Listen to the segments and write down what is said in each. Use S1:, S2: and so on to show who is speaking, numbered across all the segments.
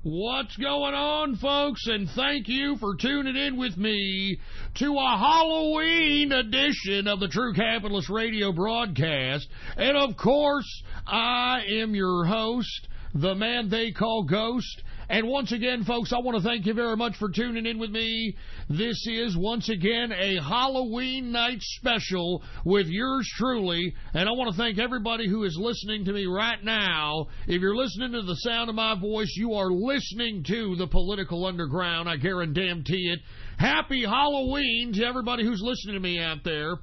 S1: What's going on, folks? And thank you for tuning in with me to a Halloween edition of the True Capitalist Radio broadcast. And, of course, I am your host, the man they call Ghost. And once again, folks, I want to thank you very much for tuning in with me. This is, once again, a Halloween night special with yours truly. And I want to thank everybody who is listening to me right now. If you're listening to the sound of my voice, you are listening to the Political Underground. I guarantee it. Happy Halloween to everybody who's listening to me out there.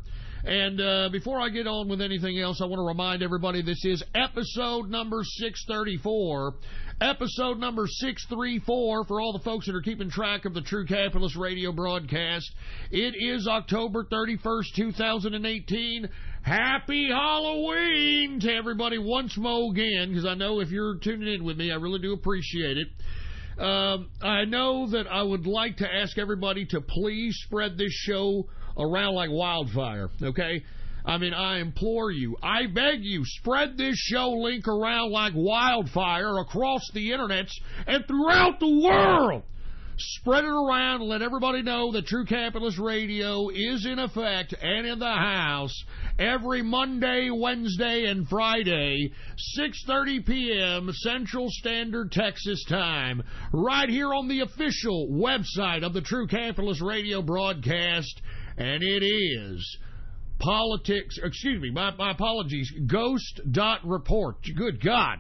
S1: And before I get on with anything else, I want to remind everybody this is episode number 634. Episode number 634 for all the folks that are keeping track of the True Capitalist Radio broadcast. It is October 31st, 2018. Happy Halloween to everybody once more again, because I know if you're tuning in with me, I really do appreciate it. I know that I would like to ask everybody to please spread this show around like wildfire, okay? I mean, I implore you, I beg you, spread this show link around like wildfire across the internets and throughout the world. Spread it around and let everybody know that True Capitalist Radio is in effect and in the house every Monday, Wednesday, and Friday, 6:30 p.m. Central Standard Texas Time, right here on the official website of the True Capitalist Radio broadcast, and it is my apologies, ghost.report. Good God.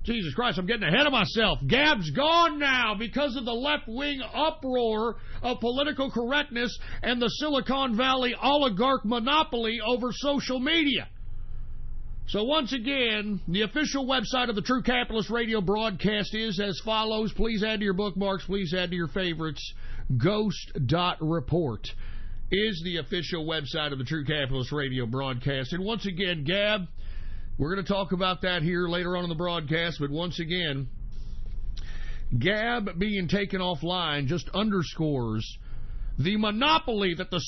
S1: Jesus Christ, I'm getting ahead of myself. Gab's gone now because of the left-wing uproar of political correctness and the Silicon Valley oligarch monopoly over social media. So once again, the official website of the True Capitalist Radio broadcast is as follows. Please add to your bookmarks. Please add to your favorites. Ghost.report is the official website of the True Capitalist Radio broadcast. And once again, Gab, we're going to talk about that here later on in the broadcast, but once again, Gab being taken offline just underscores the monopoly that the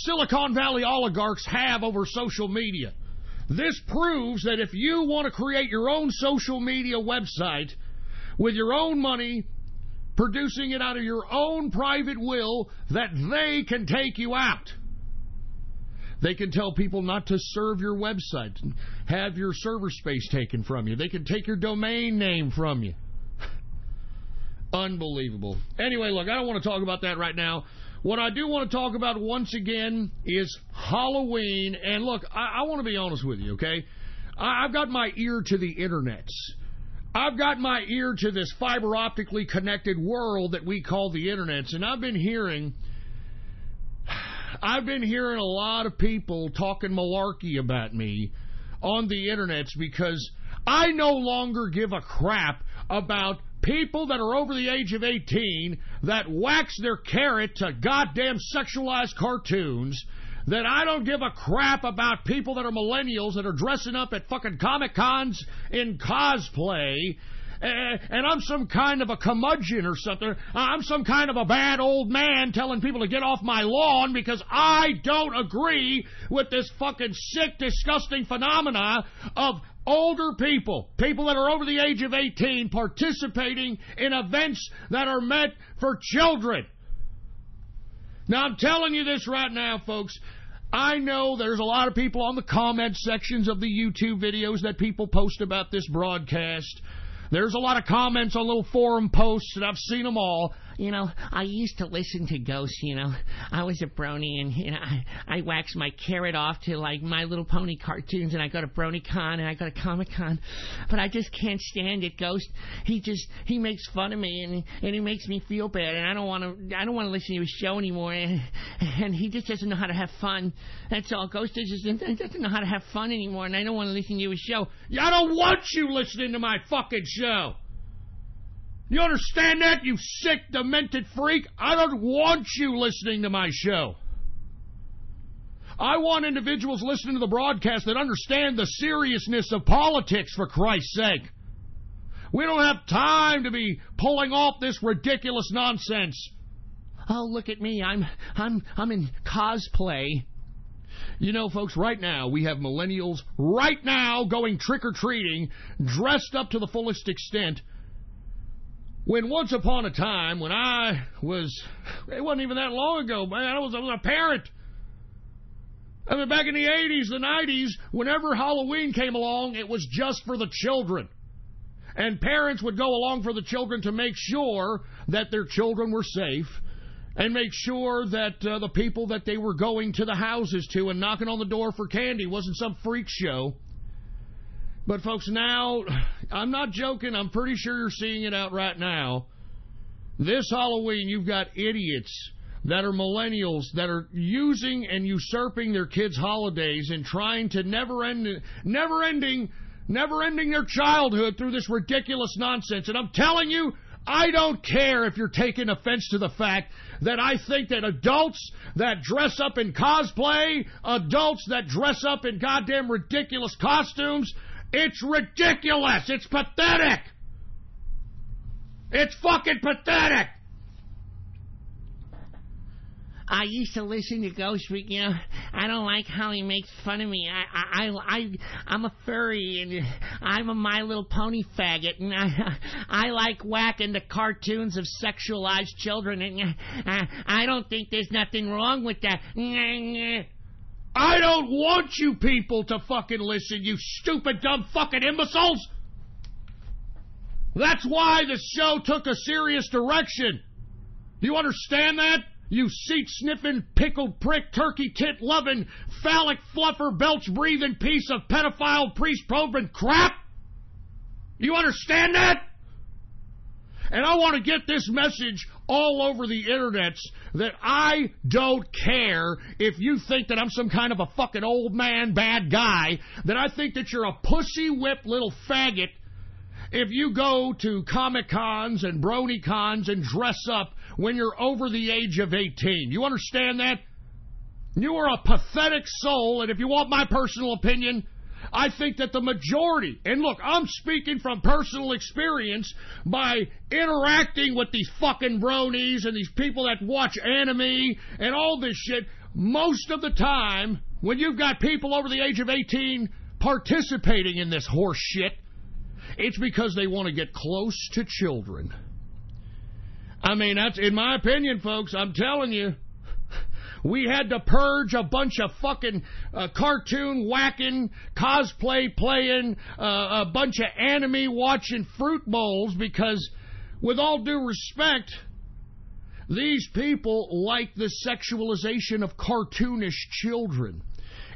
S1: Silicon Valley oligarchs have over social media. This proves that if you want to create your own social media website with your own money, producing it out of your own private will, that they can take you out. They can tell people not to serve your website and have your server space taken from you. They can take your domain name from you. Unbelievable. Anyway, look, I don't want to talk about that right now. What I do want to talk about once again is Halloween. And look, I want to be honest with you, okay? I've got my ear to the internets. I've got my ear to this fiber optically connected world that we call the internets. And I've been hearing a lot of people talking malarkey about me on the internets because I no longer give a crap about people that are over the age of 18 that wax their carrot to goddamn sexualized cartoons, that I don't give a crap about people that are millennials that are dressing up at fucking Comic-Cons in cosplay, and I'm some kind of a curmudgeon or something. I'm some kind of a bad old man telling people to get off my lawn because I don't agree with this fucking sick, disgusting phenomena of older people that are over the age of 18 participating in events that are meant for children. Now, I'm telling you this right now, folks. I know there's a lot of people on the comment sections of the YouTube videos that people post about this broadcast. There's a lot of comments on little forum posts, and I've seen them all.
S2: You know, I used to listen to Ghost, you know. I was a brony, and, you know, I waxed my carrot off to, like, My Little Pony cartoons, and I go to BronyCon, and I go to Comic-Con. But I just can't stand it, Ghost. He makes fun of me, and he makes me feel bad, and I don't want to listen to his show anymore, and he just doesn't know how to have fun. That's all. Ghost doesn't know how to have fun anymore, and I don't want to listen to his show.
S1: I don't want you listening to my fucking show. You understand that, you sick, demented freak? I don't want you listening to my show. I want individuals listening to the broadcast that understand the seriousness of politics, for Christ's sake. We don't have time to be pulling off this ridiculous nonsense.
S2: Oh, look at me. I'm in cosplay.
S1: You know, folks, right now we have millennials right now going trick-or-treating, dressed up to the fullest extent. when once upon a time, when it wasn't even that long ago, man, I was a parent. I mean, back in the 80s, the 90s, whenever Halloween came along, it was just for the children. And parents would go along for the children to make sure that their children were safe and make sure that the people that they were going to the houses to and knocking on the door for candy wasn't some freak show. But, folks, now, I'm not joking. I'm pretty sure you're seeing it out right now. This Halloween, you've got idiots that are millennials that are using and usurping their kids' holidays and trying to never ending their childhood through this ridiculous nonsense. And I'm telling you, I don't care if you're taking offense to the fact that I think that adults that dress up in cosplay, adults that dress up in goddamn ridiculous costumes, it's ridiculous. It's pathetic. It's fucking pathetic.
S2: I used to listen to Ghost Freak, you know. I don't like how he makes fun of me. I'm a furry, and I'm a My Little Pony faggot, and I like whacking the cartoons of sexualized children, and I don't think there's nothing wrong with that.
S1: I don't want you people to fucking listen, you stupid, dumb fucking imbeciles. That's why the show took a serious direction. Do you understand that? You seat-sniffing, pickled prick, turkey-tit-loving, phallic fluffer, belch-breathing piece of pedophile priest-probing crap? You understand that? And I want to get this message all over the internets that I don't care if you think that I'm some kind of a fucking old man bad guy, that I think that you're a pussy-whipped little faggot if you go to Comic-Cons and Brony-Cons and dress up when you're over the age of 18. You understand that? You are a pathetic soul, and if you want my personal opinion, I think that the majority, and look, I'm speaking from personal experience by interacting with these fucking bronies and these people that watch anime and all this shit. Most of the time, when you've got people over the age of 18 participating in this horse shit, it's because they want to get close to children. I mean, that's, in my opinion, folks, I'm telling you, we had to purge a bunch of fucking cartoon whacking, cosplay playing, a bunch of anime watching fruit bowls because, with all due respect, these people like the sexualization of cartoonish children.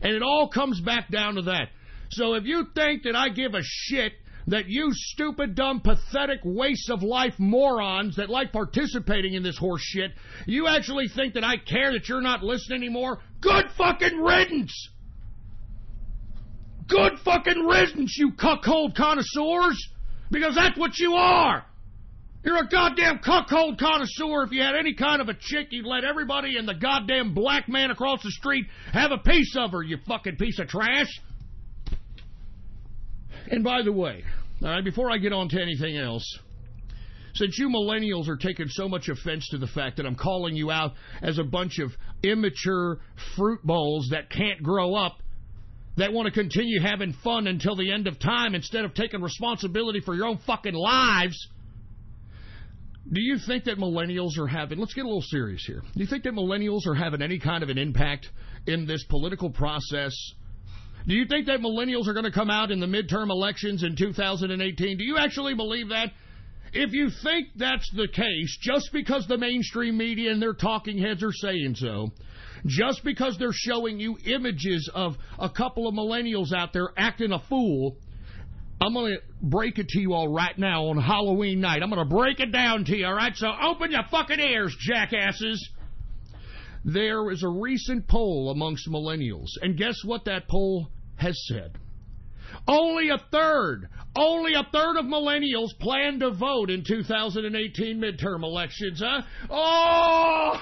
S1: And it all comes back down to that. So if you think that I give a shit that you stupid, dumb, pathetic, waste of life morons that like participating in this horse shit, you actually think that I care that you're not listening anymore? Good fucking riddance! Good fucking riddance, you cuckold connoisseurs! Because that's what you are! You're a goddamn cuckold connoisseur. If you had any kind of a chick, you'd let everybody and the goddamn black man across the street have a piece of her, you fucking piece of trash! And by the way, all right, before I get on to anything else, since you millennials are taking so much offense to the fact that I'm calling you out as a bunch of immature fruit bowls that can't grow up, that want to continue having fun until the end of time instead of taking responsibility for your own fucking lives, do you think that millennials are having, let's get a little serious here, do you think that millennials are having any kind of an impact in this political process? Do you think that millennials are going to come out in the midterm elections in 2018? Do you actually believe that? If you think that's the case, just because the mainstream media and their talking heads are saying so, just because they're showing you images of a couple of millennials out there acting a fool, I'm going to break it to you all right now on Halloween night. I'm going to break it down to you, all right? So open your fucking ears, jackasses. There is a recent poll amongst millennials, and guess what that poll has said? Only a third of millennials plan to vote in 2018 midterm elections, huh? Oh!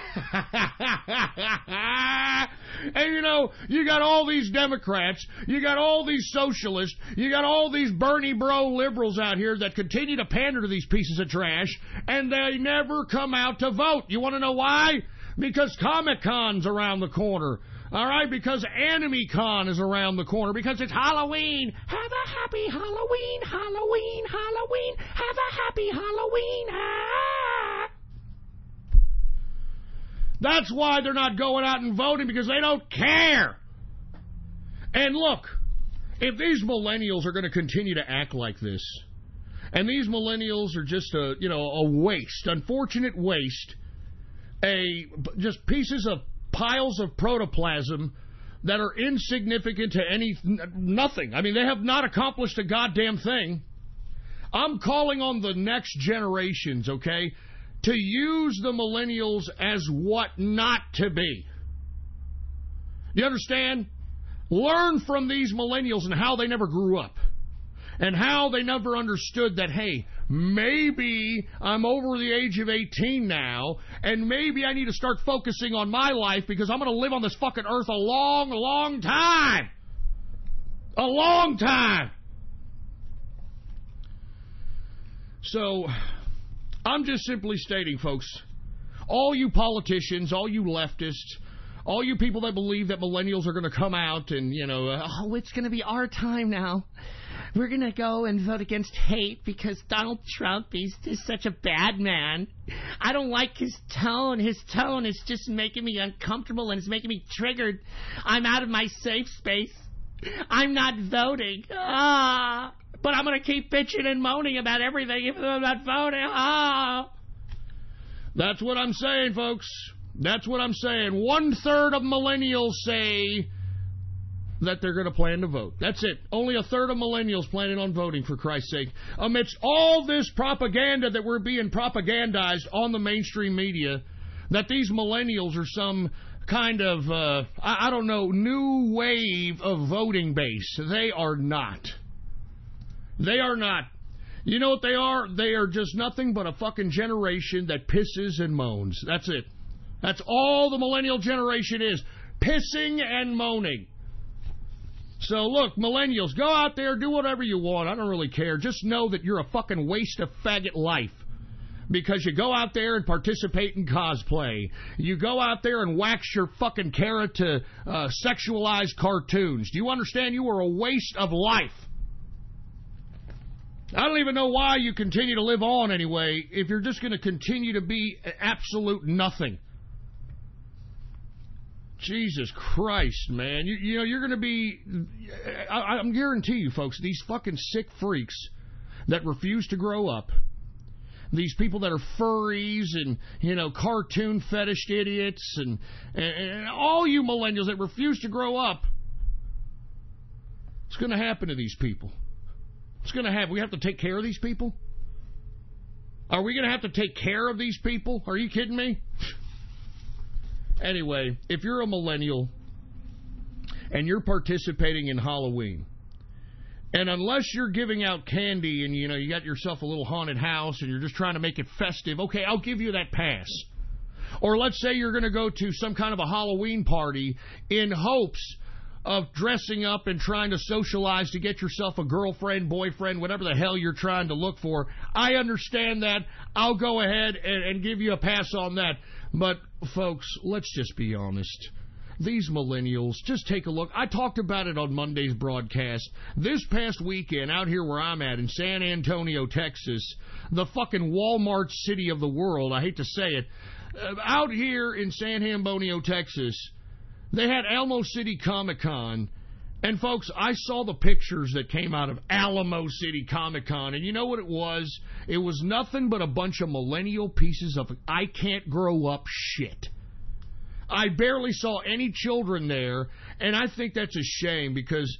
S1: And you know, you got all these Democrats, you got all these socialists, you got all these Bernie bro liberals out here that continue to pander to these pieces of trash, and they never come out to vote. You want to know why? Because Comic-Con's around the corner. All right? Because Anime-Con is around the corner. Because it's Halloween. Have a happy Halloween, Halloween, Halloween. Have a
S2: Happy Halloween.
S1: That's why they're not going out and voting, because they don't care. And look, if these millennials are going to continue to act like this, and these millennials are just a waste, unfortunate waste, just pieces of piles of protoplasm that are insignificant to nothing. I mean, they have not accomplished a goddamn thing. I'm calling on the next generations, okay, to use the millennials as what not to be. You understand? Learn from these millennials and how they never grew up. And how they never understood that, hey, maybe I'm over the age of 18 now, and maybe I need to start focusing on my life because I'm going to live on this fucking earth a long, long time. A long time. So, I'm just simply stating, folks, all you politicians, all you leftists, all you people that believe that millennials are going to come out and,
S2: it's going to be our time now. We're going to go and vote against hate because Donald Trump, he's just such a bad man. I don't like his tone. His tone is just making me uncomfortable and it's making me triggered. I'm out of my safe space. I'm not voting. But I'm going to keep bitching and moaning about everything even though I'm not voting.
S1: That's what I'm saying, folks. That's what I'm saying. 1/3 of millennials say that they're going to plan to vote. That's it. Only 1/3 of millennials planning on voting, for Christ's sake. Amidst all this propaganda that we're being propagandized on the mainstream media, that these millennials are some kind of, new wave of voting base. They are not. They are not. You know what they are? They are just nothing but a fucking generation that pisses and moans. That's it. That's all the millennial generation is. Pissing and moaning. So, look, millennials, go out there, do whatever you want. I don't really care. Just know that you're a fucking waste of faggot life. Because you go out there and participate in cosplay. You go out there and wax your fucking carrot to sexualized cartoons. Do you understand? You are a waste of life. I don't even know why you continue to live on anyway if you're just going to continue to be absolute nothing. Jesus Christ, man. You're going to be... I guarantee you, folks, these fucking sick freaks that refuse to grow up, these people that are furries and, cartoon fetish idiots and all you millennials that refuse to grow up, it's going to happen to these people. It's going to happen. We have to take care of these people? Are we going to have to take care of these people? Are you kidding me? Anyway, if you're a millennial and you're participating in Halloween, and unless you're giving out candy and, you got yourself a little haunted house and you're just trying to make it festive, okay, I'll give you that pass. Or let's say you're going to go to some kind of a Halloween party in hopes of dressing up and trying to socialize to get yourself a girlfriend, boyfriend, whatever the hell you're trying to look for. I understand that. I'll go ahead and give you a pass on that. But, folks, let's just be honest. These millennials, just take a look. I talked about it on Monday's broadcast. This past weekend, out here where I'm at in San Antonio, Texas, the fucking Walmart city of the world, I hate to say it, out here in San Antonio, Texas, they had Alamo City Comic-Con. And, folks, I saw the pictures that came out of Alamo City Comic-Con, and you know what it was? It was nothing but a bunch of millennial pieces of I can't grow up shit. I barely saw any children there, and I think that's a shame because,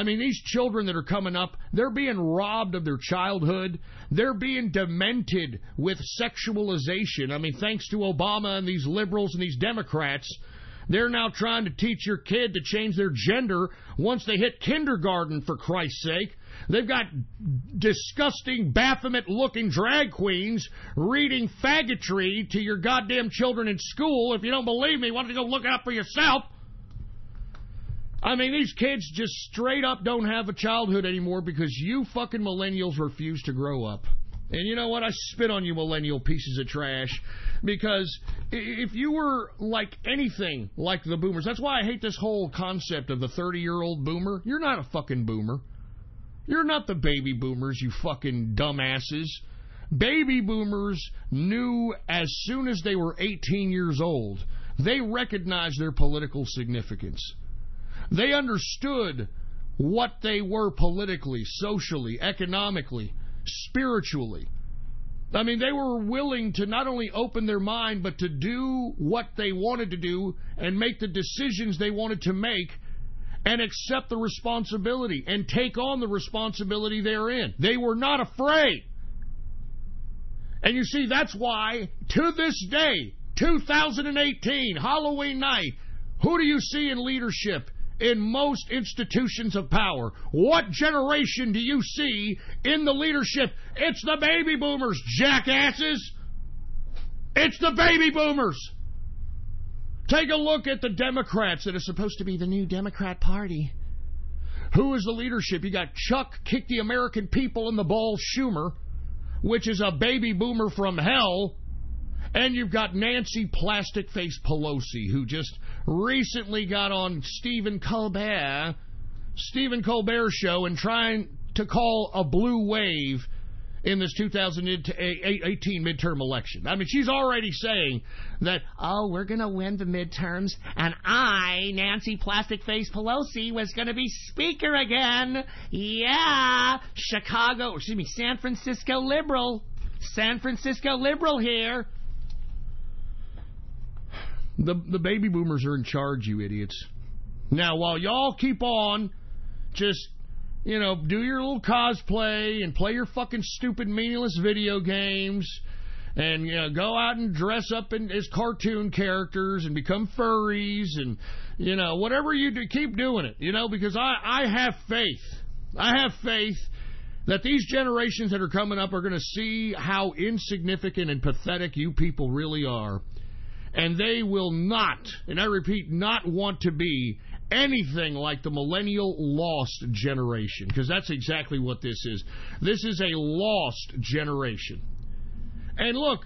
S1: these children that are coming up, they're being robbed of their childhood. They're being demented with sexualization. Thanks to Obama and these liberals and these Democrats, they're now trying to teach your kid to change their gender once they hit kindergarten, for Christ's sake. They've got disgusting, Baphomet-looking drag queens reading faggotry to your goddamn children in school. If you don't believe me, why don't you go look it up for yourself? These kids just straight up don't have a childhood anymore because you fucking millennials refuse to grow up. And you know what? I spit on you millennial pieces of trash. Because if you were like anything like the boomers, that's why I hate this whole concept of the 30-year-old boomer. You're not a fucking boomer. You're not the baby boomers, you fucking dumbasses. baby boomers knew as soon as they were 18 years old, they recognized their political significance. They understood what they were politically, socially, economically, spiritually. I mean, they were willing to not only open their mind, but to do what they wanted to do and make the decisions they wanted to make and accept the responsibility and take on the responsibility therein. They were not afraid. And you see, that's why, to this day, 2018, Halloween night, who do you see in leadership in most institutions of power? What generation do you see in the leadership? It's the baby boomers, jackasses. It's the baby boomers. Take a look at the Democrats that are supposed to be the new Democrat Party. Who is the leadership? You got Chuck Kick the American People in the Balls Schumer, which is a baby boomer from hell. And you've got Nancy Plastic Face Pelosi, who just recently got on Stephen Colbert's show and trying to call a blue wave in this 2018 midterm election. I mean, she's already saying that, oh, we're going to win the midterms, and I, Nancy Plastic Face Pelosi, was going to be speaker again. Yeah, San Francisco liberal here. The baby boomers are in charge, you idiots. Now, while y'all keep on just, do your little cosplay and play your fucking stupid, meaningless video games and, go out and dress up as cartoon characters and become furries and, whatever you do, keep doing it, because I have faith. I have faith that these generations that are coming up are going to see how insignificant and pathetic you people really are. And they will not, and I repeat, not want to be anything like the millennial lost generation, because that's exactly what this is. This is a lost generation. And look,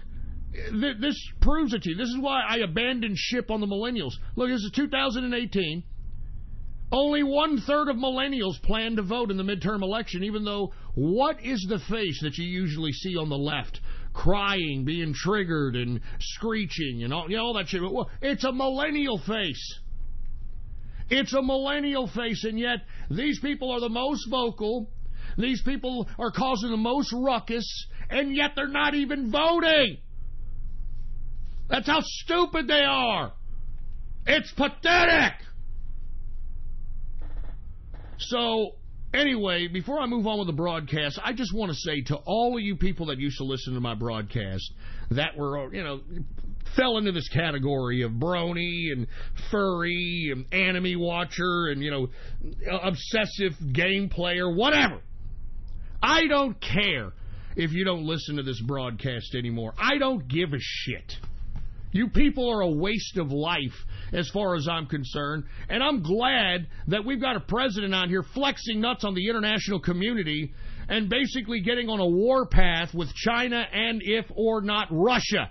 S1: this proves it to you. This is why I abandoned ship on the millennials. Look, this is 2018. Only 1/3 of millennials plan to vote in the midterm election, even though what is the face that you usually see on the left? Crying, being triggered, and screeching, and all that shit. Well, it's a millennial face. It's a millennial face, and yet these people are the most vocal. These people are causing the most ruckus, and yet they're not even voting. That's how stupid they are. It's pathetic. So, anyway, before I move on with the broadcast, I just want to say to all of you people that used to listen to my broadcast that were, fell into this category of brony and furry and anime watcher and, obsessive game player, whatever. I don't care if you don't listen to this broadcast anymore. I don't give a shit. You people are a waste of life as far as I'm concerned, and I'm glad that we've got a president on here flexing nuts on the international community and basically getting on a war path with China and, if or not, Russia.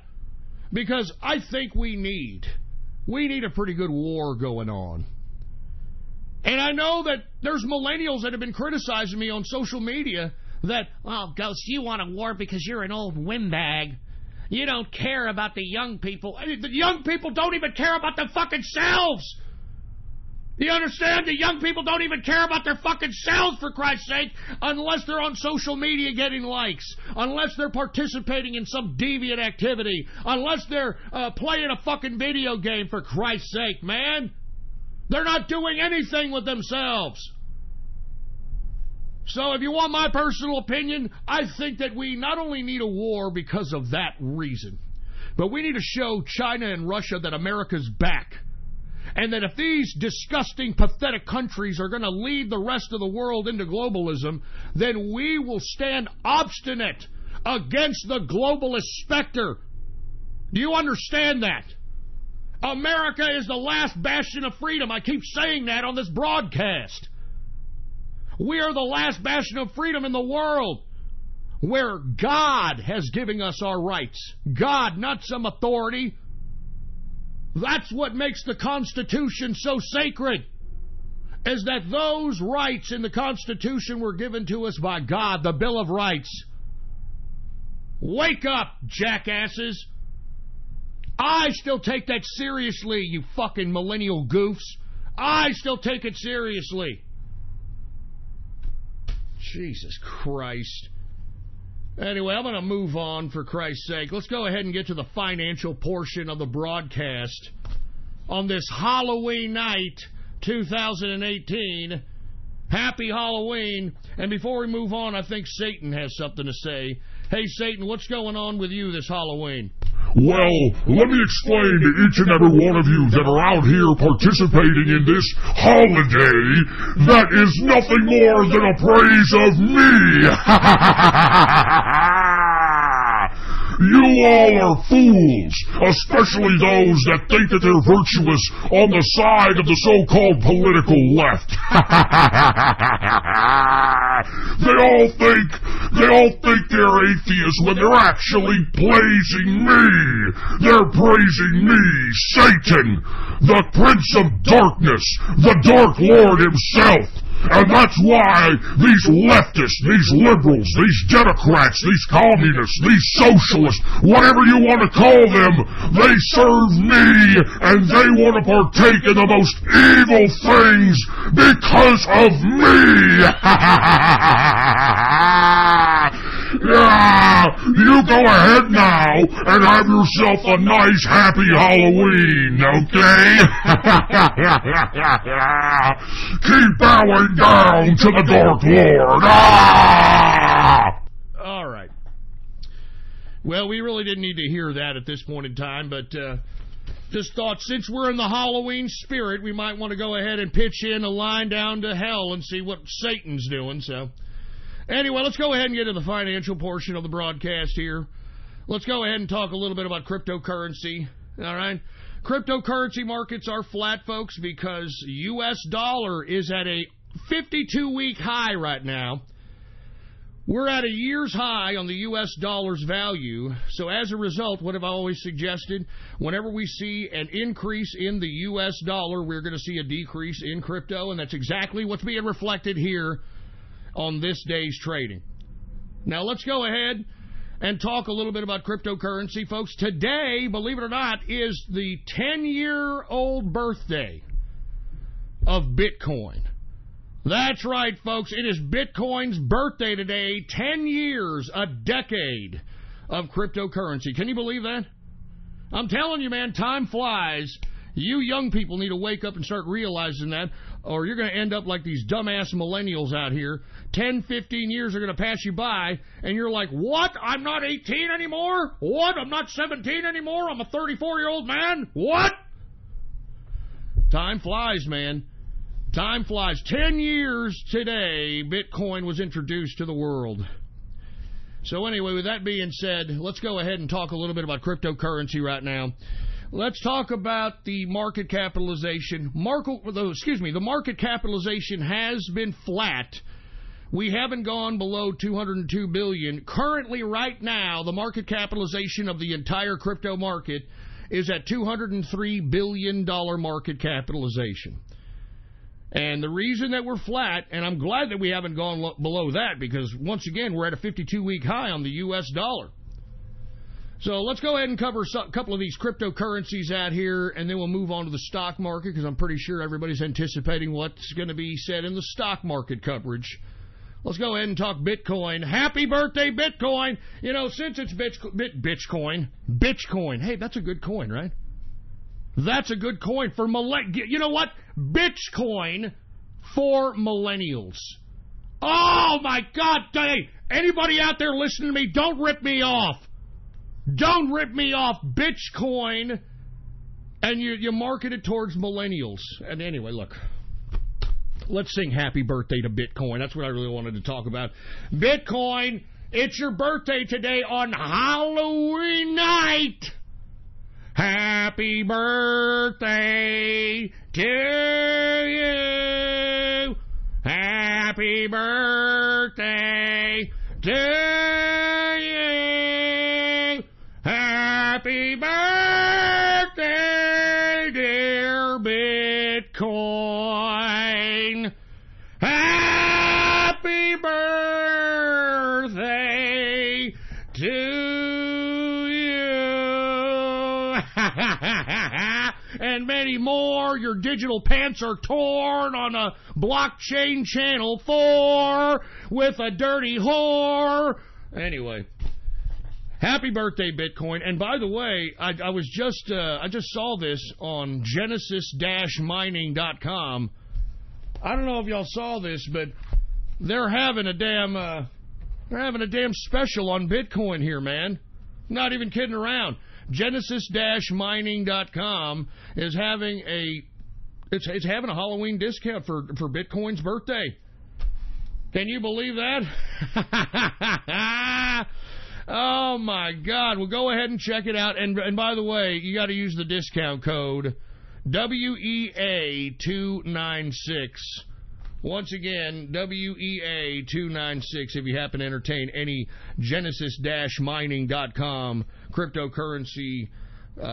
S1: Because I think we need a pretty good war going on. And I know that there's millennials that have been criticizing me on social media that, well, Ghost, you want a war because you're an old windbag. You don't care about the young people. The young people don't even care about their fucking selves. You understand? The young people don't even care about their fucking selves, for Christ's sake, unless they're on social media getting likes, unless they're participating in some deviant activity, unless they're playing a fucking video game, for Christ's sake, man. They're not doing anything with themselves. So if you want my personal opinion, I think that we not only need a war because of that reason, but we need to show China and Russia that America's back. And that if these disgusting, pathetic countries are going to lead the rest of the world into globalism, then we will stand obstinate against the globalist specter. Do you understand that? America is the last bastion of freedom. I keep saying that on this broadcast. We are the last bastion of freedom in the world, where God has given us our rights. God, not some authority. That's what makes the Constitution so sacred, is that those rights in the Constitution were given to us by God, the Bill of Rights. Wake up, jackasses. I still take that seriously, you fucking millennial goofs. I still take it seriously. Jesus Christ. Anyway, I'm going to move on for Christ's sake. Let's go ahead and get to the financial portion of the broadcast on this Halloween night, 2018. Happy Halloween. And before we move on, I think Satan has something to say. Hey, Satan, what's going on with you this Halloween?
S3: Well, let me explain to each and every one of you that are out here participating in this holiday that is nothing more than a praise of me. You all are fools, especially those that think that they're virtuous on the side of the so-called political left. They all think they're atheists when they're actually praising me. They're praising me, Satan, the Prince of Darkness, the Dark Lord himself. And that's why these leftists, these liberals, these Democrats, these communists, these socialists, whatever you want to call them, they serve me and they want to partake in the most evil things because of me. Yeah, you go ahead now and have yourself a nice, happy Halloween, okay? Keep bowing down to the Dark Lord. Ah!
S1: All right. Well, we really didn't need to hear that at this point in time, but just thought since we're in the Halloween spirit, we might want to go ahead and pitch in a line down to hell and see what Satan's doing, so... Anyway, let's go ahead and get to the financial portion of the broadcast here. Let's go ahead and talk a little bit about cryptocurrency. All right? Cryptocurrency markets are flat, folks, because U.S. dollar is at a 52-week high right now. We're at a year's high on the U.S. dollar's value. So as a result, what have I always suggested? Whenever we see an increase in the U.S. dollar, we're going to see a decrease in crypto, and that's exactly what's being reflected here on this day's trading. Now, let's go ahead and talk a little bit about cryptocurrency, folks. Today, believe it or not, is the 10-year-old birthday of Bitcoin. That's right, folks. It is Bitcoin's birthday today. 10 years, a decade of cryptocurrency. Can you believe that? I'm telling you, man, time flies. You young people need to wake up and start realizing that, or you're going to end up like these dumbass millennials out here. 10, 15 years are going to pass you by, and you're like, what? I'm not 18 anymore? What? I'm not 17 anymore? I'm a 34-year-old man? What? Time flies, man. Time flies. 10 years today, Bitcoin was introduced to the world. So anyway, with that being said, let's go ahead and talk a little bit about cryptocurrency right now. Let's talk about the market capitalization. The market capitalization has been flat. We haven't gone below 202 billion. Currently, right now, the market capitalization of the entire crypto market is at $203 billion market capitalization. And the reason that we're flat, and I'm glad that we haven't gone below that, because once again, we're at a 52-week high on the U.S. dollar. So let's go ahead and cover a couple of these cryptocurrencies out here, and then we'll move on to the stock market, because I'm pretty sure everybody's anticipating what's going to be said in the stock market coverage. Let's go ahead and talk Bitcoin. Happy birthday, Bitcoin! You know, since it's Bitcoin. Hey, that's a good coin, right? That's a good coin for you know what? Bitcoin for millennials. Oh, my God. Hey, anybody out there listening to me, don't rip me off. Don't rip me off. Bitcoin, and you market it towards millennials. And anyway, look, let's sing happy birthday to Bitcoin. That's what I really wanted to talk about. Bitcoin, it's your birthday today on Halloween night. Happy birthday to you. Happy birthday to you. Happy birthday, dear Bitcoin. Happy birthday to you. And many more. Your digital pants are torn on a blockchain channel 4 with a dirty whore. Anyway, happy birthday, Bitcoin. And by the way, I just saw this on Genesis-mining.com. I don't know if y'all saw this, but they're having a damn special on Bitcoin here, man. Not even kidding around. Genesis-mining.com is having a Halloween discount for Bitcoin's birthday. Can you believe that? Oh my God! Well, go ahead and check it out. And by the way, you got to use the discount code WEA296. Once again, WEA296 if you happen to entertain any Genesis-mining.com cryptocurrency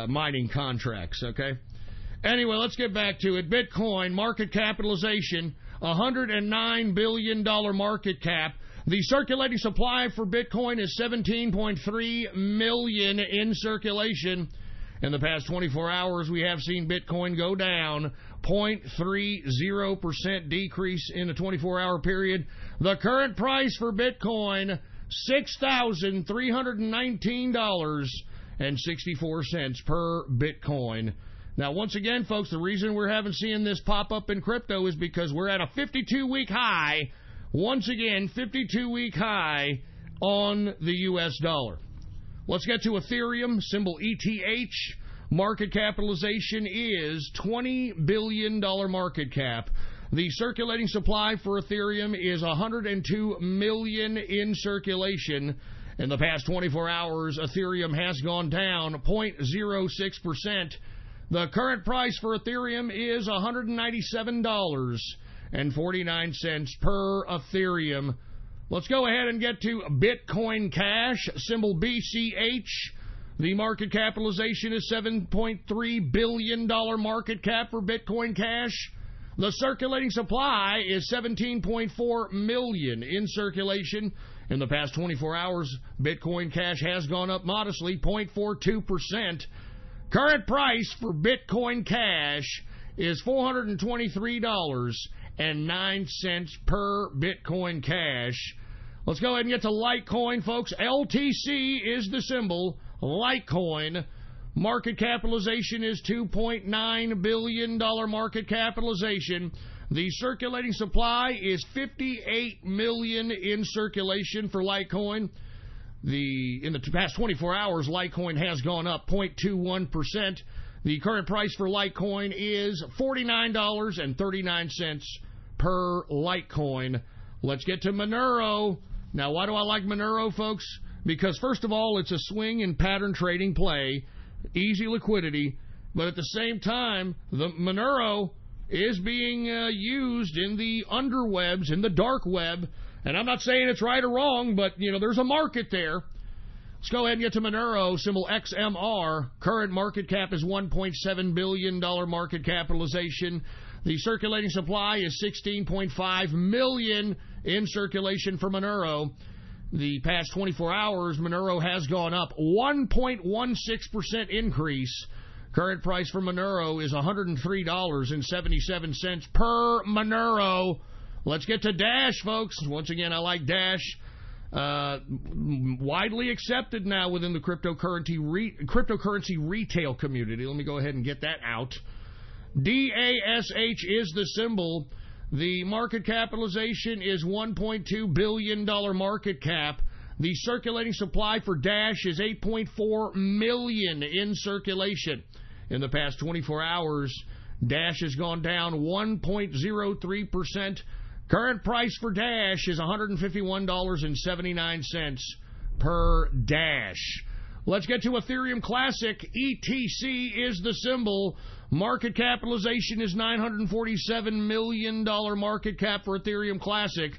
S1: mining contracts, okay? Anyway, let's get back to it. Bitcoin market capitalization, $109 billion market cap. The circulating supply for Bitcoin is 17.3 million in circulation. In the past 24 hours, we have seen Bitcoin go down 0.30% decrease in a 24-hour period. The current price for Bitcoin, $6,319.64 per Bitcoin. Now, once again, folks, the reason we're seeing this pop up in crypto is because we're at a 52-week high. Once again, 52-week high on the U.S. dollar. Let's get to Ethereum, symbol ETH. Market capitalization is $20 billion market cap. The circulating supply for Ethereum is 102 million in circulation. In the past 24 hours, Ethereum has gone down 0.06%. The current price for Ethereum is $197.49 per Ethereum. Let's go ahead and get to Bitcoin Cash, symbol BCH. The market capitalization is $7.3 billion market cap for Bitcoin Cash. The circulating supply is 17.4 million in circulation. In the past 24 hours, Bitcoin Cash has gone up modestly, 0.42%. Current price for Bitcoin Cash is $423.09 per Bitcoin Cash. Let's go ahead and get to Litecoin, folks. LTC is the symbol. Litecoin. Market capitalization is $2.9 billion market capitalization. The circulating supply is 58 million in circulation for Litecoin. In the past 24 hours, Litecoin has gone up 0.21%. The current price for Litecoin is $49.39 per Litecoin. Let's get to Monero. Now, why do I like Monero, folks? Because, first of all, it's a swing and pattern trading play, easy liquidity, but at the same time, the Monero is being used in the underwebs, in the dark web, and I'm not saying it's right or wrong, but, there's a market there. Let's go ahead and get to Monero, symbol XMR. Current market cap is $1.7 billion market capitalization. The circulating supply is 16.5 million in circulation for Monero. The past 24 hours, Monero has gone up 1.16% increase. Current price for Monero is $103.77 per Monero. Let's get to Dash, folks. Once again, I like Dash. Widely accepted now within the cryptocurrency retail community. Let me go ahead and get that out. DASH is the symbol. The market capitalization is $1.2 billion market cap. The circulating supply for Dash is 8.4 million in circulation. In the past 24 hours, Dash has gone down 1.03%. Current price for Dash is $151.79 per Dash. Let's get to Ethereum Classic. ETC is the symbol. Market capitalization is $947 million market cap for Ethereum Classic.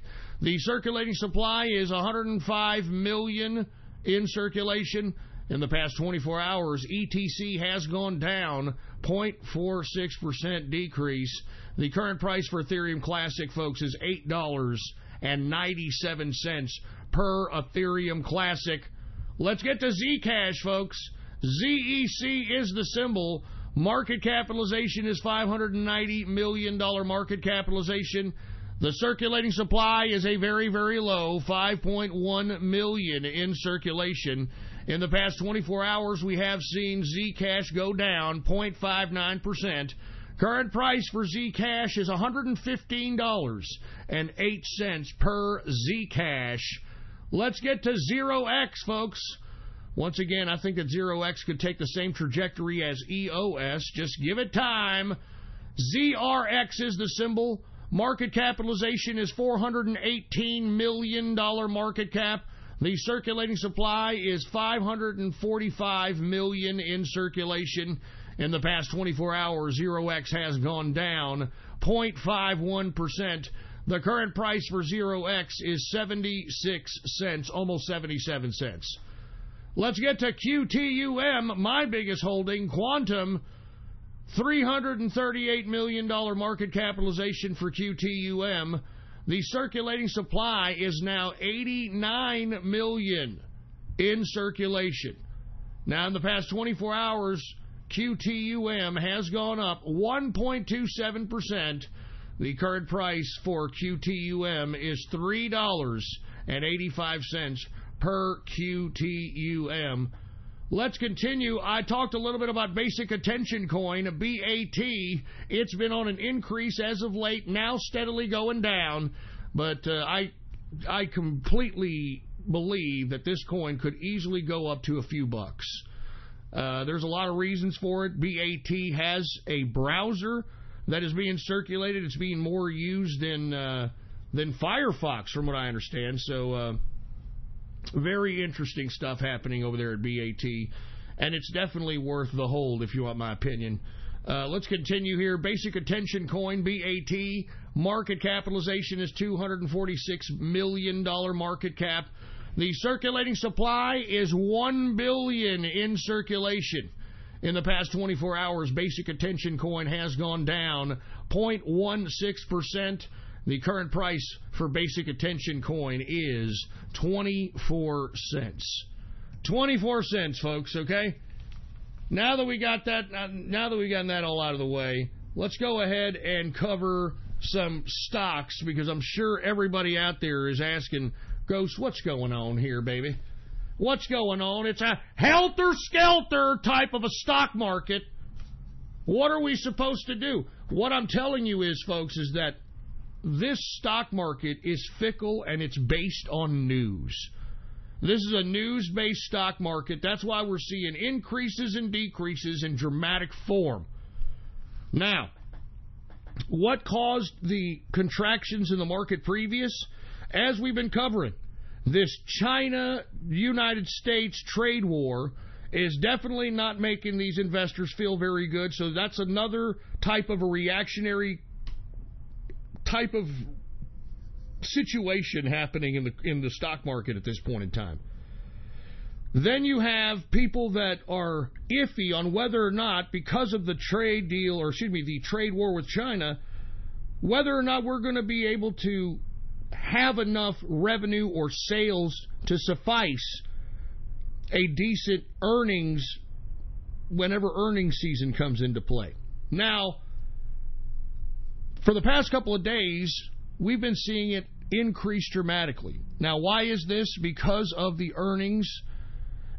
S1: The circulating supply is 105 million in circulation. In the past 24 hours, ETC has gone down 0.46% decrease. The current price for Ethereum Classic, folks, is $8.97 per Ethereum Classic. Let's get to Zcash, folks. ZEC is the symbol. Market capitalization is $590 million market capitalization. The circulating supply is a very, very low 5.1 million in circulation. In the past 24 hours, we have seen Zcash go down 0.59%. Current price for Zcash is $115.08 per Zcash. Let's get to 0x, folks. Once again, I think that 0x could take the same trajectory as EOS. Just give it time. ZRX is the symbol. Market capitalization is $418 million market cap. The circulating supply is 545 million in circulation. In the past 24 hours, 0x has gone down 0.51%. The current price for 0x is 76 cents, almost 77 cents. Let's get to QTUM, my biggest holding, Quantum. $338 million market capitalization for QTUM. The circulating supply is now 89 million in circulation. Now, in the past 24 hours, QTUM has gone up 1.27%. The current price for QTUM is $3.85 per QTUM. Let's continue. I talked a little bit about Basic Attention Coin, BAT. It's been on an increase as of late, now steadily going down. But I completely believe that this coin could easily go up to a few bucks. There's a lot of reasons for it. BAT has a browser that is being circulated. It's being more used than Firefox, from what I understand. So very interesting stuff happening over there at BAT, and it's definitely worth the hold if you want my opinion. Let's continue here. Basic Attention Coin, BAT, market capitalization is $246 million market cap. The circulating supply is 1 billion in circulation. In the past 24 hours, Basic Attention Coin has gone down 0.16%. The current price for Basic Attention Coin is 24 cents. 24 cents, folks, okay? Now that we got that all out of the way, let's go ahead and cover some stocks, because I'm sure everybody out there is asking, Ghost, what's going on here, baby? What's going on? It's a helter-skelter type of a stock market. What are we supposed to do? What I'm telling you is, folks, is that this stock market is fickle, and it's based on news. This is a news-based stock market. That's why we're seeing increases and decreases in dramatic form. Now, what caused the contractions in the market previous? As we've been covering, this China-United States trade war is definitely not making these investors feel very good. So that's another type of a reactionary type of situation happening in the stock market at this point in time. Then you have people that are iffy on whether or not, because of the trade deal, or excuse me, the trade war with China, whether or not we're going to be able to have enough revenue or sales to suffice a decent earnings whenever earnings season comes into play. Now, for the past couple of days, we've been seeing it increase dramatically. Now, why is this? Because of the earnings,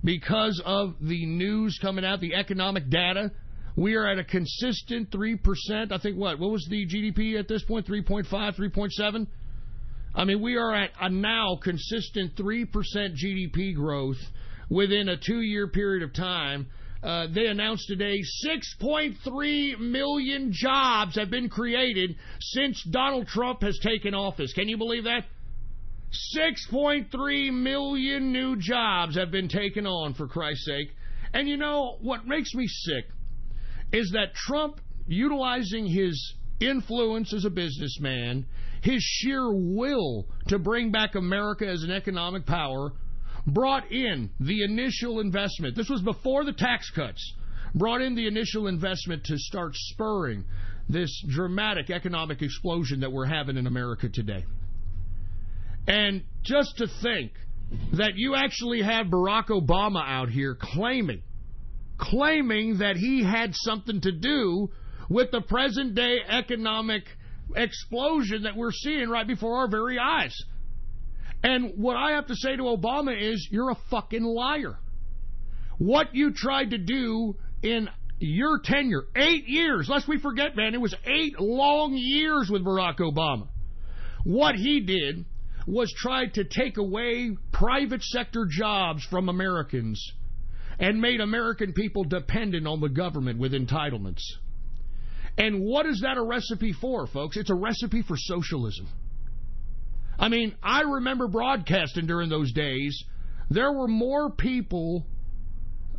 S1: because of the news coming out, the economic data. We are at a consistent 3%. I think what was the GDP at this point? 3.5, 3.7? I mean, we are at a now consistent 3% GDP growth within a 2-year period of time. They announced today 6.3 million jobs have been created since Donald Trump has taken office. Can you believe that? 6.3 million new jobs have been taken on, for Christ's sake. And you know, what makes me sick is that Trump, utilizing his influence as a businessman, his sheer will to bring back America as an economic power, brought in the initial investment. This was before the tax cuts. Brought in the initial investment to start spurring this dramatic economic explosion that we're having in America today. And just to think that you actually had Barack Obama out here claiming that he had something to do with the present-day economic explosion that we're seeing right before our very eyes. And what I have to say to Obama is, you're a fucking liar. What you tried to do in your tenure, 8 years, lest we forget, man, it was 8 long years with Barack Obama. What he did was try to take away private sector jobs from Americans and made American people dependent on the government with entitlements. And what is that a recipe for, folks? It's a recipe for socialism. I mean, I remember broadcasting during those days. There were more people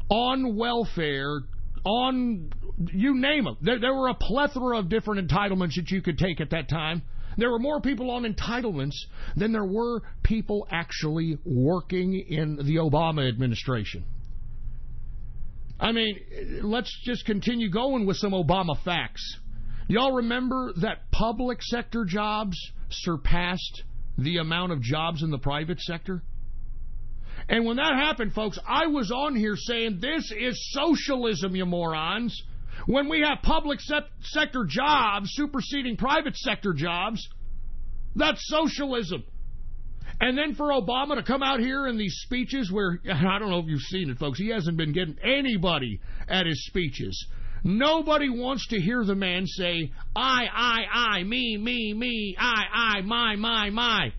S1: on welfare, on, you name them. There were a plethora of different entitlements that you could take at that time. There were more people on entitlements than there were people actually working in the Obama administration. I mean, let's just continue going with some Obama facts. Y'all remember that public sector jobs surpassed the amount of jobs in the private sector? And when that happened, folks, I was on here saying, this is socialism, you morons. When we have public sector jobs superseding private sector jobs, that's socialism. And then for Obama to come out here in these speeches where, I don't know if you've seen it, folks, he hasn't been getting anybody at his speeches. Nobody wants to hear the man say, I, me, I, my.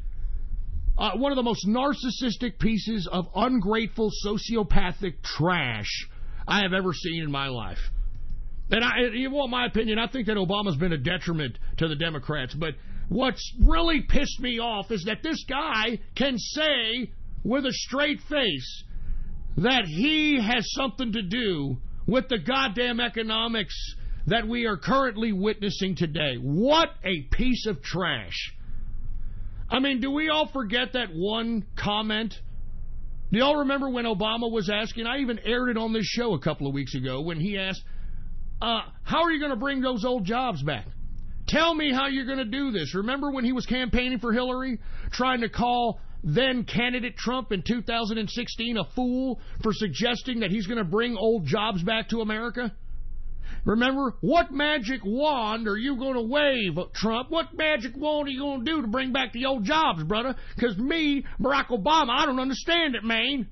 S1: One of the most narcissistic pieces of ungrateful, sociopathic trash I have ever seen in my life. And you want my opinion, I think that Obama's been a detriment to the Democrats, but what's really pissed me off is that this guy can say with a straight face that he has something to do with the goddamn economics that we are currently witnessing today. What a piece of trash. I mean, do we all forget that one comment? Do y'all remember when Obama was asking, I even aired it on this show a couple of weeks ago, when he asked, how are you going to bring those old jobs back? Tell me how you're going to do this. Remember when he was campaigning for Hillary, trying to call then candidate Trump in 2016 a fool for suggesting that he's going to bring old jobs back to America? Remember, what magic wand are you going to wave, Trump? What magic wand are you going to do to bring back the old jobs, brother? Because me, Barack Obama, I don't understand it, man.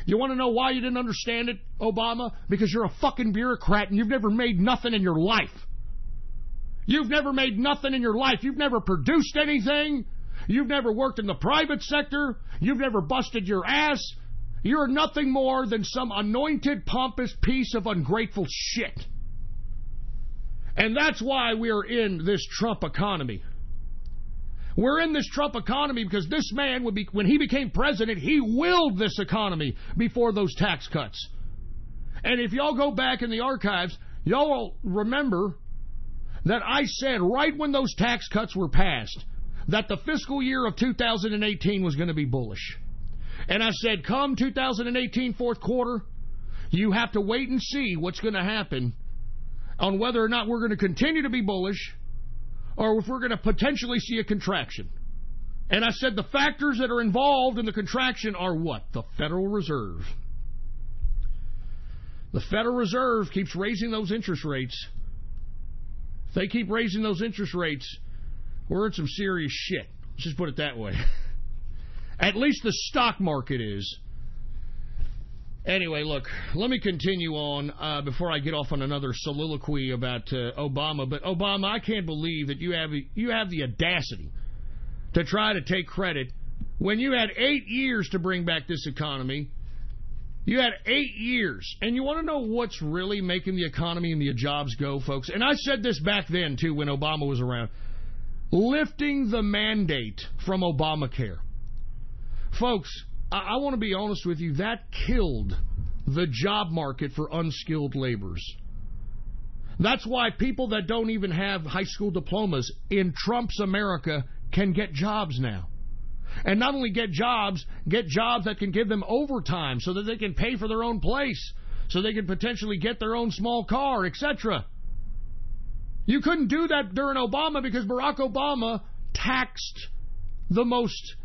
S1: You want to know why you didn't understand it, Obama? Because you're a fucking bureaucrat and you've never made nothing in your life. You've never made nothing in your life. You've never produced anything. You've never worked in the private sector. You've never busted your ass. You're nothing more than some anointed, pompous piece of ungrateful shit. And that's why we're in this Trump economy. We're in this Trump economy because this man, when he became president, he willed this economy before those tax cuts. And if y'all go back in the archives, y'all will remember that I said right when those tax cuts were passed that the fiscal year of 2018 was going to be bullish. And I said, come 2018 fourth quarter, you have to wait and see what's going to happen on whether or not we're going to continue to be bullish or if we're going to potentially see a contraction. And I said the factors that are involved in the contraction are what? The Federal Reserve. The Federal Reserve keeps raising those interest rates. If they keep raising those interest rates, we're in some serious shit. Let's just put it that way. At least the stock market is. Anyway, look, let me continue on before I get off on another soliloquy about Obama. But Obama, I can't believe that you have the audacity to try to take credit when you had 8 years to bring back this economy. You had 8 years. And you want to know what's really making the economy and the jobs go, folks? And I said this back then, too, when Obama was around. Lifting the mandate from Obamacare. Folks, I want to be honest with you, that killed the job market for unskilled laborers. That's why people that don't even have high school diplomas in Trump's America can get jobs now. And not only get jobs that can give them overtime so that they can pay for their own place, so they can potentially get their own small car, etc. You couldn't do that during Obama because Barack Obama taxed the most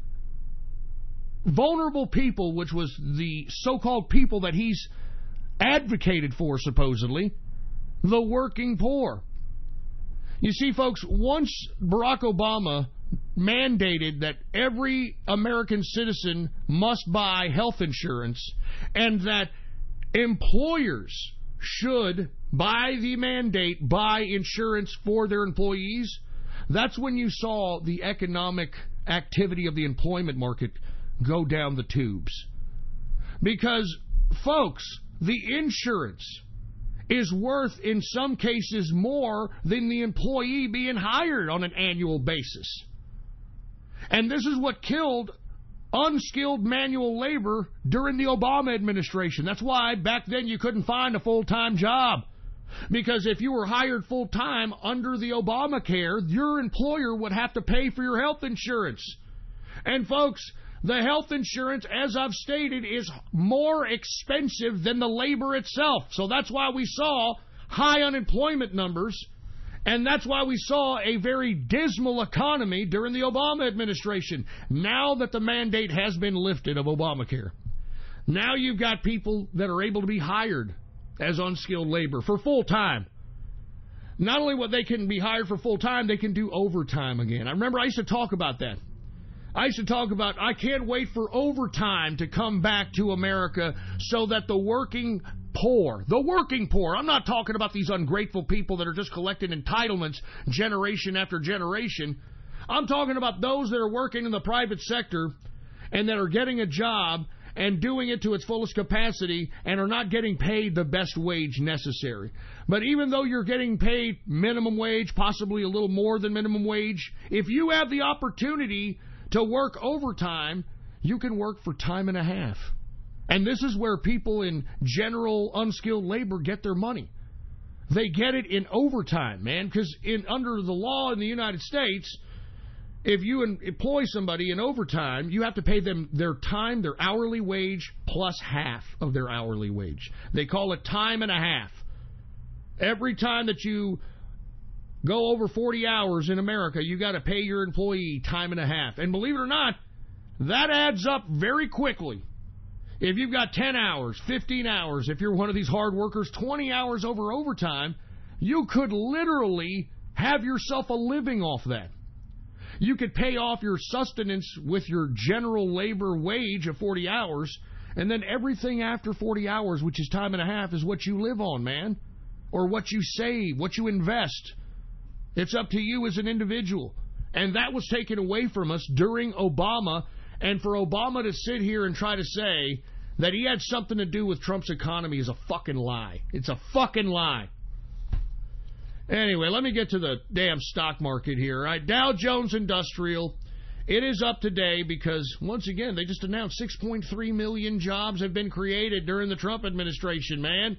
S1: vulnerable people, which was the so-called people that he's advocated for, supposedly, the working poor. You see, folks, once Barack Obama mandated that every American citizen must buy health insurance and that employers should, by the mandate, buy insurance for their employees, that's when you saw the economic activity of the employment market go down the tubes. Because, folks, the insurance is worth, in some cases, more than the employee being hired on an annual basis. And this is what killed unskilled manual labor during the Obama administration. That's why back then you couldn't find a full-time job. Because if you were hired full-time under the Obamacare, your employer would have to pay for your health insurance. And folks, the health insurance, as I've stated, is more expensive than the labor itself. So that's why we saw high unemployment numbers, and that's why we saw a very dismal economy during the Obama administration. Now that the mandate has been lifted of Obamacare, now you've got people that are able to be hired as unskilled labor for full time. Not only what they can be hired for full time, they can do overtime again. I remember I used to talk about that. I used to talk about, I can't wait for overtime to come back to America so that the working poor, I'm not talking about these ungrateful people that are just collecting entitlements generation after generation. I'm talking about those that are working in the private sector and that are getting a job and doing it to its fullest capacity and are not getting paid the best wage necessary. But even though you're getting paid minimum wage, possibly a little more than minimum wage, if you have the opportunity to work overtime, you can work for time and a half. And this is where people in general unskilled labor get their money. They get it in overtime, man, because under the law in the United States, if you employ somebody in overtime, you have to pay them their time, their hourly wage, plus half of their hourly wage. They call it time and a half. Every time that you go over 40 hours in America, you got to pay your employee time and a half. And believe it or not, that adds up very quickly. If you've got 10 hours, 15 hours, if you're one of these hard workers, 20 hours over overtime, you could literally have yourself a living off that. You could pay off your sustenance with your general labor wage of 40 hours, and then everything after 40 hours, which is time and a half, is what you live on, man, or what you save, what you invest. It's up to you as an individual. And that was taken away from us during Obama. And for Obama to sit here and try to say that he had something to do with Trump's economy is a fucking lie. It's a fucking lie. Anyway, let me get to the damn stock market here. Right, Dow Jones Industrial, it is up today because, once again, they just announced 6.3 million jobs have been created during the Trump administration, man.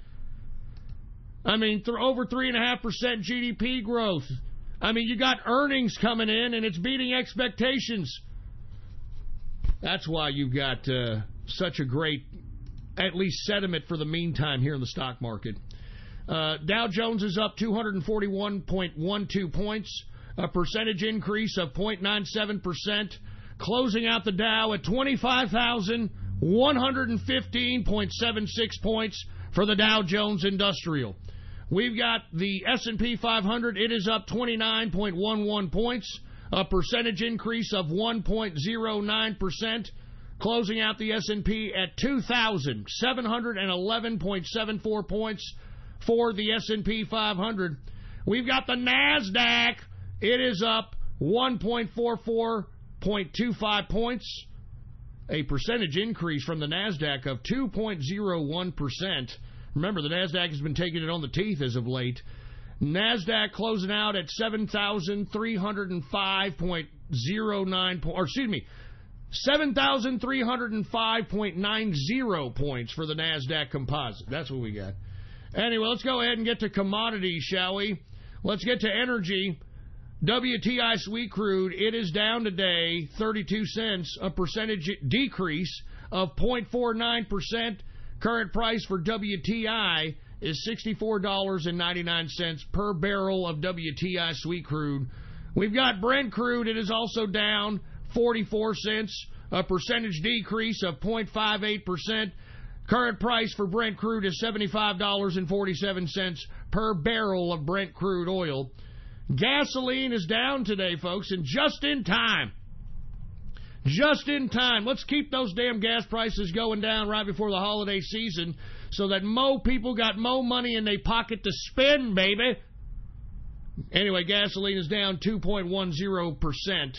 S1: I mean, over 3.5% GDP growth. I mean, you got earnings coming in, and it's beating expectations. That's why you've got such a great, at least, sentiment for the meantime here in the stock market. Dow Jones is up 241.12 points, a percentage increase of 0.97%, closing out the Dow at 25,115.76 points for the Dow Jones Industrial. We've got the S&P 500. It is up 29.11 points, a percentage increase of 1.09%, closing out the S&P at 2,711.74 points for the S&P 500. We've got the NASDAQ. It is up 1.44.25 points, a percentage increase from the NASDAQ of 2.01%. Remember, the NASDAQ has been taking it on the teeth as of late. NASDAQ closing out at 7,305.90 points for the NASDAQ composite. That's what we got. Anyway, let's go ahead and get to commodities, shall we? Let's get to energy. WTI sweet crude, it is down today 32 cents, a percentage decrease of 0.49%. Current price for WTI is $64.99 per barrel of WTI sweet crude. We've got Brent crude. It is also down 44 cents, a percentage decrease of 0.58%. Current price for Brent crude is $75.47 per barrel of Brent crude oil. Gasoline is down today, folks, and just in time. Just in time. Let's keep those damn gas prices going down right before the holiday season so that mo people got mo money in their pocket to spend, baby. Anyway, gasoline is down 2.10%.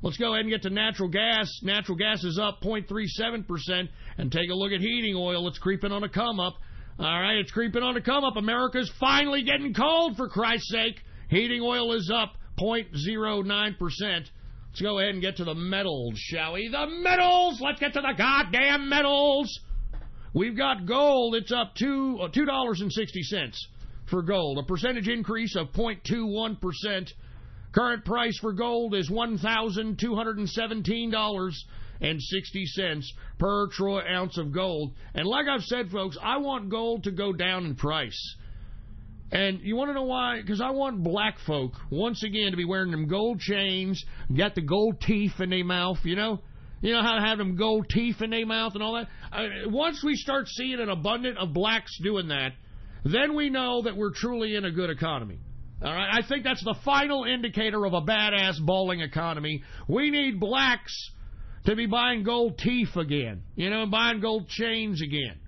S1: Let's go ahead and get to natural gas. Natural gas is up 0.37%. And take a look at heating oil. It's creeping on a come-up. All right, it's creeping on a come-up. America's finally getting cold, for Christ's sake. Heating oil is up 0.09%. Let's go ahead and get to the metals, shall we? The metals! Let's get to the goddamn metals! We've got gold. It's up $2.60 for gold, a percentage increase of 0.21%. Current price for gold is $1,217.60 per troy ounce of gold. And like I've said, folks, I want gold to go down in price. And you want to know why? Because I want black folk, once again, to be wearing them gold chains, got the gold teeth in their mouth, you know? You know how to have them gold teeth in their mouth and all that? Once we start seeing an abundance of blacks doing that, then we know that we're truly in a good economy. All right, I think that's the final indicator of a badass balling economy. We need blacks to be buying gold teeth again, you know, and buying gold chains again.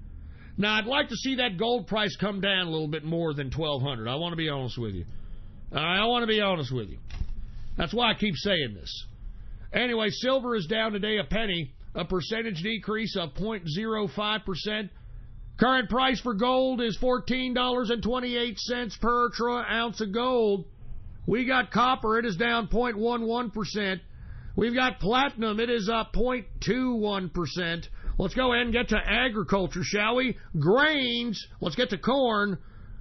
S1: Now, I'd like to see that gold price come down a little bit more than $1,200. I want to be honest with you. All right, I want to be honest with you. That's why I keep saying this. Anyway, silver is down today a penny, a percentage decrease of 0.05%. Current price for gold is $14.28 per troy ounce of gold. We got copper. It is down 0.11%. We've got platinum. It is up 0.21%. Let's go ahead and get to agriculture, shall we? Grains. Let's get to corn.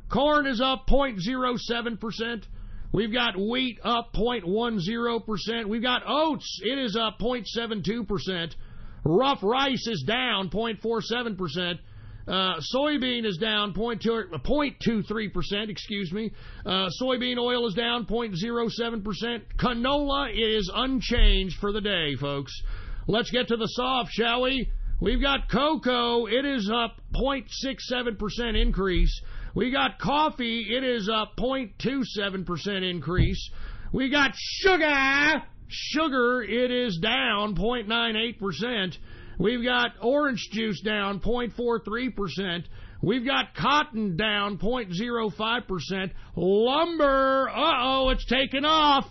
S1: Corn is up 0.07%. We've got wheat up 0.10%. We've got oats. It is up 0.72%. Rough rice is down 0.47%. Soybean is down 0.23%, excuse me. Soybean oil is down 0.07%. Canola is unchanged for the day, folks. Let's get to the soft, shall we? We've got cocoa. It is up 0.67% increase. We got coffee. It is up 0.27% increase. We got sugar. Sugar, it is down 0.98%. We've got orange juice down 0.43%. We've got cotton down 0.05%. Lumber, it's taken off.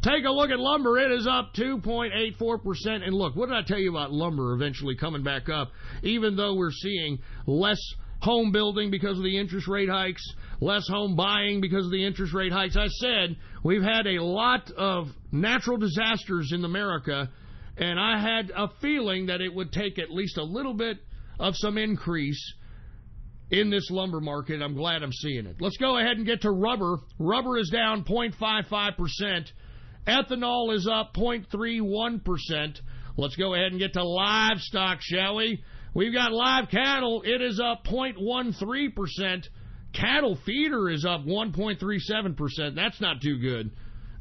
S1: Take a look at lumber. It is up 2.84%. And look, what did I tell you about lumber eventually coming back up? Even though we're seeing less home building because of the interest rate hikes, less home buying because of the interest rate hikes. I said we've had a lot of natural disasters in America, and I had a feeling that it would take at least a little bit of some increase in this lumber market. I'm glad I'm seeing it. Let's go ahead and get to rubber. Rubber is down 0.55%. Ethanol is up 0.31%. Let's go ahead and get to livestock, shall we? We've got live cattle. It is up 0.13%. Cattle feeder is up 1.37%. That's not too good.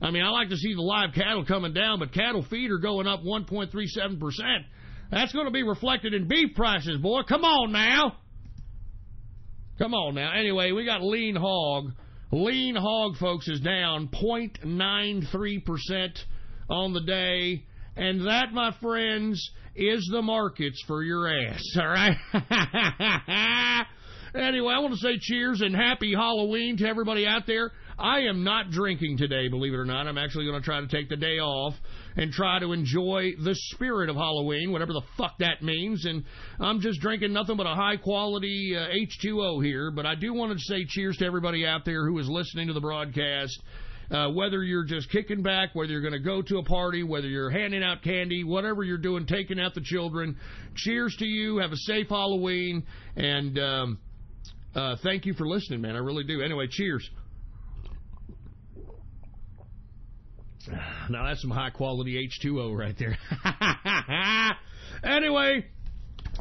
S1: I mean, I like to see the live cattle coming down, but cattle feeder going up 1.37%. That's going to be reflected in beef prices, boy. Come on now. Come on now. Anyway, we got lean hog. Lean hog, folks, is down 0.93% on the day. And that, my friends, is the markets for your ass, all right? Anyway, I want to say cheers and happy Halloween to everybody out there. I am not drinking today, believe it or not. I'm actually going to try to take the day off and try to enjoy the spirit of Halloween, whatever the fuck that means. And I'm just drinking nothing but a high-quality H2O here. But I do want to say cheers to everybody out there who is listening to the broadcast. Whether you're just kicking back, whether you're going to go to a party, whether you're handing out candy, whatever you're doing, taking out the children, cheers to you. Have a safe Halloween. And thank you for listening, man. I really do. Anyway, cheers. Now that's some high-quality H2O right there. Anyway,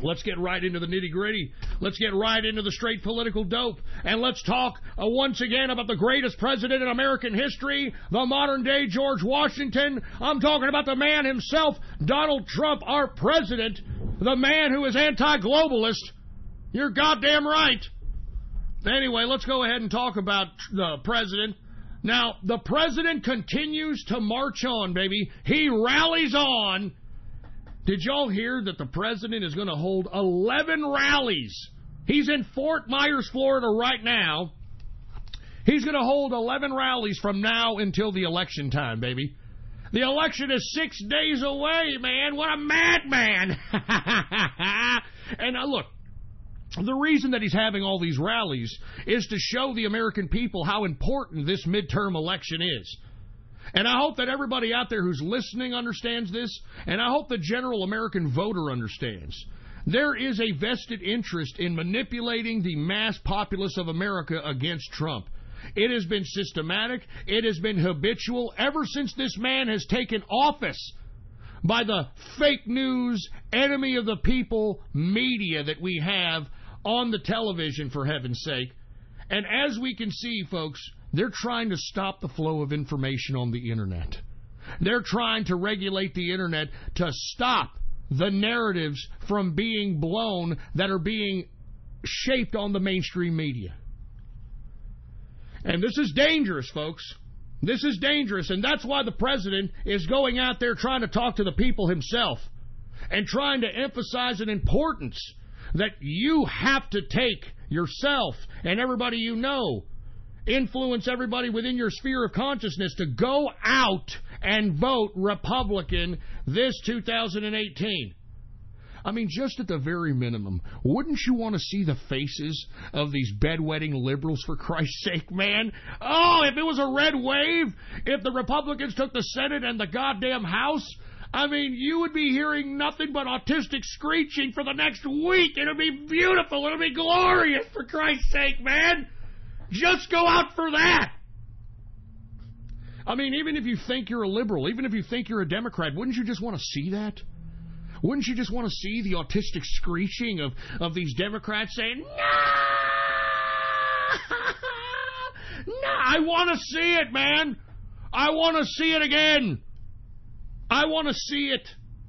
S1: let's get right into the nitty-gritty. let's get right into the straight political dope, and let's talk once again about the greatest president in American history, the modern-day George Washington. I'm talking about the man himself, Donald Trump, our president, the man who is anti-globalist. You're goddamn right. Anyway, let's go ahead and talk about the president. Now, the president continues to march on, baby. He rallies on. Did y'all hear that the president is going to hold 11 rallies? He's in Fort Myers, Florida right now. He's going to hold 11 rallies from now until the election time, baby. The election is 6 days away, man. What a madman. And look, the reason that he's having all these rallies is to show the American people how important this midterm election is. And I hope that everybody out there who's listening understands this, and I hope the general American voter understands. There is a vested interest in manipulating the mass populace of America against Trump. It has been systematic. It has been habitual ever since this man has taken office by the fake news, enemy of the people media that we have on the television, for heaven's sake. And as we can see, folks, they're trying to stop the flow of information on the internet. They're trying to regulate the internet to stop the narratives from being blown that are being shaped on the mainstream media. And this is dangerous, folks. This is dangerous, and that's why the president is going out there trying to talk to the people himself and trying to emphasize an importance that you have to take yourself and everybody you know, influence everybody within your sphere of consciousness to go out and vote Republican this 2018. I mean, just at the very minimum, wouldn't you want to see the faces of these bedwetting liberals, for Christ's sake, man? Oh, if it was a red wave, if the Republicans took the Senate and the goddamn House, I mean, you would be hearing nothing but autistic screeching for the next week. It'll be beautiful. It'll be glorious, for Christ's sake, man. Just go out for that. I mean, even if you think you're a liberal, even if you think you're a Democrat, wouldn't you just want to see that? Wouldn't you just want to see the autistic screeching of these Democrats saying, no! No, I want to see it, man. I want to see it again. I want to see it.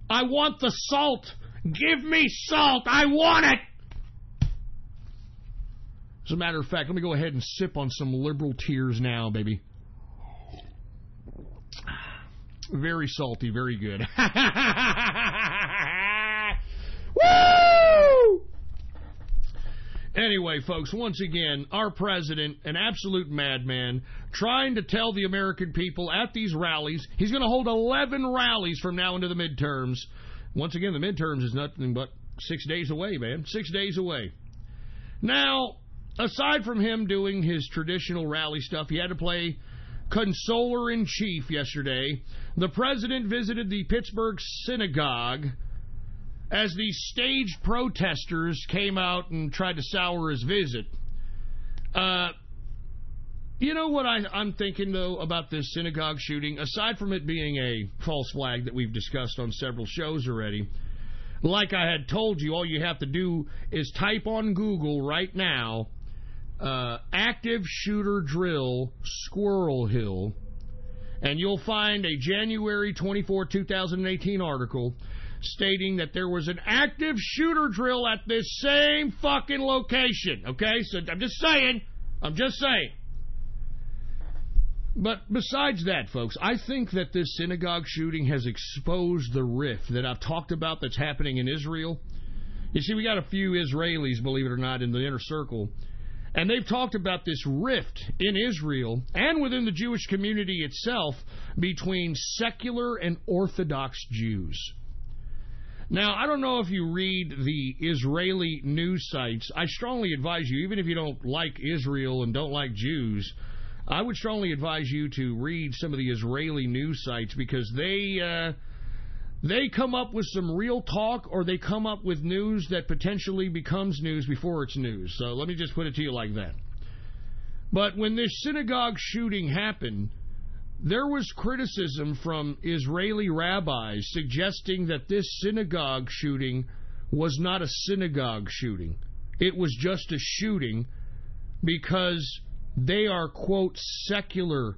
S1: I want the salt. Give me salt. I want it. As a matter of fact, let me go ahead and sip on some liberal tears now, baby. Very salty, very good. Woo! Anyway, folks, once again, our president, an absolute madman, trying to tell the American people at these rallies, he's going to hold 11 rallies from now into the midterms. Once again, the midterms is nothing but 6 days away, man. 6 days away. Now, aside from him doing his traditional rally stuff, he had to play consoler-in-chief yesterday. The president visited the Pittsburgh synagogue as the staged protesters came out and tried to sour his visit. You know what I'm thinking, though, about this synagogue shooting? Aside from it being a false flag that we've discussed on several shows already, like I had told you, all you have to do is type on Google right now, active shooter drill, Squirrel Hill, and you'll find a January 24, 2018 article stating that there was an active shooter drill at this same fucking location. Okay, so I'm just saying. But besides that, folks, I think that this synagogue shooting has exposed the rift that I've talked about that's happening in Israel. You see, we got a few Israelis, believe it or not, in the inner circle, and they've talked about this rift in Israel and within the Jewish community itself between secular and Orthodox Jews. Now, I don't know if you read the Israeli news sites. I strongly advise you, even if you don't like Israel and don't like Jews, I would strongly advise you to read some of the Israeli news sites, because they come up with some real talk, or they come up with news that potentially becomes news before it's news. So let me just put it to you like that. But when this synagogue shooting happened, there was criticism from Israeli rabbis suggesting that this synagogue shooting was not a synagogue shooting. it was just a shooting because they are, quote, secular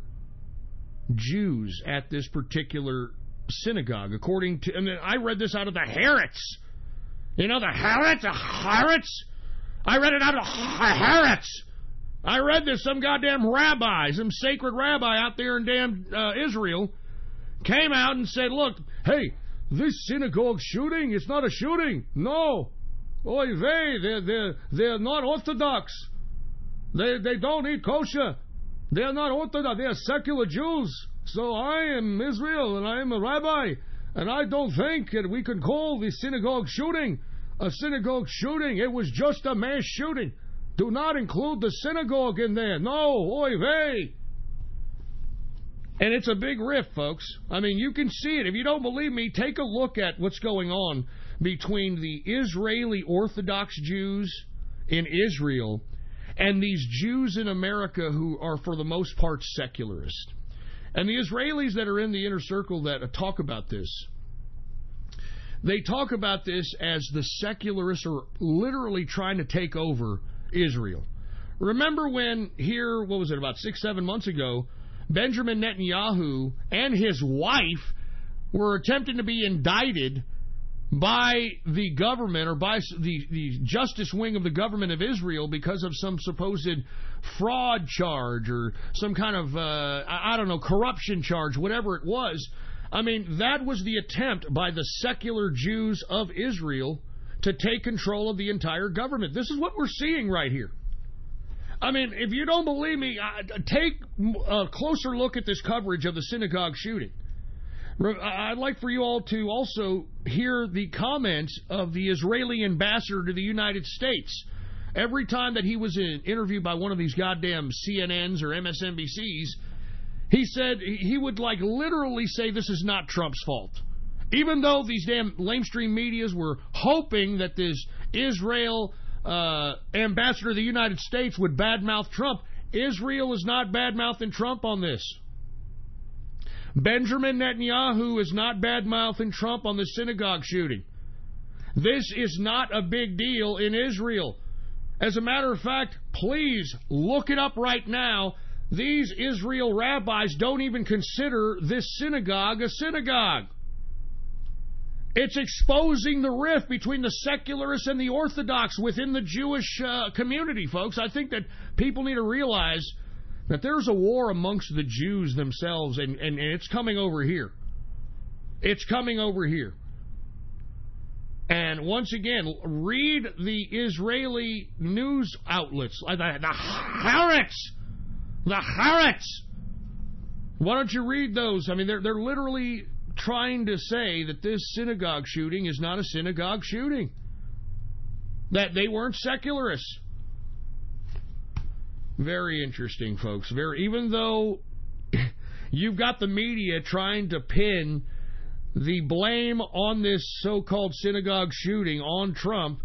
S1: Jews at this particular synagogue, according to, and I read this out of the Haaretz. You know, the Haaretz? I read it out of Haaretz. I read this, some goddamn rabbi, some sacred rabbi out there in damn Israel, came out and said, look, hey, this synagogue shooting, it's not a shooting. No. Oy vey, they're not Orthodox. They don't eat kosher. They're not Orthodox. They are secular Jews. So I am Israel, and I am a rabbi, and I don't think that we can call the synagogue shooting a synagogue shooting. It was just a mass shooting. Do not include the synagogue in there. No, oy vey. And it's a big rift, folks. I mean, you can see it. If you don't believe me, take a look at what's going on between the Israeli Orthodox Jews in Israel and these Jews in America who are, for the most part, secularist. And the Israelis that are in the inner circle that talk about this, they talk about this as the secularists are literally trying to take over Israel. Remember when here, what was it, about 6-7 months ago, Benjamin Netanyahu and his wife were attempting to be indicted by the government or by the justice wing of the government of Israel because of some supposed fraud charge or some kind of, I don't know, corruption charge, whatever it was. I mean, that was the attempt by the secular Jews of Israel to take control of the entire government. This is what we're seeing right here. I mean, if you don't believe me, take a closer look at this coverage of the synagogue shooting. I'd like for you all to also hear the comments of the Israeli ambassador to the United States. Every time that he was interviewed by one of these goddamn CNNs or MSNBCs, he said he would like literally say this is not Trump's fault. Even though these damn lamestream medias were hoping that this Israel ambassador to the United States would badmouth Trump, Israel is not badmouthing Trump on this. Benjamin Netanyahu is not bad-mouthing Trump on the synagogue shooting. This is not a big deal in Israel. As a matter of fact, please look it up right now. These Israel rabbis don't even consider this synagogue a synagogue. It's exposing the rift between the secularists and the Orthodox within the Jewish community, folks. I think that people need to realize that there's a war amongst the Jews themselves, and it's coming over here. It's coming over here. And once again, read the Israeli news outlets, the Haaretz. The Haaretz. Why don't you read those? I mean, they're literally trying to say that this synagogue shooting is not a synagogue shooting. That they weren't secularists. Very interesting, folks. Even though you've got the media trying to pin the blame on this so-called synagogue shooting on Trump,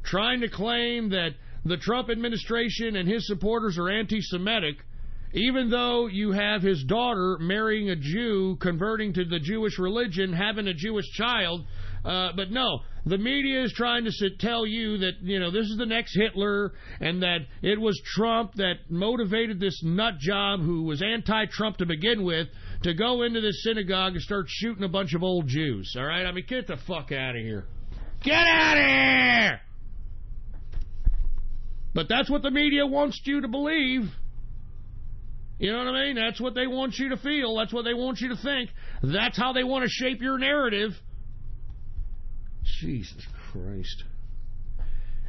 S1: trying to claim that the Trump administration and his supporters are anti-Semitic, even though you have his daughter marrying a Jew, converting to the Jewish religion, having a Jewish child. But no, the media is trying to tell you that, you know, this is the next Hitler and that it was Trump that motivated this nut job who was anti-Trump to begin with to go into this synagogue and start shooting a bunch of old Jews. All right? I mean, get the fuck out of here. Get out of here! But that's what the media wants you to believe. You know what I mean? That's what they want you to feel. That's what they want you to think. That's how they want to shape your narrative. Jesus Christ.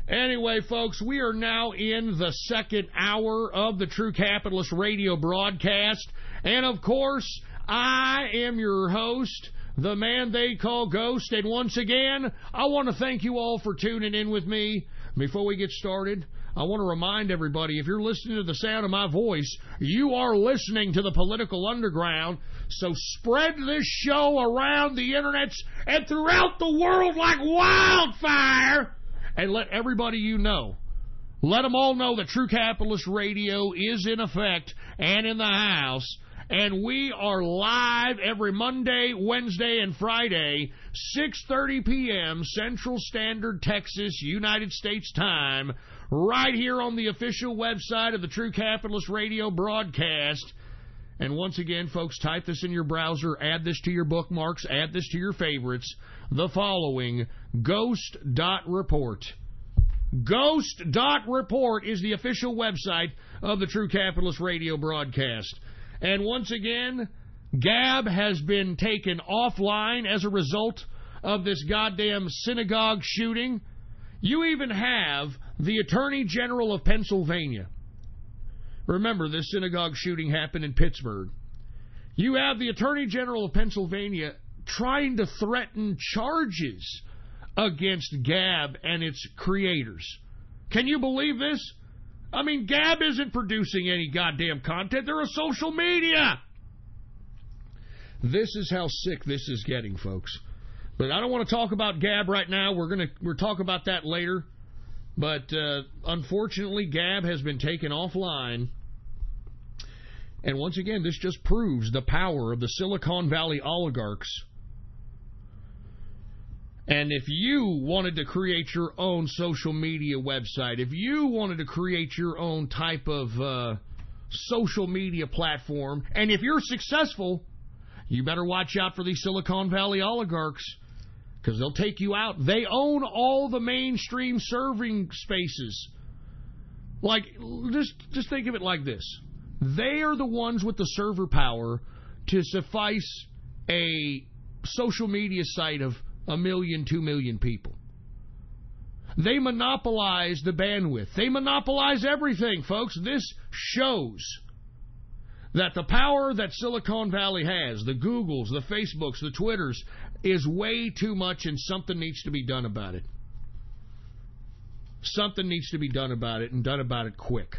S1: Anyway, folks, we are now in the second hour of the True Capitalist Radio broadcast. And, of course, I am your host, the man they call Ghost. And once again, I want to thank you all for tuning in with me. Before we get started, I want to remind everybody, if you're listening to the sound of my voice, you are listening to the Political Underground. So spread this show around the internets and throughout the world like wildfire. And let everybody you know, let them all know that True Capitalist Radio is in effect and in the house. And we are live every Monday, Wednesday, and Friday, 6:30 p.m. Central Standard Texas, United States time, right here on the official website of the True Capitalist Radio broadcast. And once again, folks, type this in your browser, add this to your bookmarks, add this to your favorites. The following, ghost.report. Ghost.report is the official website of the True Capitalist Radio broadcast. And once again, Gab has been taken offline as a result of this goddamn synagogue shooting. You even have the Attorney General of Pennsylvania. Remember, this synagogue shooting happened in Pittsburgh. You have the Attorney General of Pennsylvania trying to threaten charges against Gab and its creators. Can you believe this? I mean, Gab isn't producing any goddamn content. They're a social media. This is how sick this is getting, folks. But I don't want to talk about Gab right now. We'll talk about that later. But unfortunately, Gab has been taken offline. And once again, this just proves the power of the Silicon Valley oligarchs. And if you wanted to create your own social media website, if you wanted to create your own type of social media platform, and if you're successful, you better watch out for these Silicon Valley oligarchs, because they'll take you out. They own all the mainstream serving spaces. Like, just think of it like this. They are the ones with the server power to suffice a social media site of 1 million, 2 million people. They monopolize the bandwidth. They monopolize everything, folks. This shows that the power that Silicon Valley has, the Googles, the Facebooks, the Twitters, is way too much, and something needs to be done about it. Something needs to be done about it, and done about it quick.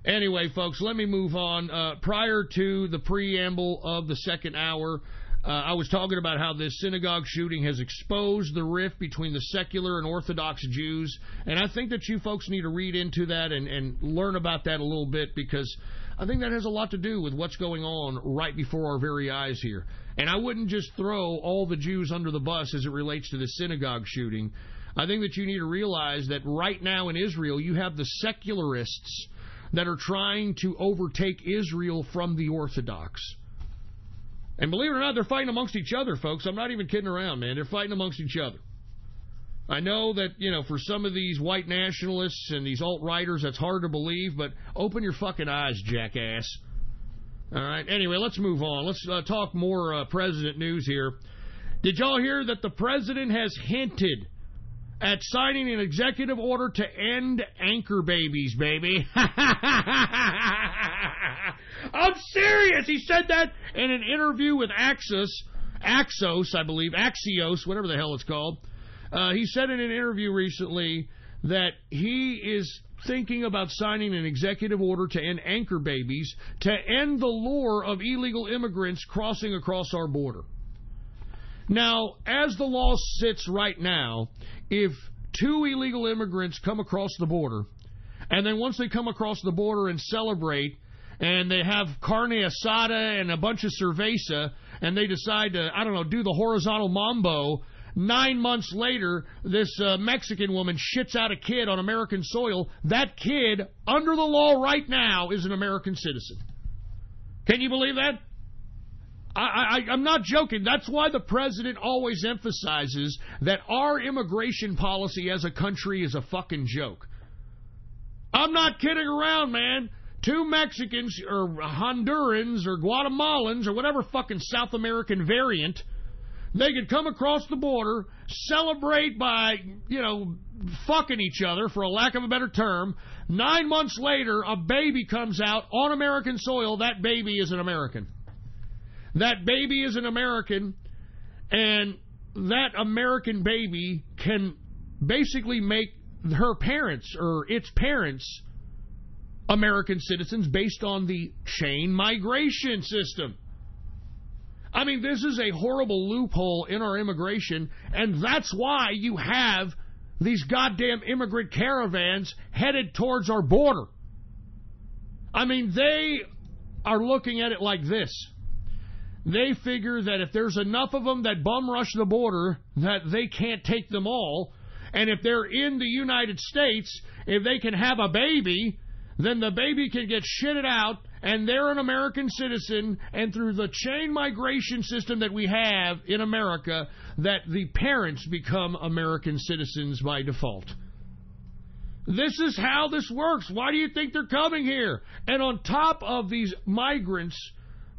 S1: Anyway, folks, let me move on. Prior to the preamble of the second hour, I was talking about how this synagogue shooting has exposed the rift between the secular and Orthodox Jews, and I think that you folks need to read into that and learn about that a little bit, because I think that has a lot to do with what's going on right before our very eyes here. And I wouldn't just throw all the Jews under the bus as it relates to this synagogue shooting. I think that you need to realize that right now in Israel, you have the secularists that are trying to overtake Israel from the Orthodox. And believe it or not, they're fighting amongst each other, folks. I'm not even kidding around, man. They're fighting amongst each other. I know that, for some of these white nationalists and these alt-righters, that's hard to believe, but open your fucking eyes, jackass. All right, anyway, let's move on. Let's talk more president news here. Did y'all hear that the president has hinted at signing an executive order to end anchor babies, baby? I'm serious. He said that in an interview with Axios, I believe, Axios, whatever the hell it's called. He said in an interview recently that he is thinking about signing an executive order to end anchor babies, to end the lure of illegal immigrants crossing across our border. Now, as the law sits right now, if 2 illegal immigrants come across the border, and then once they come across the border and celebrate, and they have carne asada and a bunch of cerveza, and they decide to, do the horizontal mambo, 9 months later, this Mexican woman shits out a kid on American soil. That kid, under the law right now, is an American citizen. Can you believe that? I'm not joking. That's why the president always emphasizes that our immigration policy as a country is a fucking joke. I'm not kidding around, man. 2 Mexicans or Hondurans or Guatemalans or whatever fucking South American variant, they could come across the border, celebrate by, fucking each other, for a lack of a better term. 9 months later, a baby comes out on American soil. That baby is an American. That baby is an American, and that American baby can basically make her parents or its parents American citizens based on the chain migration system. I mean, this is a horrible loophole in our immigration, and that's why you have these goddamn immigrant caravans headed towards our border. I mean, they are looking at it like this. They figure that if there's enough of them that bum rush the border, that they can't take them all. And if they're in the United States, if they can have a baby, then the baby can get shitted out, and they're an American citizen, and through the chain migration system that we have in America, that the parents become American citizens by default. This is how this works. Why do you think they're coming here? And on top of these migrants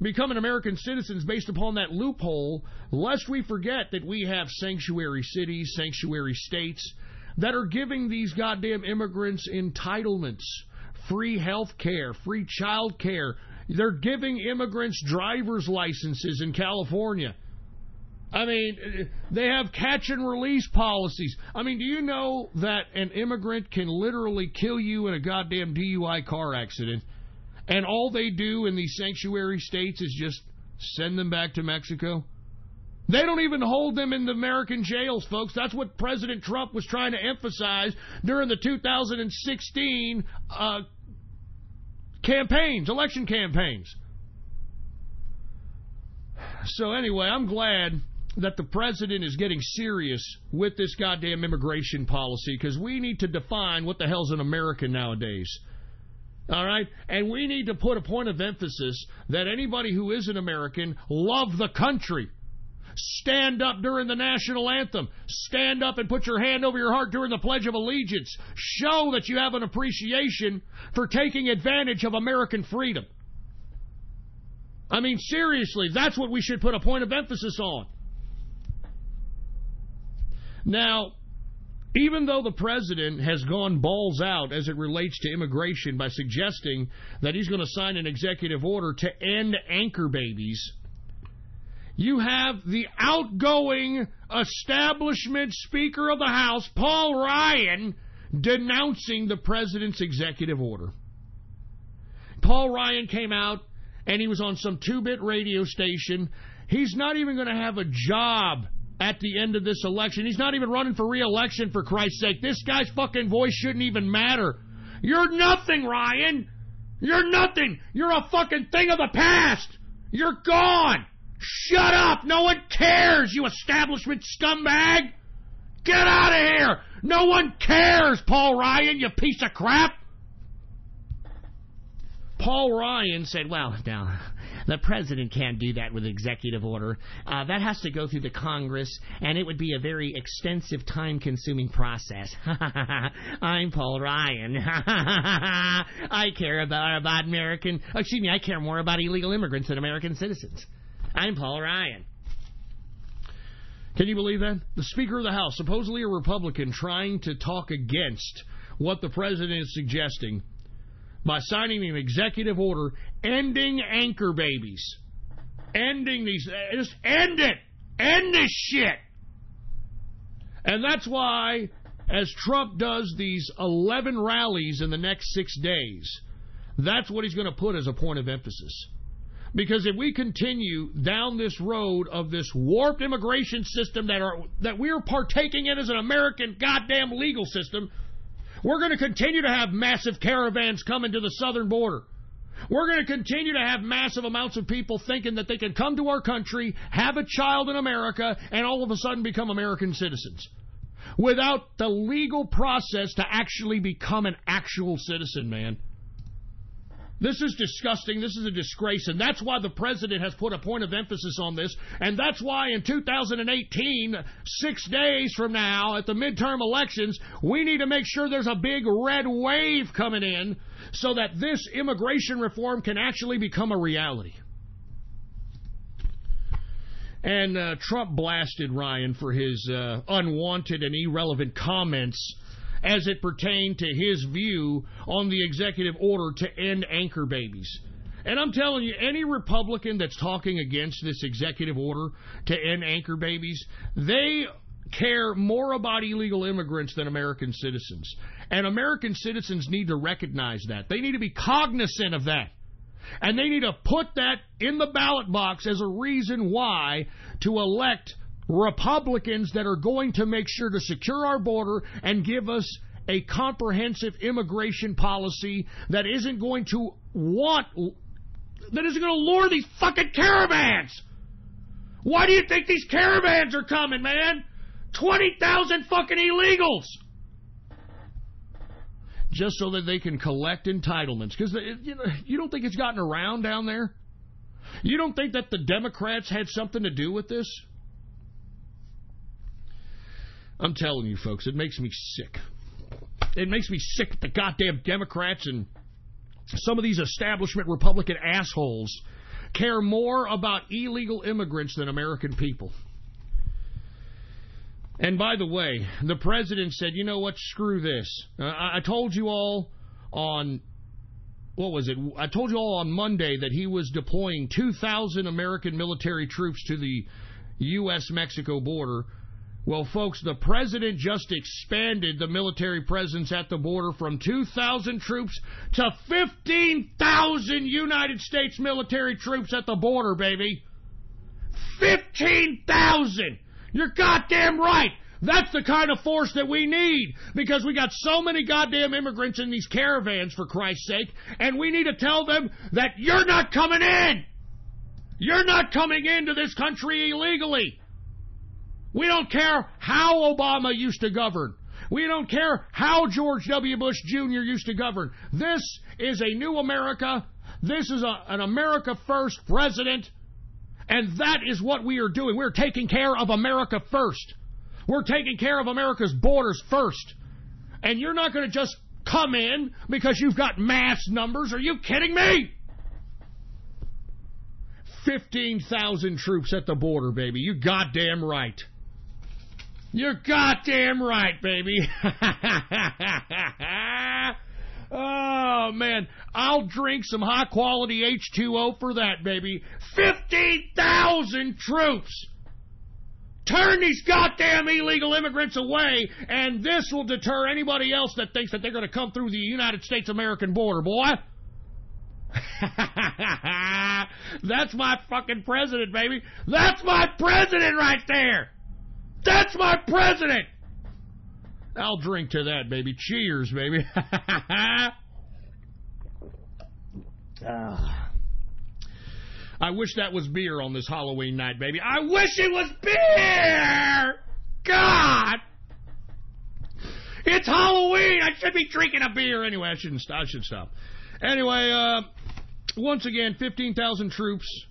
S1: becoming American citizens based upon that loophole, lest we forget that we have sanctuary cities, sanctuary states that are giving these goddamn immigrants entitlements, free health care, free child care. They're giving immigrants driver's licenses in California. I mean, they have catch and release policies. I mean, do you know that an immigrant can literally kill you in a goddamn DUI car accident? And all they do in these sanctuary states is just send them back to Mexico? They don't even hold them in the American jails, folks. That's what President Trump was trying to emphasize during the 2016 campaigns, election campaigns. So anyway, I'm glad that the president is getting serious with this goddamn immigration policy, because we need to define what the hell's an American nowadays. All right? And we need to put a point of emphasis that anybody who is an American love the country. Stand up during the national anthem. Stand up and put your hand over your heart during the Pledge of Allegiance. Show that you have an appreciation for taking advantage of American freedom. I mean, seriously, that's what we should put a point of emphasis on. Now, even though the president has gone balls out as it relates to immigration by suggesting that he's going to sign an executive order to end anchor babies, you have the outgoing establishment Speaker of the House, Paul Ryan, denouncing the president's executive order. Paul Ryan came out and he was on some 2-bit radio station. He's not even going to have a job at the end of this election. He's not even running for re-election, for Christ's sake. This guy's fucking voice shouldn't even matter. You're nothing, Ryan. You're nothing. You're a fucking thing of the past. You're gone. Shut up. No one cares, you establishment scumbag. Get out of here. No one cares, Paul Ryan, you piece of crap. Paul Ryan said, well, now, the president can't do that with executive order. That has to go through the Congress, and it would be a very extensive, time-consuming process. I'm Paul Ryan. I care about I care more about illegal immigrants than American citizens. I'm Paul Ryan. Can you believe that? The Speaker of the House, supposedly a Republican, trying to talk against what the president is suggesting by signing an executive order ending anchor babies. Ending these. Just end it. End this shit. And that's why, as Trump does these 11 rallies in the next 6 days, that's what he's going to put as a point of emphasis. Because if we continue down this road of this warped immigration system that we're partaking in as an American goddamn legal system, we're going to continue to have massive caravans coming to the southern border. We're going to continue to have massive amounts of people thinking that they can come to our country, have a child in America, and all of a sudden become American citizens, without the legal process to actually become an actual citizen, man. This is disgusting. This is a disgrace. And that's why the president has put a point of emphasis on this. And that's why in 2018, 6 days from now, at the midterm elections, we need to make sure there's a big red wave coming in so that this immigration reform can actually become a reality. And Trump blasted Ryan for his unwanted and irrelevant comments as it pertained to his view on the executive order to end anchor babies. And I'm telling you, any Republican that's talking against this executive order to end anchor babies, they care more about illegal immigrants than American citizens. And American citizens need to recognize that. They need to be cognizant of that. And they need to put that in the ballot box as a reason why to elect Republicans that are going to make sure to secure our border and give us a comprehensive immigration policy that isn't going to want that isn't going to lure these fucking caravans? Why do you think these caravans are coming, man? 20,000 fucking illegals. Just so that they can collect entitlements. Because you don't think it's gotten around down there? You don't think that the Democrats had something to do with this? I'm telling you, folks, it makes me sick. It makes me sick that the goddamn Democrats and some of these establishment Republican assholes care more about illegal immigrants than American people. And by the way, the president said, you know what, screw this. I told you all on, I told you all on Monday that he was deploying 2,000 American military troops to the U.S.-Mexico border. Well, folks, the president just expanded the military presence at the border from 2,000 troops to 15,000 United States military troops at the border, baby. 15,000! You're goddamn right! That's the kind of force that we need, because we got so many goddamn immigrants in these caravans, for Christ's sake, and we need to tell them that you're not coming in! You're not coming into this country illegally! We don't care how Obama used to govern. We don't care how George W. Bush Jr. used to govern. This is a new America. This is an America First president. And that is what we are doing. We're taking care of America first. We're taking care of America's borders first. And you're not going to just come in because you've got mass numbers. Are you kidding me? 15,000 troops at the border, baby. You goddamn right. You're goddamn right, baby. Oh, man. I'll drink some high-quality H2O for that, baby. 15,000 troops. Turn these goddamn illegal immigrants away, and this will deter anybody else that thinks that they're going to come through the United States-American border, boy. That's my fucking president, baby. That's my president right there. That's my president! I'll drink to that, baby. Cheers, baby. I wish that was beer on this Halloween night, baby. I wish it was beer! God! It's Halloween! I should be drinking a beer. Anyway, I should stop. Anyway, once again, 15,000 troops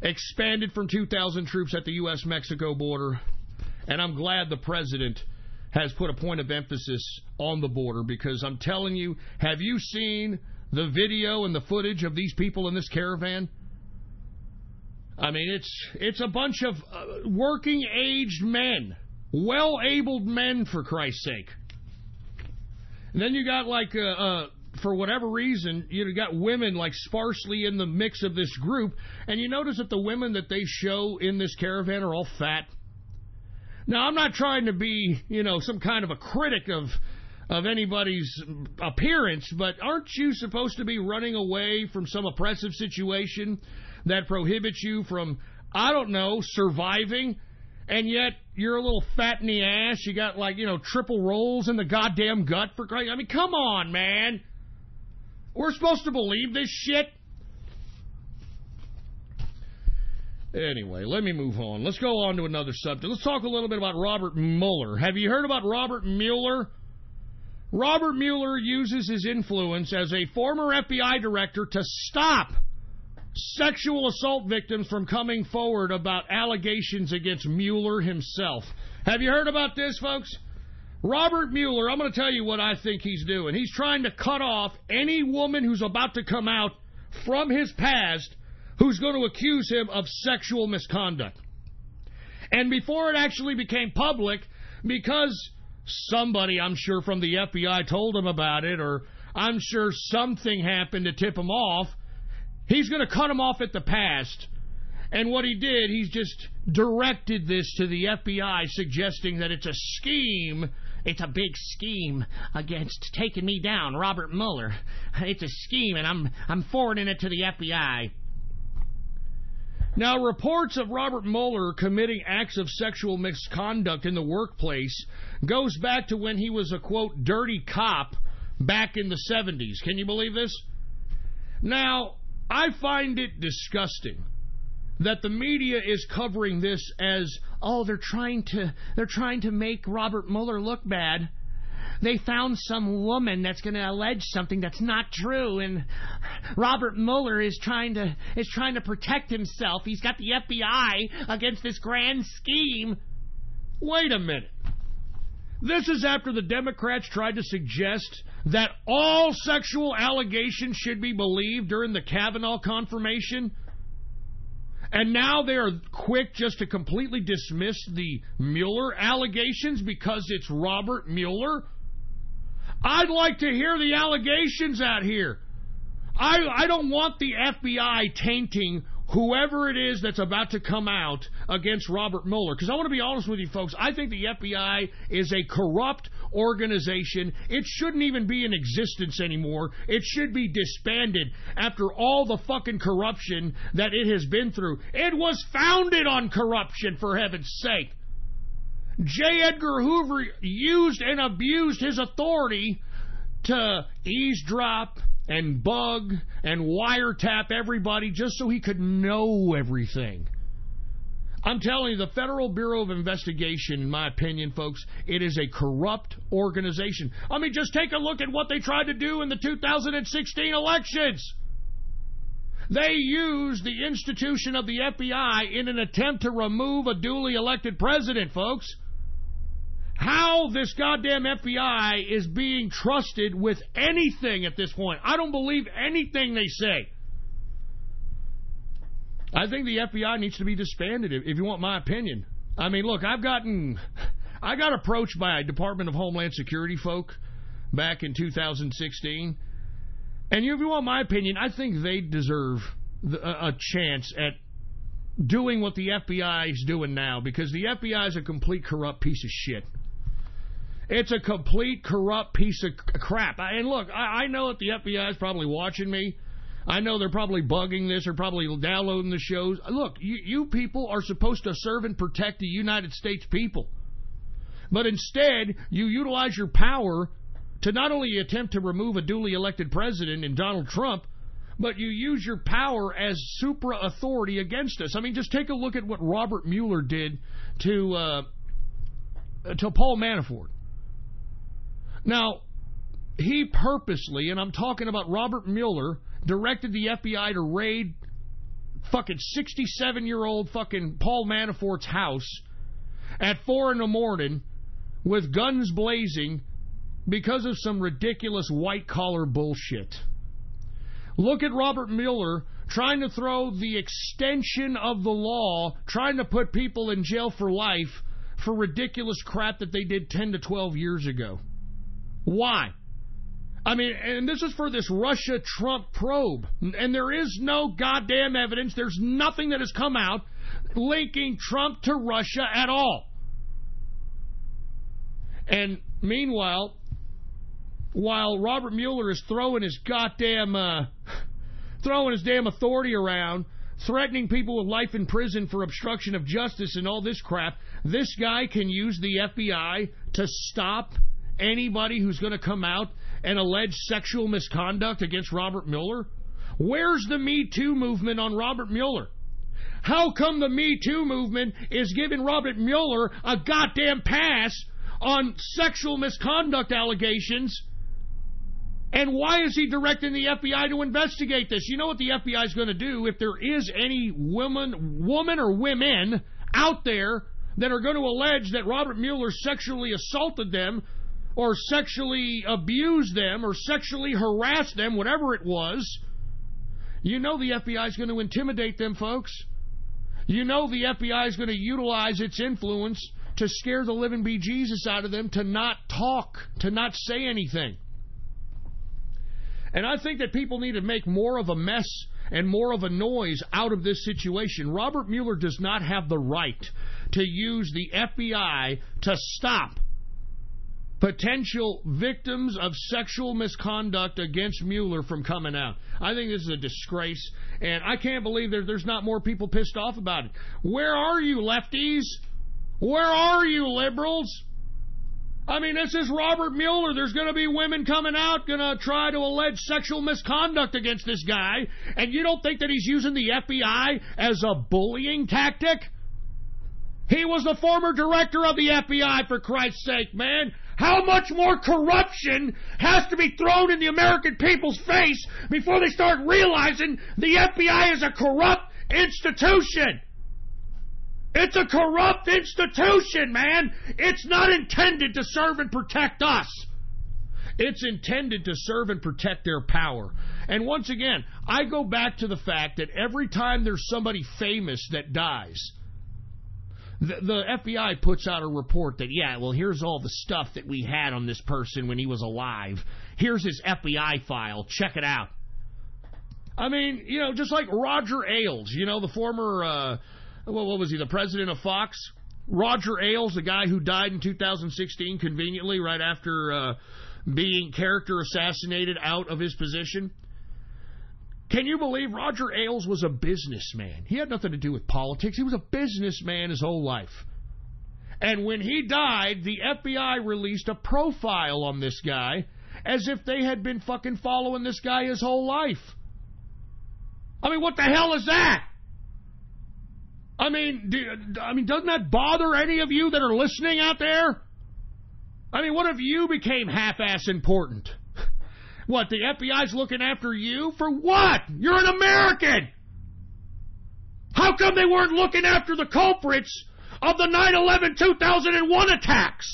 S1: expanded from 2,000 troops at the U.S.-Mexico border. And I'm glad the president has put a point of emphasis on the border, because I'm telling you, have you seen the video and the footage of these people in this caravan? I mean, it's a bunch of working-aged men, well-abled men, for Christ's sake. And then you got, like, for whatever reason, you got women, like, sparsely in the mix of this group, and you notice that the women that they show in this caravan are all fat. Now, I'm not trying to be, some kind of a critic of anybody's appearance, but aren't you supposed to be running away from some oppressive situation that prohibits you from, surviving? And yet, you're a little fat in the ass. You got, triple rolls in the goddamn gut, for Christ. I mean, come on, man. We're supposed to believe this shit? Anyway, let me move on. Let's go on to another subject. Let's talk a little bit about Robert Mueller. Have you heard about Robert Mueller? Robert Mueller uses his influence as a former FBI director to stop sexual assault victims from coming forward about allegations against Mueller himself. Have you heard about this, folks? Robert Mueller, I'm going to tell you what I think he's doing. He's trying to cut off any woman who's about to come out from his past who's going to accuse him of sexual misconduct. And before it actually became public, because somebody, I'm sure, from the FBI told him about it, or I'm sure something happened to tip him off, he's going to cut him off at the past. And what he did, he's just directed this to the FBI, suggesting that it's a scheme. It's a big scheme against taking me down, Robert Mueller. It's a scheme, and I'm forwarding it to the FBI. Now, reports of Robert Mueller committing acts of sexual misconduct in the workplace goes back to when he was a, quote, dirty cop back in the 70s. Can you believe this? Now, I find it disgusting that the media is covering this as, oh, they're trying to make Robert Mueller look bad. They found some woman that's going to allege something that's not true, and Robert Mueller is trying to protect himself. He's got the FBI against this grand scheme. Wait a minute. This is after the Democrats tried to suggest that all sexual allegations should be believed during the Kavanaugh confirmation. And now they are quick just to completely dismiss the Mueller allegations because it's Robert Mueller. I'd like to hear the allegations out here. I don't want the FBI tainting whoever it is that's about to come out against Robert Mueller. Because I want to be honest with you folks, I think the FBI is a corrupt organization. It shouldn't even be in existence anymore. It should be disbanded after all the fucking corruption that it has been through. It was founded on corruption, for heaven's sake. J. Edgar Hoover used and abused his authority to eavesdrop and bug and wiretap everybody just so he could know everything. I'm telling you, the Federal Bureau of Investigation, in my opinion, folks, it is a corrupt organization. I mean, just take a look at what they tried to do in the 2016 elections. They used the institution of the FBI in an attempt to remove a duly elected president, folks. How this goddamn FBI is being trusted with anything at this point. I don't believe anything they say. I think the FBI needs to be disbanded, if you want my opinion. I mean, look, I got approached by Department of Homeland Security folk back in 2016. And if you want my opinion, I think they deserve a chance at doing what the FBI is doing now, because the FBI is a complete corrupt piece of shit. It's a complete corrupt piece of crap. And look, I know that the FBI is probably watching me. I know they're probably bugging this or probably downloading the shows. Look, you people are supposed to serve and protect the United States people. But instead, you utilize your power to not only attempt to remove a duly elected president in Donald Trump, but you use your power as supra-authority against us. I mean, just take a look at what Robert Mueller did to Paul Manafort. Now, he purposely, and I'm talking about Robert Mueller, directed the FBI to raid fucking 67-year-old fucking Paul Manafort's house at 4 a.m. with guns blazing because of some ridiculous white-collar bullshit. Look at Robert Mueller trying to throw the extension of the law, trying to put people in jail for life for ridiculous crap that they did 10 to 12 years ago. Why? I mean, and this is for this Russia-Trump probe. And there is no goddamn evidence. There's nothing that has come out linking Trump to Russia at all. And meanwhile, while Robert Mueller is throwing his damn authority around, threatening people with life in prison for obstruction of justice and all this crap, this guy can use the FBI to stop anybody who's going to come out and allege sexual misconduct against Robert Mueller? Where's the Me Too movement on Robert Mueller? How come the Me Too movement is giving Robert Mueller a goddamn pass on sexual misconduct allegations? And why is he directing the FBI to investigate this? You know what the FBI is going to do if there is any woman or women out there that are going to allege that Robert Mueller sexually assaulted them or sexually abused them or sexually harassed them, whatever it was. You know the FBI is going to intimidate them, folks. You know the FBI is going to utilize its influence to scare the living bejesus out of them, to not talk, to not say anything. And I think that people need to make more of a mess and more of a noise out of this situation. Robert Mueller does not have the right to use the FBI to stop potential victims of sexual misconduct against Mueller from coming out. I think this is a disgrace, and I can't believe there's not more people pissed off about it. Where are you, lefties? Where are you, liberals? I mean, this is Robert Mueller. There's going to be women coming out going to try to allege sexual misconduct against this guy, and you don't think that he's using the FBI as a bullying tactic? He was the former director of the FBI, for Christ's sake, man. How much more corruption has to be thrown in the American people's face before they start realizing the FBI is a corrupt institution? It's a corrupt institution, man. It's not intended to serve and protect us. It's intended to serve and protect their power. And once again, I go back to the fact that every time there's somebody famous that dies, the FBI puts out a report that, yeah, well, here's all the stuff that we had on this person when he was alive. Here's his FBI file. Check it out. I mean, you know, just like Roger Ailes, you know, the former, what was he, the president of Fox? Roger Ailes, the guy who died in 2016, conveniently, right after being character assassinated out of his position. Can you believe Roger Ailes was a businessman? He had nothing to do with politics. He was a businessman his whole life. And when he died, the FBI released a profile on this guy as if they had been fucking following this guy his whole life. I mean, what the hell is that? I mean, doesn't that bother any of you that are listening out there? I mean, what if you became half-ass important? What, the FBI's looking after you? For what? You're an American! How come they weren't looking after the culprits of the 9/11/2001 attacks?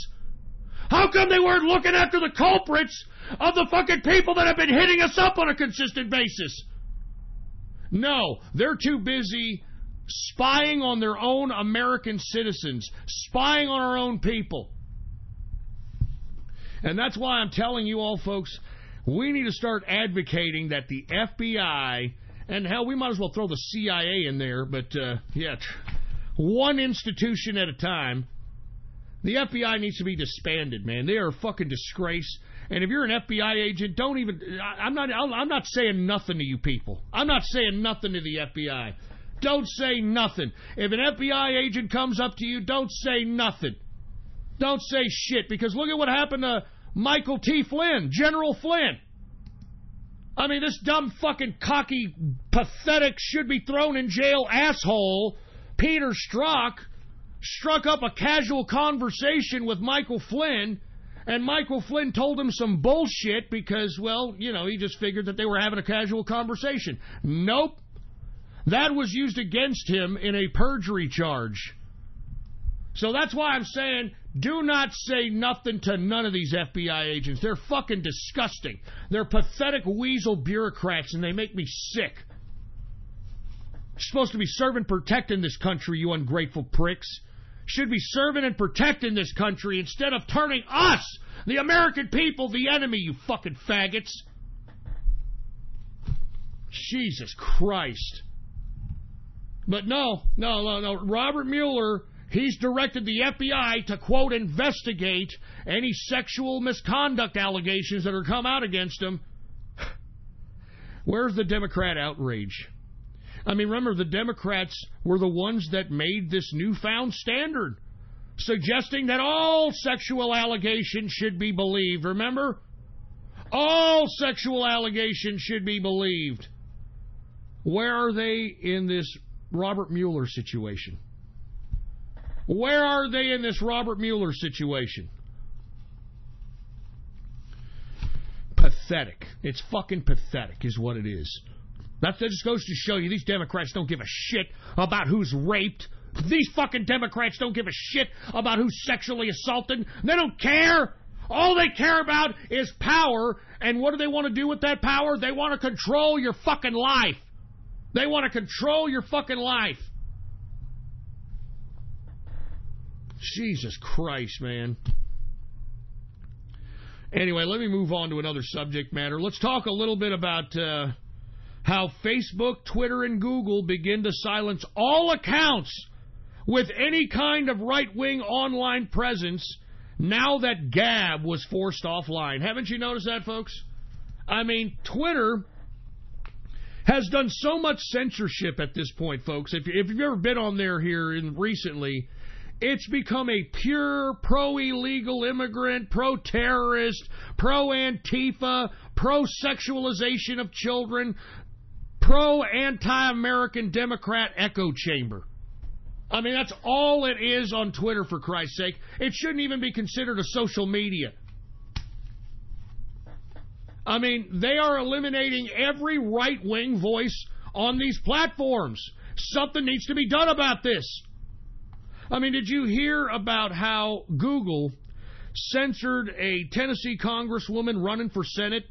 S1: How come they weren't looking after the culprits of the fucking people that have been hitting us up on a consistent basis? No, they're too busy spying on their own American citizens, spying on our own people. And that's why I'm telling you all, folks, we need to start advocating that the FBI, and hell, we might as well throw the CIA in there, but yeah, one institution at a time. The FBI needs to be disbanded, man. They are a fucking disgrace. And if you're an FBI agent, don't even. I'm not saying nothing to you people. I'm not saying nothing to the FBI. Don't say nothing. If an FBI agent comes up to you, don't say nothing. Don't say shit, because look at what happened to Michael T. Flynn, General Flynn. I mean, this dumb fucking cocky, pathetic, should be thrown in jail asshole, Peter Strzok, struck up a casual conversation with Michael Flynn, and Michael Flynn told him some bullshit because, well, you know, he just figured that they were having a casual conversation. Nope. That was used against him in a perjury charge. So that's why I'm saying, do not say nothing to none of these FBI agents. They're fucking disgusting. They're pathetic weasel bureaucrats, and they make me sick. You're supposed to be serving and protecting this country, you ungrateful pricks. Should be serving and protecting this country instead of turning us, the American people, the enemy, you fucking faggots. Jesus Christ. But no. Robert Mueller, he's directed the FBI to, quote, investigate any sexual misconduct allegations that are come out against him. Where's the Democrat outrage? I mean, remember, the Democrats were the ones that made this newfound standard, suggesting that all sexual allegations should be believed. Remember? All sexual allegations should be believed. Where are they in this Robert Mueller situation? Where are they in this Robert Mueller situation? Pathetic. It's fucking pathetic is what it is. That just goes to show you these Democrats don't give a shit about who's raped. These fucking Democrats don't give a shit about who's sexually assaulted. They don't care. All they care about is power. And what do they want to do with that power? They want to control your fucking life. They want to control your fucking life. Jesus Christ, man. Anyway, let me move on to another subject matter. Let's talk a little bit about how Facebook, Twitter, and Google begin to silence all accounts with any kind of right-wing online presence now that Gab was forced offline. Haven't you noticed that, folks? I mean, Twitter has done so much censorship at this point, folks. If you've ever been on there here recently, It's become a pure pro-illegal immigrant, pro-terrorist, pro-Antifa, pro-sexualization of children, pro-anti-American Democrat echo chamber. I mean, that's all it is on Twitter, for Christ's sake. It shouldn't even be considered a social media. I mean, they are eliminating every right-wing voice on these platforms. Something needs to be done about this. I mean, did you hear about how Google censored a Tennessee congresswoman running for Senate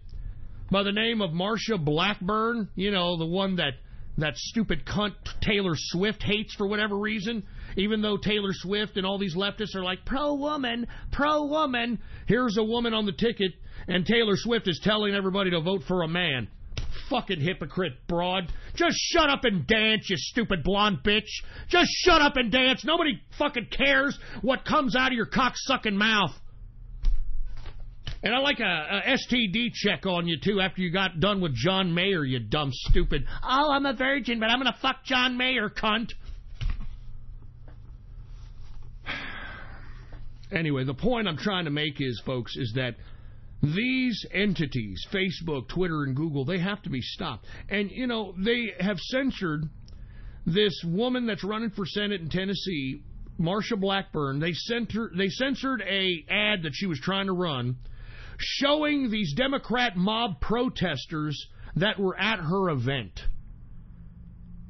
S1: by the name of Marsha Blackburn? You know, the one that stupid cunt Taylor Swift hates for whatever reason, even though Taylor Swift and all these leftists are like, pro-woman, pro-woman. Here's a woman on the ticket, and Taylor Swift is telling everybody to vote for a man. Fucking hypocrite broad. Just shut up and dance, you stupid blonde bitch. Just shut up and dance. Nobody fucking cares what comes out of your cock-sucking mouth. And I like a STD check on you, too, after you got done with John Mayer, you dumb stupid. Oh, I'm a virgin, but I'm going to fuck John Mayer, cunt. Anyway, the point I'm trying to make is, folks, is that these entities, Facebook, Twitter, and Google, they have to be stopped. And, you know, they have censored this woman that's running for Senate in Tennessee, Marsha Blackburn. They censored a ad that she was trying to run showing these Democrat mob protesters that were at her event.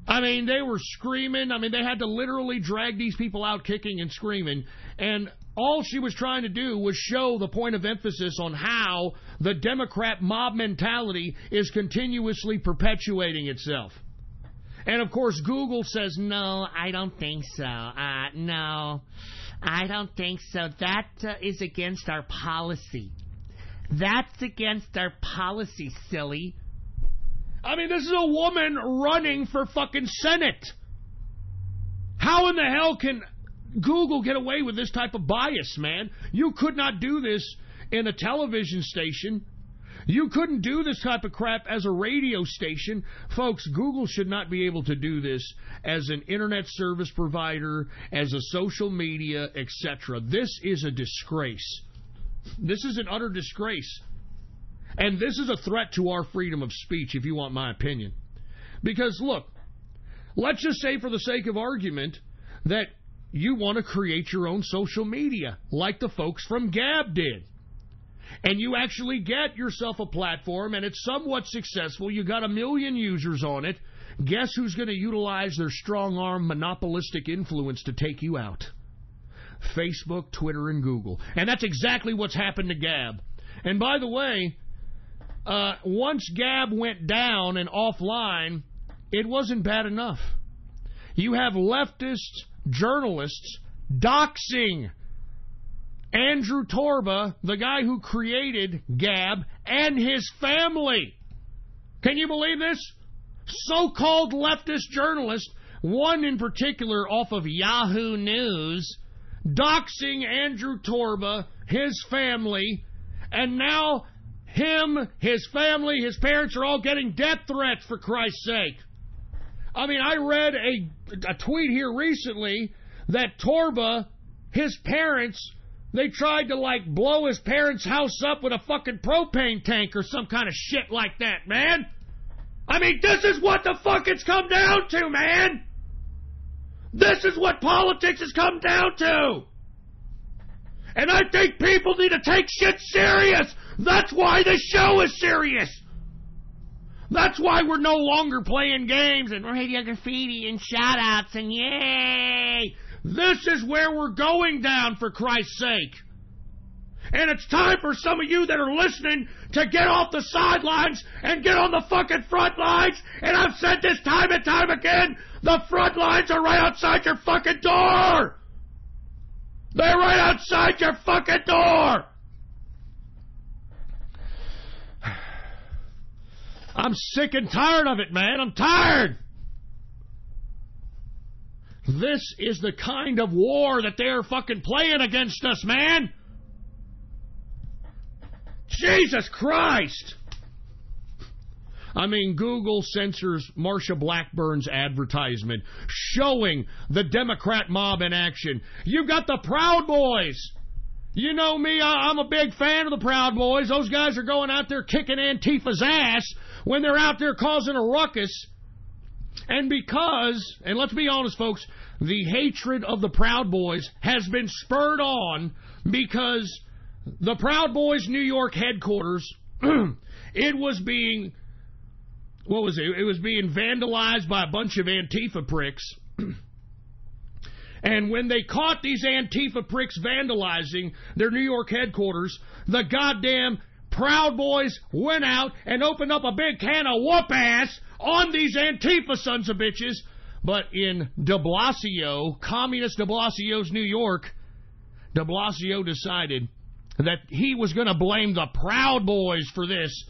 S1: I mean, they were screaming. I mean, they had to literally drag these people out kicking and screaming. And all she was trying to do was show the point of emphasis on how the Democrat mob mentality is continuously perpetuating itself. And, of course, Google says, no, I don't think so. No, I don't think so. That is against our policy. That's against our policy, silly. I mean, this is a woman running for fucking Senate. How in the hell can Google get away with this type of bias, man? You could not do this in a television station. You couldn't do this type of crap as a radio station. Folks, Google should not be able to do this as an internet service provider, as a social media, etc. This is a disgrace. This is an utter disgrace. And this is a threat to our freedom of speech, if you want my opinion. Because, look, let's just say for the sake of argument that you want to create your own social media, like the folks from Gab did. And you actually get yourself a platform, and it's somewhat successful. You got 1 million users on it. Guess who's going to utilize their strong-arm monopolistic influence to take you out? Facebook, Twitter, and Google. And that's exactly what's happened to Gab. And by the way, once Gab went down and offline, it wasn't bad enough. You have leftist journalists doxing Andrew Torba, the guy who created Gab, and his family. Can you believe this? So-called leftist journalists, one in particular off of Yahoo News, doxing Andrew Torba, his family, and now him, his family, his parents are all getting death threats, for Christ's sake. I mean, I read a tweet here recently that Torba, his parents, they tried to, like, blow his parents' house up with a fucking propane tank or some kind of shit like that, man. I mean, this is what the fuck it's come down to, man. This is what politics has come down to. And I think people need to take shit serious. That's why this show is serious. That's why we're no longer playing games and radio graffiti and shout-outs and yay. This is where we're going down, for Christ's sake. And it's time for some of you that are listening to get off the sidelines and get on the fucking front lines. And I've said this time and time again, the front lines are right outside your fucking door. They're right outside your fucking door. I'm sick and tired of it, man. I'm tired. This is the kind of war that they're fucking playing against us, man. Jesus Christ. I mean, Google censors Marsha Blackburn's advertisement showing the Democrat mob in action. You've got the Proud Boys. You know me, I'm a big fan of the Proud Boys. Those guys are going out there kicking Antifa's ass when they're out there causing a ruckus. And let's be honest, folks, the hatred of the Proud Boys has been spurred on because the Proud Boys New York headquarters, it was being vandalized by a bunch of Antifa pricks. And when they caught these Antifa pricks vandalizing their New York headquarters, the goddamn Proud Boys went out and opened up a big can of whoop-ass on these Antifa sons of bitches. But in de Blasio, communist de Blasio's New York, de Blasio decided that he was going to blame the Proud Boys for this.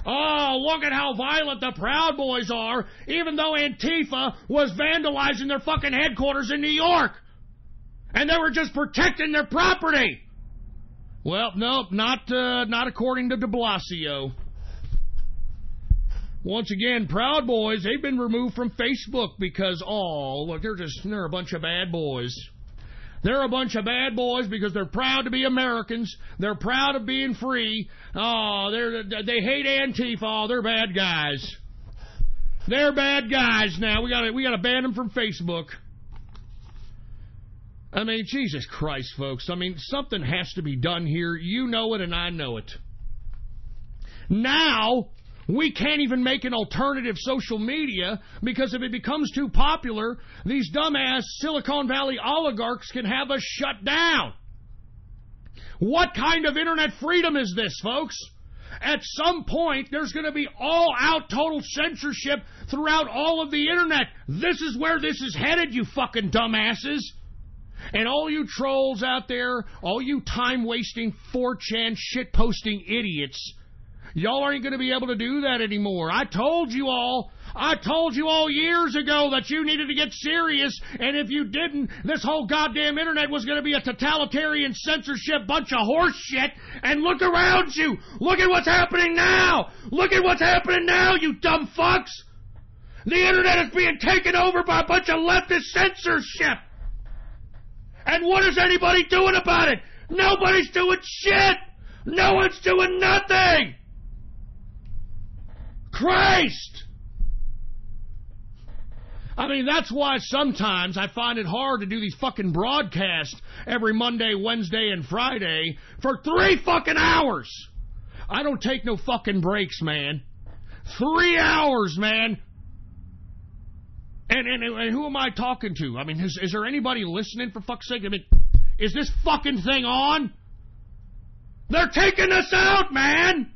S1: Oh, look at how violent the Proud Boys are, even though Antifa was vandalizing their fucking headquarters in New York. And they were just protecting their property. Well, no, not according to de Blasio. Once again, Proud Boys, they've been removed from Facebook because, look, they're a bunch of bad boys. They're a bunch of bad boys because they're proud to be Americans. They're proud of being free. They hate Antifa. They're bad guys. They're bad guys now. We gotta ban them from Facebook. I mean, Jesus Christ, folks. I mean, something has to be done here. You know it and I know it. Now, we can't even make an alternative social media because if it becomes too popular, these dumbass Silicon Valley oligarchs can have us shut down. What kind of internet freedom is this, folks? At some point, there's going to be all-out total censorship throughout all of the internet. This is where this is headed, you fucking dumbasses. And all you trolls out there, all you time-wasting 4chan shit-posting idiots, y'all aren't going to be able to do that anymore. I told you all years ago that you needed to get serious, and if you didn't, this whole goddamn internet was going to be a totalitarian censorship bunch of horse shit. And look around you. Look at what's happening now. Look at what's happening now, you dumb fucks. The internet is being taken over by a bunch of leftist censorship. And what is anybody doing about it? Nobody's doing shit. No one's doing nothing. Christ! I mean, that's why sometimes I find it hard to do these fucking broadcasts every Monday, Wednesday, and Friday for 3 fucking hours. I don't take no fucking breaks, man. 3 hours, man. And who am I talking to? I mean, is there anybody listening, for fuck's sake? I mean, is this fucking thing on? They're taking us out, man!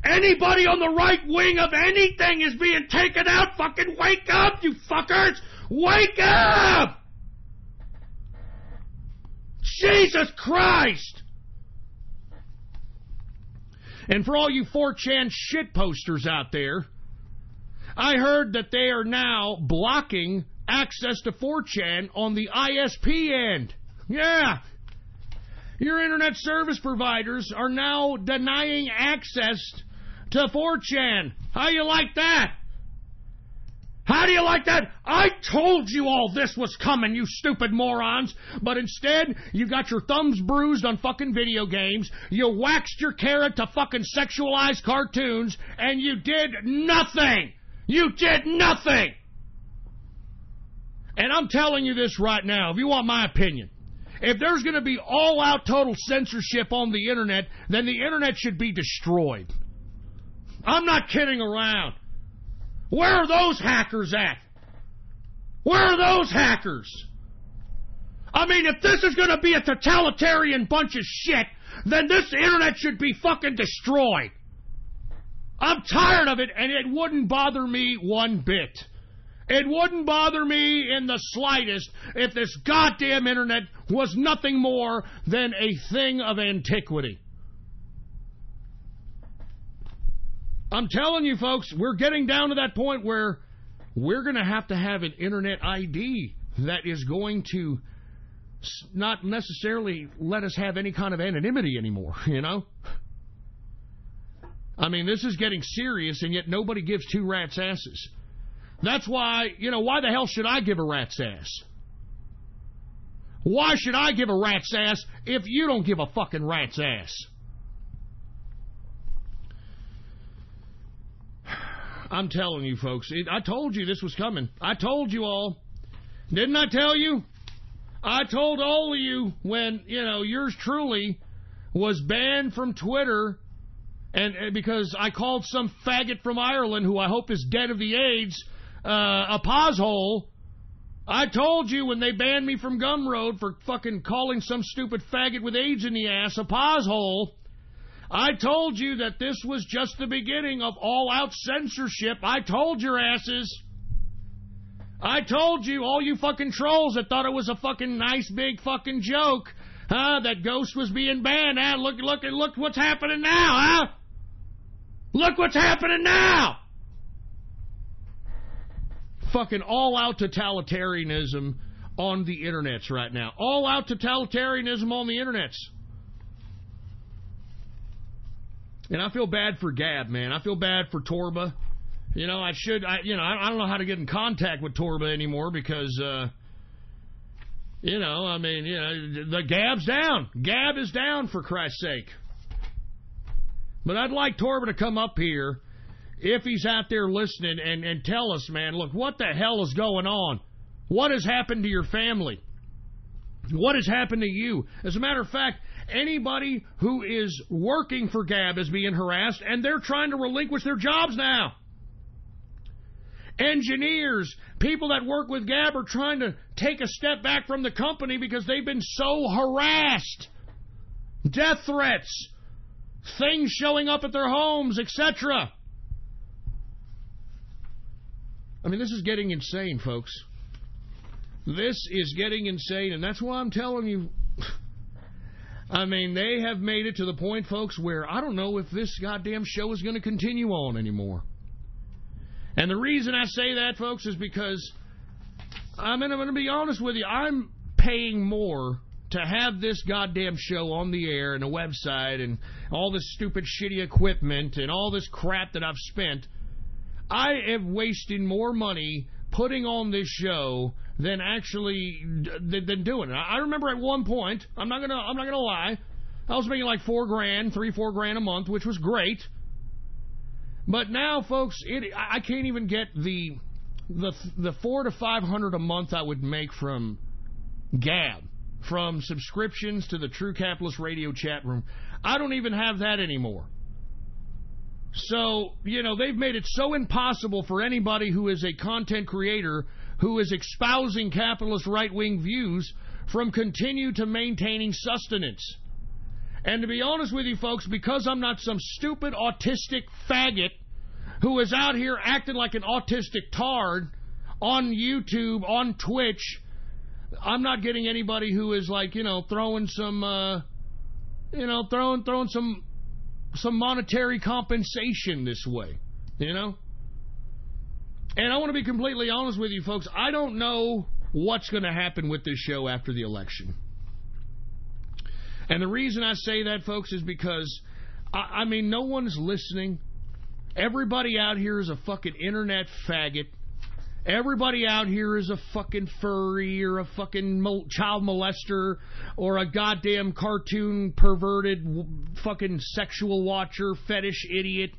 S1: Anybody on the right wing of anything is being taken out. Fucking wake up, you fuckers! Wake up! Jesus Christ! And for all you 4chan shit posters out there, I heard that they are now blocking access to 4chan on the ISP end. Yeah. Your internet service providers are now denying access to 4chan. How you like that? How do you like that? I told you all this was coming, you stupid morons. But instead, you got your thumbs bruised on fucking video games, you waxed your carrot to fucking sexualized cartoons, and you did nothing. You did nothing. And I'm telling you this right now, if you want my opinion, if there's going to be all-out total censorship on the internet, then the internet should be destroyed. I'm not kidding around. Where are those hackers at? Where are those hackers? I mean, if this is going to be a totalitarian bunch of shit, then this internet should be fucking destroyed. I'm tired of it, and it wouldn't bother me one bit. It wouldn't bother me in the slightest if this goddamn internet was nothing more than a thing of antiquity. I'm telling you, folks, we're getting down to that point where we're going to have an internet ID that is going to not necessarily let us have any kind of anonymity anymore, you know? I mean, this is getting serious, and yet nobody gives two rats' asses. That's why, why the hell should I give a rat's ass? Why should I give a rat's ass if you don't give a fucking rat's ass? I'm telling you, folks. I told you this was coming. I told you all. Didn't I tell you? I told all of you when, yours truly was banned from Twitter and because I called some faggot from Ireland, who I hope is dead of the AIDS, a poshole. I told you when they banned me from Gumroad for fucking calling some stupid faggot with AIDS in the ass a poshole. I told you that this was just the beginning of all-out censorship. I told your asses. I told you, all you fucking trolls that thought it was a fucking nice big fucking joke, that Ghost was being banned. Look what's happening now, Look what's happening now! Fucking all-out totalitarianism on the internets right now. All-out totalitarianism on the internets. And I feel bad for Gab, man. I feel bad for Torba. I don't know how to get in contact with Torba anymore because, the Gab's down. Gab is down, for Christ's sake. But I'd like Torba to come up here, if he's out there listening, and tell us, man, look, what the hell is going on? What has happened to your family? What has happened to you? As a matter of fact, anybody who is working for Gab is being harassed, and they're trying to relinquish their jobs now. Engineers, people that work with Gab are trying to take a step back from the company because they've been so harassed. Death threats, things showing up at their homes, etc. I mean, this is getting insane, folks. This is getting insane, and that's why I'm telling you. I mean, they have made it to the point, folks, where I don't know if this goddamn show is going to continue on anymore. And the reason I say that, folks, is because I'm going to be honest with you. I'm paying more to have this goddamn show on the air and a website and all this stupid shitty equipment and all this crap that I've spent. I am wasting more money putting on this show than actually than doing it. I remember at one point, I'm not gonna lie, I was making like $4 grand a month, which was great. But now, folks, I can't even get the $400 to $500 a month I would make from Gab, from subscriptions to the True Capitalist Radio chat room. I don't even have that anymore. So, they've made it so impossible for anybody who is a content creator who is espousing capitalist right-wing views from continue to maintaining sustenance. And to be honest with you, folks, because I'm not some stupid autistic faggot who is out here acting like an autistic tard on YouTube, on Twitch, I'm not getting anybody who is like, throwing some, throwing some monetary compensation this way, And I want to be completely honest with you, folks. I don't know what's going to happen with this show after the election. And the reason I say that, folks, is because, I mean, no one's listening. Everybody out here is a fucking internet faggot. Everybody out here is a fucking furry or a fucking child molester or a goddamn cartoon perverted fucking sexual watcher, fetish idiot.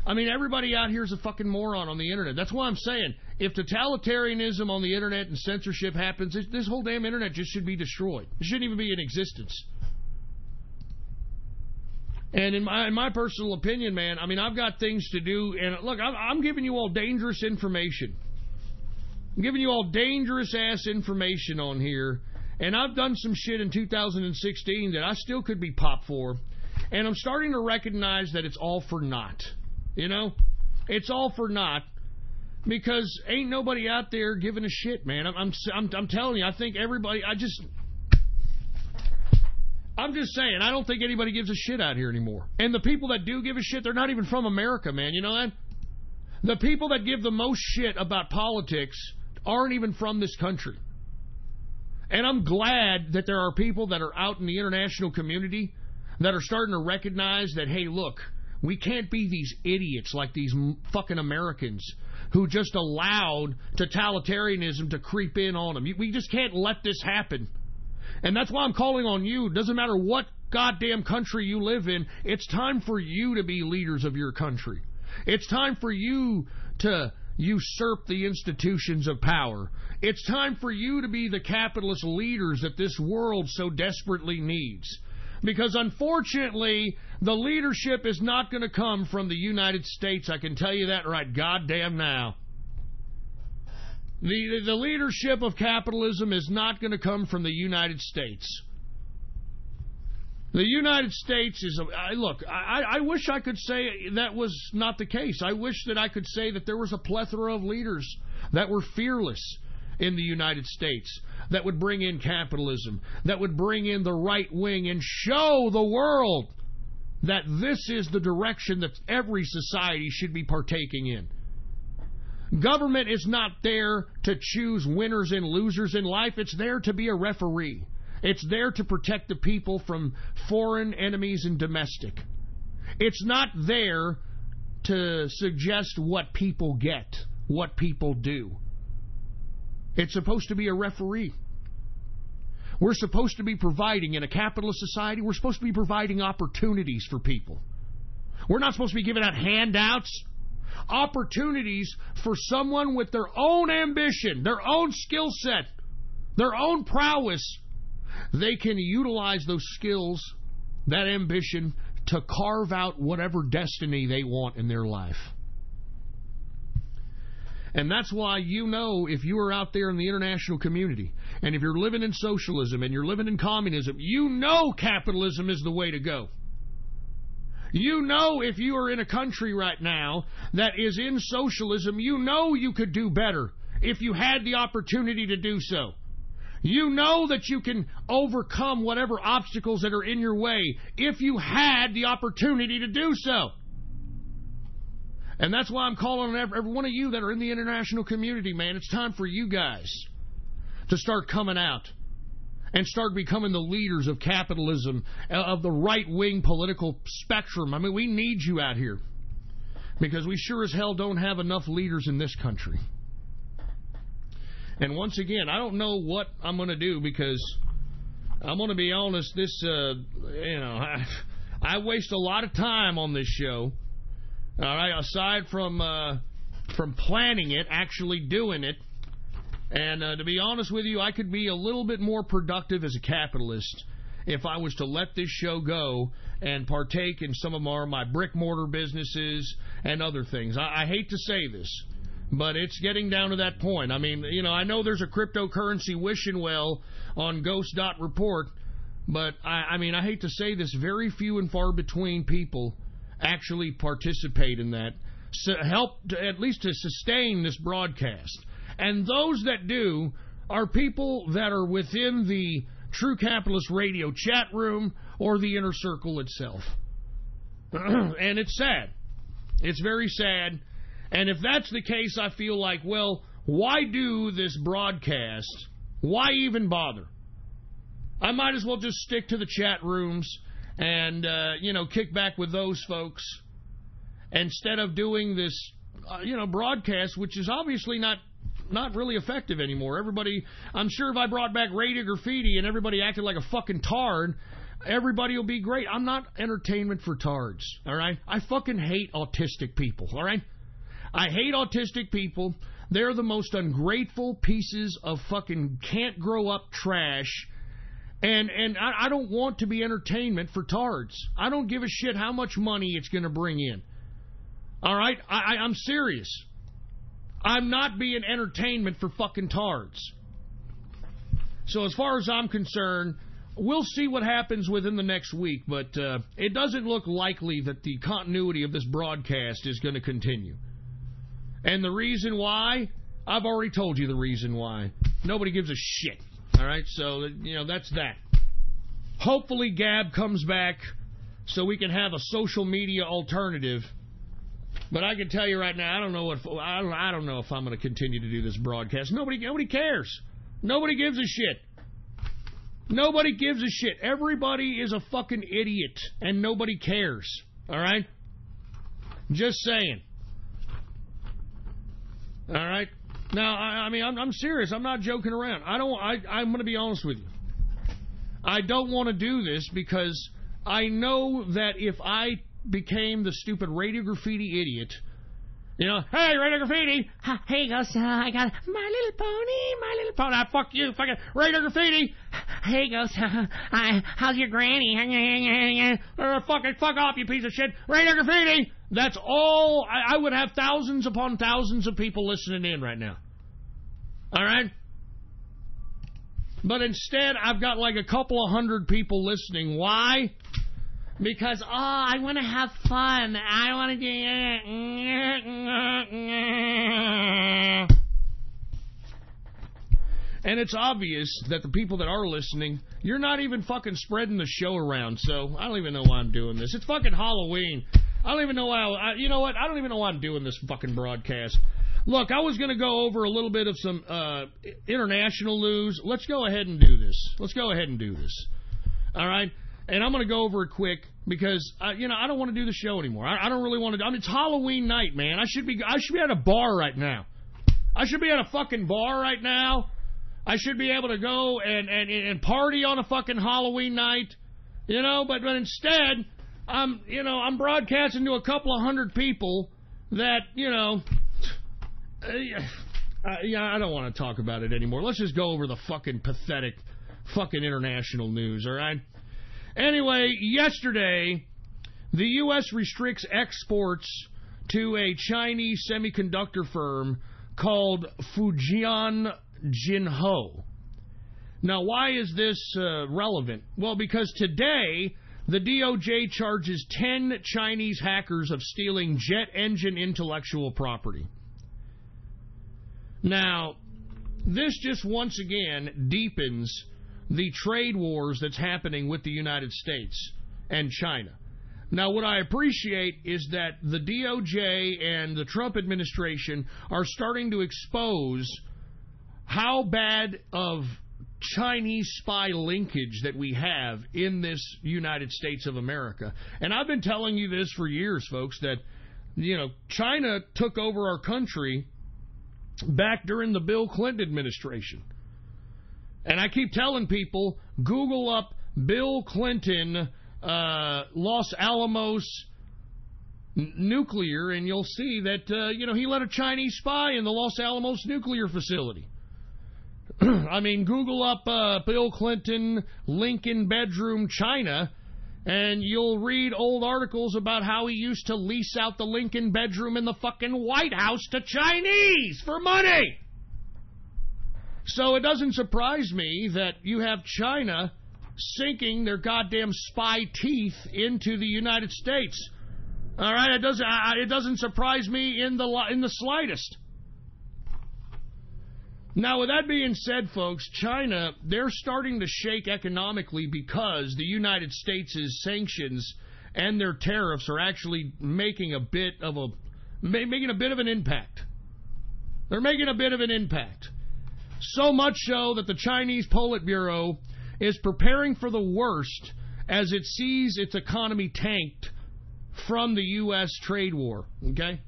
S1: I mean, everybody out here is a fucking moron on the internet. That's why I'm saying, if totalitarianism on the internet and censorship happens, this whole damn internet just should be destroyed. It shouldn't even be in existence. And in my personal opinion, man, I mean, I've got things to do. And look, I'm giving you all dangerous information. I'm giving you all dangerous-ass information on here. And I've done some shit in 2016 that I still could be popped for. And I'm starting to recognize that it's all for naught. It's all for naught. Because ain't nobody out there giving a shit, man. I'm telling you, I think everybody, I'm just saying, I don't think anybody gives a shit out here anymore. And the people that do give a shit, they're not even from America, man. You know that? The people that give the most shit about politics aren't even from this country. And I'm glad that there are people that are out in the international community that are starting to recognize that, hey, look, We can't be these idiots like these fucking Americans who just allowed totalitarianism to creep in on them. We just can't let this happen. And that's why I'm calling on you. It doesn't matter what goddamn country you live in. It's time for you to be leaders of your country. It's time for you to usurp the institutions of power. It's time for you to be the capitalist leaders that this world so desperately needs. Because unfortunately, the leadership is not going to come from the United States. I can tell you that right goddamn now. The leadership of capitalism is not going to come from the United States. The United States is... Look, I wish I could say that was not the case. I wish that I could say that there was a plethora of leaders that were fearless in the United States, that would bring in capitalism, that would bring in the right wing and show the world that this is the direction that every society should be partaking in. Government is not there to choose winners and losers in life. It's there to be a referee. It's there to protect the people from foreign enemies and domestic. It's not there to suggest what people get, what people do. It's supposed to be a referee. We're supposed to be providing, in a capitalist society, we're supposed to be providing opportunities for people. We're not supposed to be giving out handouts. Opportunities for someone with their own ambition, their own skill set, their own prowess. They can utilize those skills, that ambition, to carve out whatever destiny they want in their life. And that's why, you know, if you are out there in the international community, and if you're living in socialism and you're living in communism, you know capitalism is the way to go. You know, if you are in a country right now that is in socialism, you know you could do better if you had the opportunity to do so. You know that you can overcome whatever obstacles that are in your way if you had the opportunity to do so. And that's why I'm calling on every one of you that are in the international community, man. It's time for you guys to start coming out and start becoming the leaders of capitalism, of the right-wing political spectrum. I mean, we need you out here because we sure as hell don't have enough leaders in this country. And once again, I don't know what I'm going to do because I'm going to be honest, I waste a lot of time on this show. All right, aside from planning it, actually doing it. And to be honest with you, I could be a little bit more productive as a capitalist if I was to let this show go and partake in some of my brick mortar businesses and other things. I hate to say this, but it's getting down to that point. I mean, I know there's a cryptocurrency wishing well on Ghost.report, but I hate to say this, very few and far between people actually participate in that, help at least to sustain this broadcast. And those that do are people that are within the True Capitalist Radio chat room or the inner circle itself. And it's sad. It's very sad. And if that's the case, I feel like, well, why do this broadcast? Why even bother? I might as well just stick to the chat rooms and, kick back with those folks instead of doing this, broadcast, which is obviously not really effective anymore. Everybody, I'm sure if I brought back Radio Graffiti and everybody acted like a fucking tard, everybody will be great. I'm not entertainment for tards, all right? I fucking hate autistic people, all right? I hate autistic people. They're the most ungrateful pieces of fucking can't grow up trash. And I don't want to be entertainment for tards. I don't give a shit how much money it's going to bring in. All right? I'm serious. I'm not being entertainment for fucking tards. So as far as I'm concerned, we'll see what happens within the next week, but it doesn't look likely that the continuity of this broadcast is going to continue. And the reason why, I've already told you the reason why. Nobody gives a shit. All right, so, that's that. Hopefully Gab comes back so we can have a social media alternative. But I can tell you right now, I don't know if I'm going to continue to do this broadcast. Nobody cares. Nobody gives a shit. Nobody gives a shit. Everybody is a fucking idiot, and nobody cares. All right? Just saying. All right? Now, I mean, I'm serious. I'm not joking around. I'm going to be honest with you. I don't want to do this because I know that if I became the stupid Radio Graffiti idiot, you know, hey, Radio Graffiti,
S2: hey, Ghost, I got My Little Pony,
S1: fuck you, fucking Radio Graffiti.
S2: Hey, Ghost, how's your granny?
S1: Fuck off, you piece of shit. Radio Graffiti. That's all. I would have thousands upon thousands of people listening in right now. All right? But instead, I've got like a couple of hundred people listening. Why?
S2: Because, I want to have fun. I want to do...
S1: And it's obvious that the people that are listening, you're not even fucking spreading the show around, so I don't even know why I'm doing this. It's fucking Halloween. I don't even know why. You know what? I don't even know why I'm doing this fucking broadcast. Look, I was going to go over a little bit of some international news. Let's go ahead and do this. All right? And I'm going to go over it quick because, I don't want to do the show anymore. I don't really want to. I mean, it's Halloween night, man. I should be at a bar right now. I should be at a fucking bar right now. I should be able to go and party on a fucking Halloween night. But instead... I'm broadcasting to a couple of hundred people that, I don't want to talk about it anymore. Let's just go over the fucking pathetic fucking international news, all right? Anyway, yesterday, the U.S. restricts exports to a Chinese semiconductor firm called Fujian Jinho. Now, why is this relevant? Well, because today... the DOJ charges 10 Chinese hackers of stealing jet engine intellectual property. Now, this just once again deepens the trade wars that's happening with the United States and China. Now, what I appreciate is that the DOJ and the Trump administration are starting to expose how bad of Chinese spy linkage that we have in this United States of America. And I've been telling you this for years, folks, that, China took over our country back during the Bill Clinton administration. And I keep telling people, Google up Bill Clinton, Los Alamos nuclear, and you'll see that, he let a Chinese spy in the Los Alamos nuclear facility. I mean, Google up Bill Clinton, Lincoln bedroom, China, and you'll read old articles about how he used to lease out the Lincoln bedroom in the fucking White House to Chinese for money. So it doesn't surprise me that you have China sinking their goddamn spy teeth into the United States. All right, it doesn't surprise me in the slightest. Now, with that being said, folks, China, they're starting to shake economically because the United States' sanctions and their tariffs are actually making a bit of an impact. They're making a bit of an impact. So much so that the Chinese Politburo is preparing for the worst as it sees its economy tanked from the U.S. trade war, okay?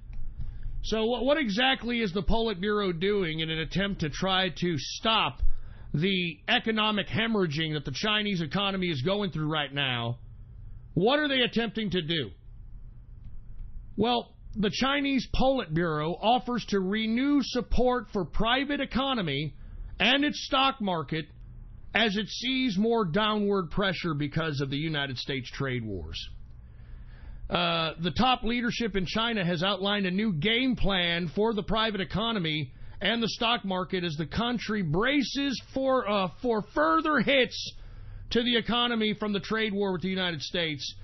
S1: So what exactly is the Politburo doing in an attempt to try to stop the economic hemorrhaging that the Chinese economy is going through right now? What are they attempting to do? Well, the Chinese Politburo offers to renew support for private economy and its stock market as it sees more downward pressure because of the United States trade wars. The top leadership in China has outlined a new game plan for the private economy and the stock market as the country braces for further hits to the economy from the trade war with the United States.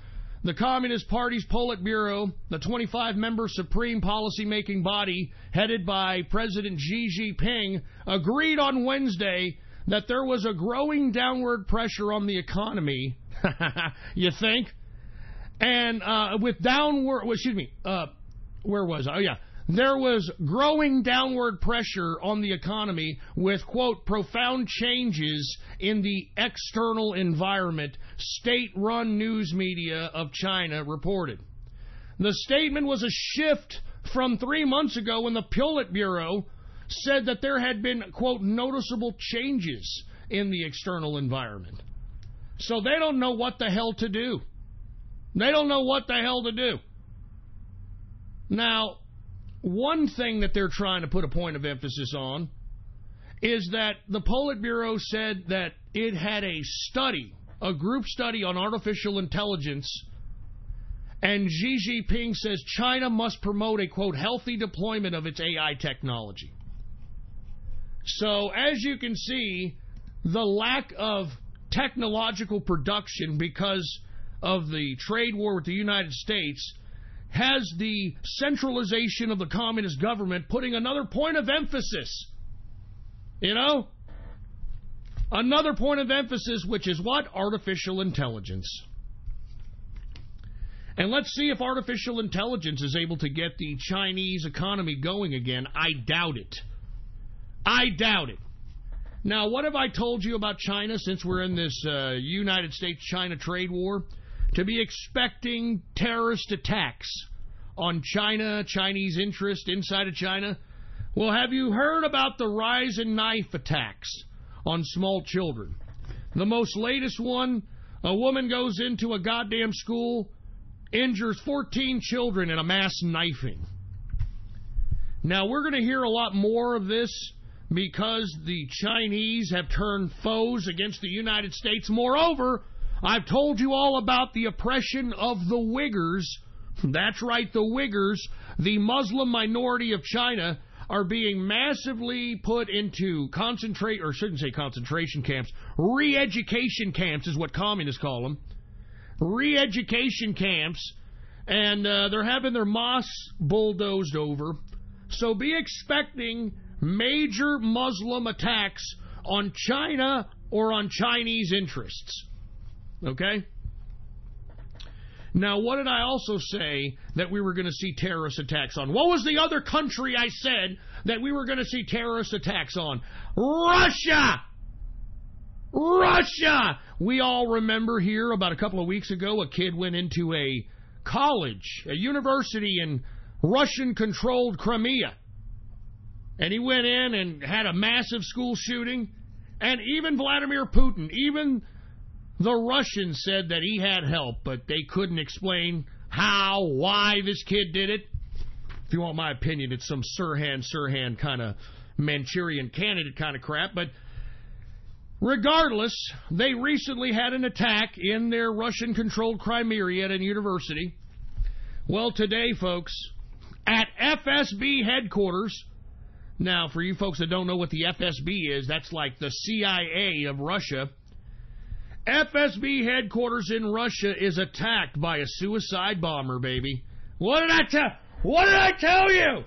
S1: The Communist Party's Politburo, the 25-member supreme policy-making body headed by President Xi Jinping, agreed on Wednesday that there was a growing downward pressure on the economy. You think? And with downward, where was I? Oh, yeah. There was growing downward pressure on the economy with, quote, profound changes in the external environment, state-run news media of China reported. The statement was a shift from 3 months ago when the Politburo said that there had been, quote, noticeable changes in the external environment. So they don't know what the hell to do. They don't know what the hell to do. Now, one thing that they're trying to put a point of emphasis on is that the Politburo said that it had a study, a group study on artificial intelligence, and Xi Jinping says China must promote a, quote, healthy deployment of its AI technology. So, as you can see, the lack of technological production because of the trade war with the United States has the centralization of the communist government putting another point of emphasis. You know? Another point of emphasis, which is what? Artificial intelligence. And let's see if artificial intelligence is able to get the Chinese economy going again. I doubt it. I doubt it. Now, what have I told you about China since we're in this United States-China trade war? To be expecting terrorist attacks on China, Chinese interest inside of China. Well, have you heard about the rise in knife attacks on small children? The most latest one, a woman goes into a goddamn school, injures 14 children in a mass knifing. Now, we're going to hear a lot more of this because the Chinese have turned foes against the United States. Moreover, I've told you all about the oppression of the Uyghurs. That's right, the Uyghurs, the Muslim minority of China, are being massively put into concentration camps. Re-education camps is what communists call them. Re-education camps, and they're having their mosques bulldozed over. So be expecting major Muslim attacks on China or on Chinese interests. Okay? Now, what did I also say that we were going to see terrorist attacks on? What was the other country I said that we were going to see terrorist attacks on? Russia! Russia! We all remember here about a couple of weeks ago, a kid went into a college, a university in Russian-controlled Crimea. And he went in and had a massive school shooting. And even Vladimir Putin, even the Russians said that he had help, but they couldn't explain how, why this kid did it. If you want my opinion, it's some Sirhan kind of Manchurian candidate kind of crap. But regardless, they recently had an attack in their Russian-controlled Crimea at a university. Well, today, folks, at FSB headquarters. Now, for you folks that don't know what the FSB is, that's like the CIA of Russia. FSB headquarters in Russia is attacked by a suicide bomber, baby. What did I tell you?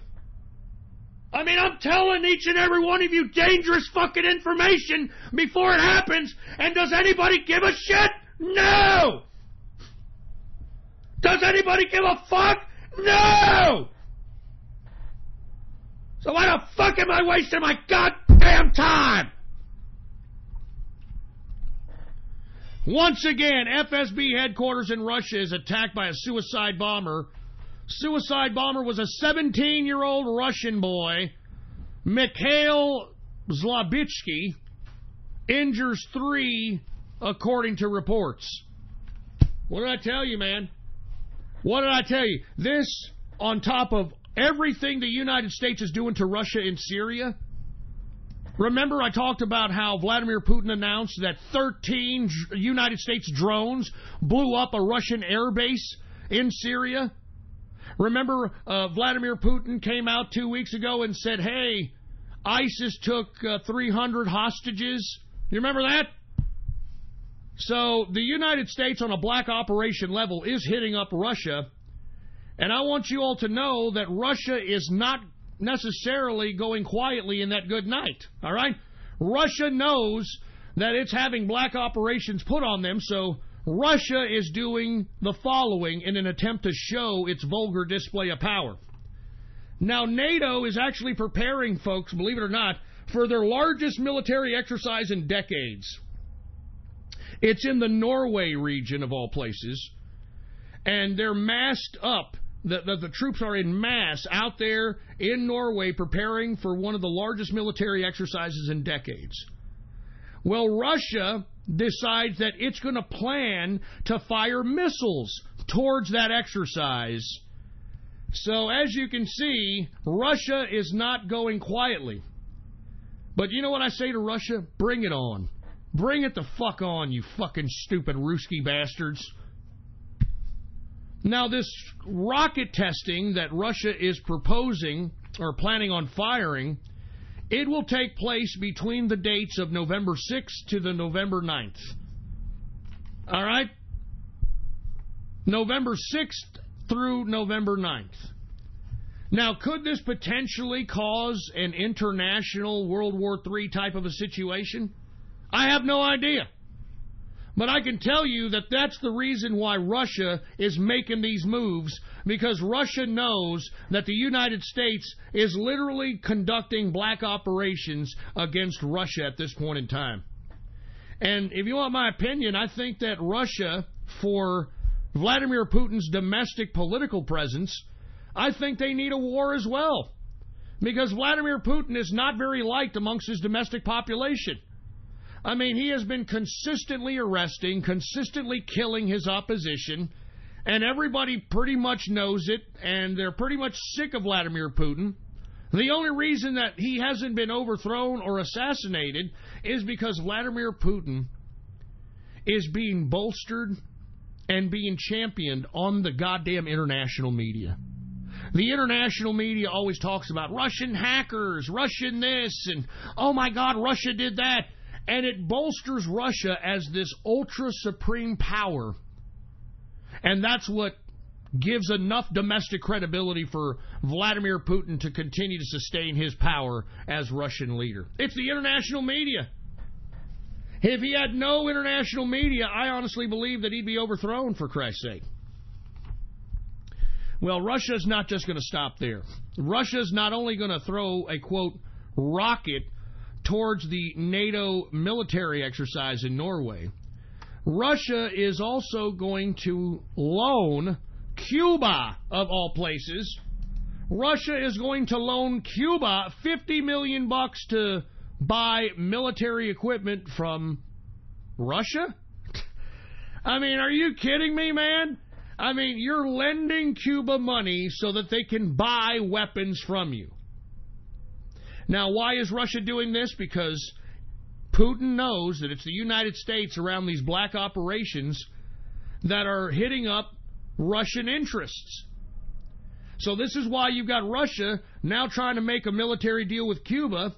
S1: I mean, I'm telling each and every one of you dangerous fucking information before it happens, and does anybody give a shit? No! Does anybody give a fuck? No! So why the fuck am I wasting my goddamn time? Once again, FSB headquarters in Russia is attacked by a suicide bomber. Suicide bomber was a 17-year-old Russian boy, Mikhail Zlobitsky, injures 3, according to reports. What did I tell you, man? What did I tell you? This, on top of everything the United States is doing to Russia in Syria. Remember I talked about how Vladimir Putin announced that 13 United States drones blew up a Russian airbase in Syria? Remember Vladimir Putin came out 2 weeks ago and said, hey, ISIS took 300 hostages. You remember that? So the United States on a black operation level is hitting up Russia. And I want you all to know that Russia is not necessarily going quietly in that good night, all right? Russia knows that it's having black operations put on them, so Russia is doing the following in an attempt to show its vulgar display of power. Now, NATO is actually preparing, folks, believe it or not, for their largest military exercise in decades. It's in the Norway region, of all places, and they're masked up the troops are en masse out there in Norway preparing for one of the largest military exercises in decades. Well, Russia decides that it's going to plan to fire missiles towards that exercise. So, as you can see, Russia is not going quietly. But you know what I say to Russia? Bring it on. Bring it the fuck on, you fucking stupid Ruski bastards. Now, this rocket testing that Russia is proposing or planning on firing, it will take place between the dates of November 6th to the November 9th. All right? November 6th through November 9th. Now, could this potentially cause an international World War III type of a situation? I have no idea. But I can tell you that that's the reason why Russia is making these moves, because Russia knows that the United States is literally conducting black operations against Russia at this point in time. And if you want my opinion, I think that Russia, for Vladimir Putin's domestic political presence, I think they need a war as well. Because Vladimir Putin is not very liked amongst his domestic population. I mean, he has been consistently arresting, consistently killing his opposition, and everybody pretty much knows it, and they're pretty much sick of Vladimir Putin. The only reason that he hasn't been overthrown or assassinated is because Vladimir Putin is being bolstered and being championed on the goddamn international media. The international media always talks about Russian hackers, Russian this, and oh my God, Russia did that. And it bolsters Russia as this ultra-supreme power. And that's what gives enough domestic credibility for Vladimir Putin to continue to sustain his power as Russian leader. It's the international media. If he had no international media, I honestly believe that he'd be overthrown, for Christ's sake. Well, Russia's not just going to stop there. Russia's not only going to throw a, quote, rocket towards the NATO military exercise in Norway, Russia is also going to loan Cuba, of all places. Russia is going to loan Cuba $50 million to buy military equipment from Russia? I mean, are you kidding me, man? I mean, you're lending Cuba money so that they can buy weapons from you. Now, why is Russia doing this? Because Putin knows that it's the United States around these black operations that are hitting up Russian interests. So this is why you've got Russia now trying to make a military deal with Cuba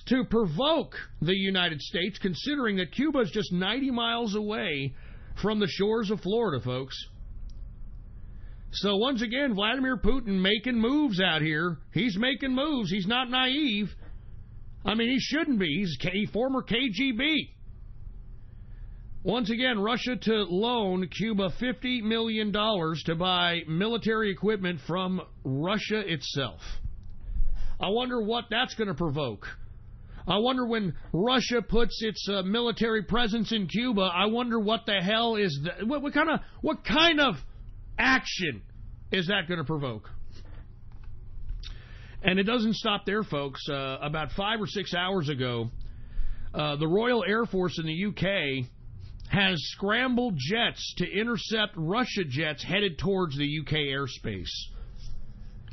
S1: to provoke the United States, considering that Cuba is just 90 miles away from the shores of Florida, folks. So once again, Vladimir Putin making moves out here. He's making moves. He's not naive. I mean, he shouldn't be. He's a former KGB. Once again, Russia to loan Cuba $50 million to buy military equipment from Russia itself. I wonder what that's going to provoke. I wonder when Russia puts its military presence in Cuba, I wonder what the hell is that? What kind of action is that going to provoke? And it doesn't stop there, folks. About 5 or 6 hours ago, the Royal Air Force in the UK has scrambled jets to intercept Russia jets headed towards the UK airspace.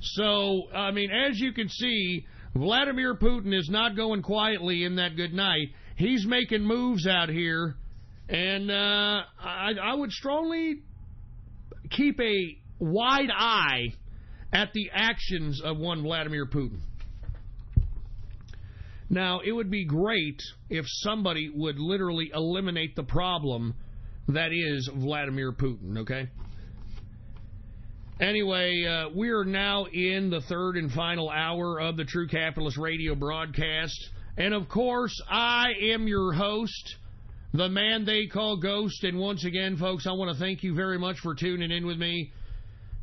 S1: So, I mean, as you can see, Vladimir Putin is not going quietly in that good night. He's making moves out here, and I would strongly keep a wide eye at the actions of one Vladimir Putin. Now, it would be great if somebody would literally eliminate the problem that is Vladimir Putin, okay? Anyway, we are now in the third and final hour of the True Capitalist Radio broadcast. And, of course, I am your host, the man they call Ghost. And once again, folks, I want to thank you very much for tuning in with me.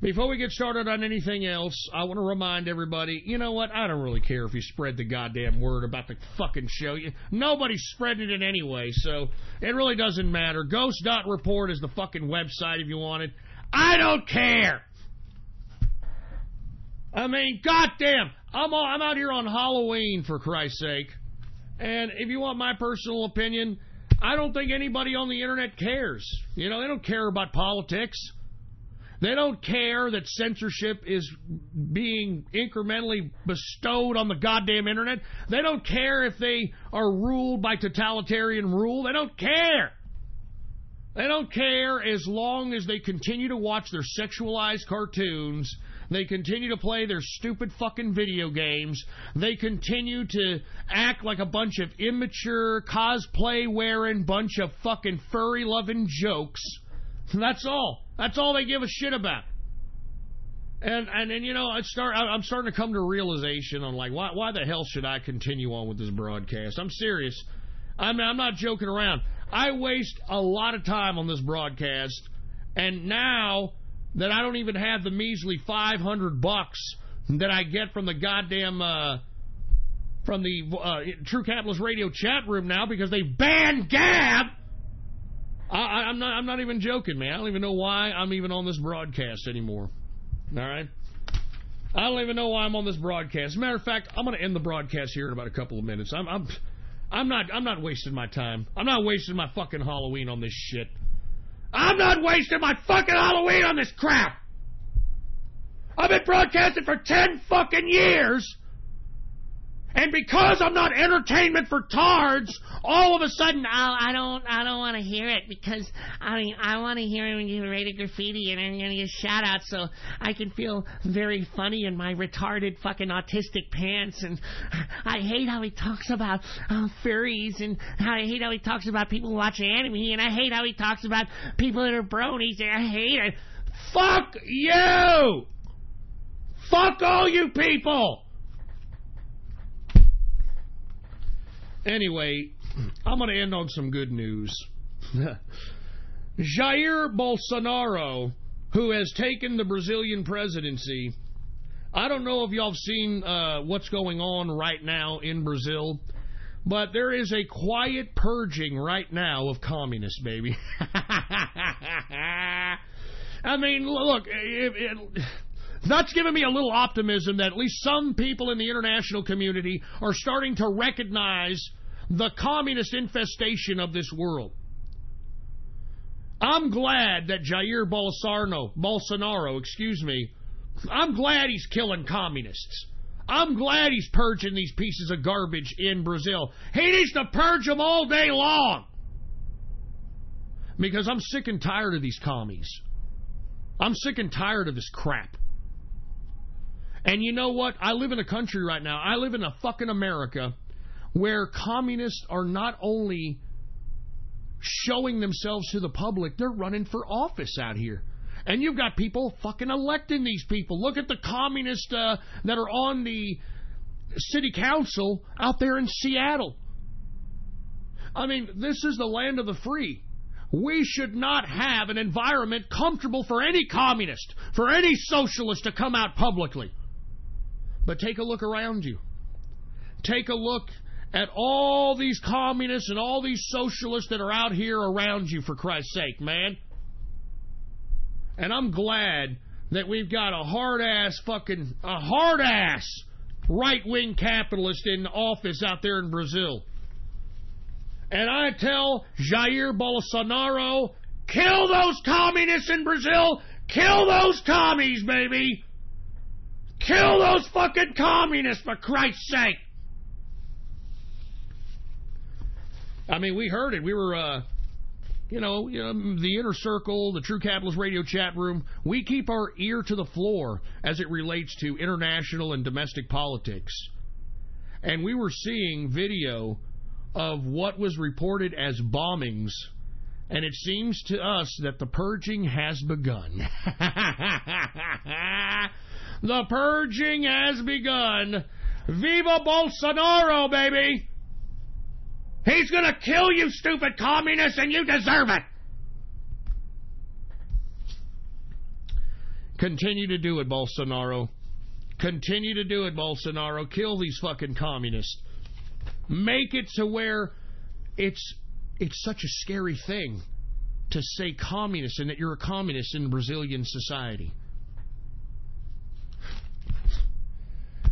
S1: Before we get started on anything else, I want to remind everybody, you know what? I don't really care if you spread the goddamn word about the fucking show. Nobody's spreading it anyway, so it really doesn't matter. Ghost.report is the fucking website if you want it. I don't care. I mean, goddamn, I'm out here on Halloween, for Christ's sake. And if you want my personal opinion, I don't think anybody on the internet cares. You know, they don't care about politics. They don't care that censorship is being incrementally bestowed on the goddamn internet. They don't care if they are ruled by totalitarian rule. They don't care. They don't care as long as they continue to watch their sexualized cartoons. They continue to play their stupid fucking video games. They continue to act like a bunch of immature, cosplay-wearing, bunch of fucking furry-loving jokes. That's all. That's all they give a shit about. And you know, I'm starting to come to a realization on, like, why the hell should I continue on with this broadcast? I'm serious. I'm not joking around. I waste a lot of time on this broadcast, and now that I don't even have the measly $500 that I get from the goddamn from the True Capitalist Radio chat room now because they banned Gab. I'm not even joking, man. I don't even know why I'm even on this broadcast anymore. All right, I don't even know why I'm on this broadcast. As a matter of fact, I'm going to end the broadcast here in about a couple of minutes. I'm not wasting my time. I'm not wasting my fucking Halloween on this shit. I'm not wasting my fucking Halloween on this crap. I've been broadcasting for 10 fucking years. And because I'm not entertainment for tards, all of a sudden,
S2: I don't want to hear it because, I want to hear him when you rate a graffiti and I'm going to get shout out so I can feel very funny in my retarded fucking autistic pants. And I hate how he talks about furries, and I hate how he talks about people who watch anime, and I hate how he talks about people that are bronies, and I hate it.
S1: Fuck you! Fuck all you people! Anyway, I'm going to end on some good news. Jair Bolsonaro, who has taken the Brazilian presidency, I don't know if y'all have seen what's going on right now in Brazil, but there is a quiet purging right now of communists, baby. I mean, look, that's given me a little optimism that at least some people in the international community are starting to recognize the communist infestation of this world. I'm glad that Jair Bolsonaro, I'm glad he's killing communists. I'm glad he's purging these pieces of garbage in Brazil. He needs to purge them all day long. Because I'm sick and tired of these commies. I'm sick and tired of this crap. And you know what? I live in a country right now. I live in a fucking America where communists are not only showing themselves to the public, they're running for office out here. And you've got people fucking electing these people. Look at the communists that are on the city council out there in Seattle. I mean, this is the land of the free. We should not have an environment comfortable for any communist, for any socialist to come out publicly. But take a look around you. Take a look at all these communists and all these socialists that are out here around you, for Christ's sake, man. And I'm glad that we've got a hard-ass right-wing capitalist in office out there in Brazil. And I tell Jair Bolsonaro, kill those communists in Brazil! Kill those commies, baby! Kill those fucking communists, for Christ's sake! I mean, we heard it. We were, the inner circle, the True Capitalist Radio chat room. We keep our ear to the floor as it relates to international and domestic politics. And we were seeing video of what was reported as bombings, and it seems to us that the purging has begun. The purging has begun. Viva Bolsonaro, baby! He's gonna kill you, stupid communists, and you deserve it! Continue to do it, Bolsonaro. Continue to do it, Bolsonaro. Kill these fucking communists. Make it to where it's such a scary thing to say communist and that you're a communist in Brazilian society.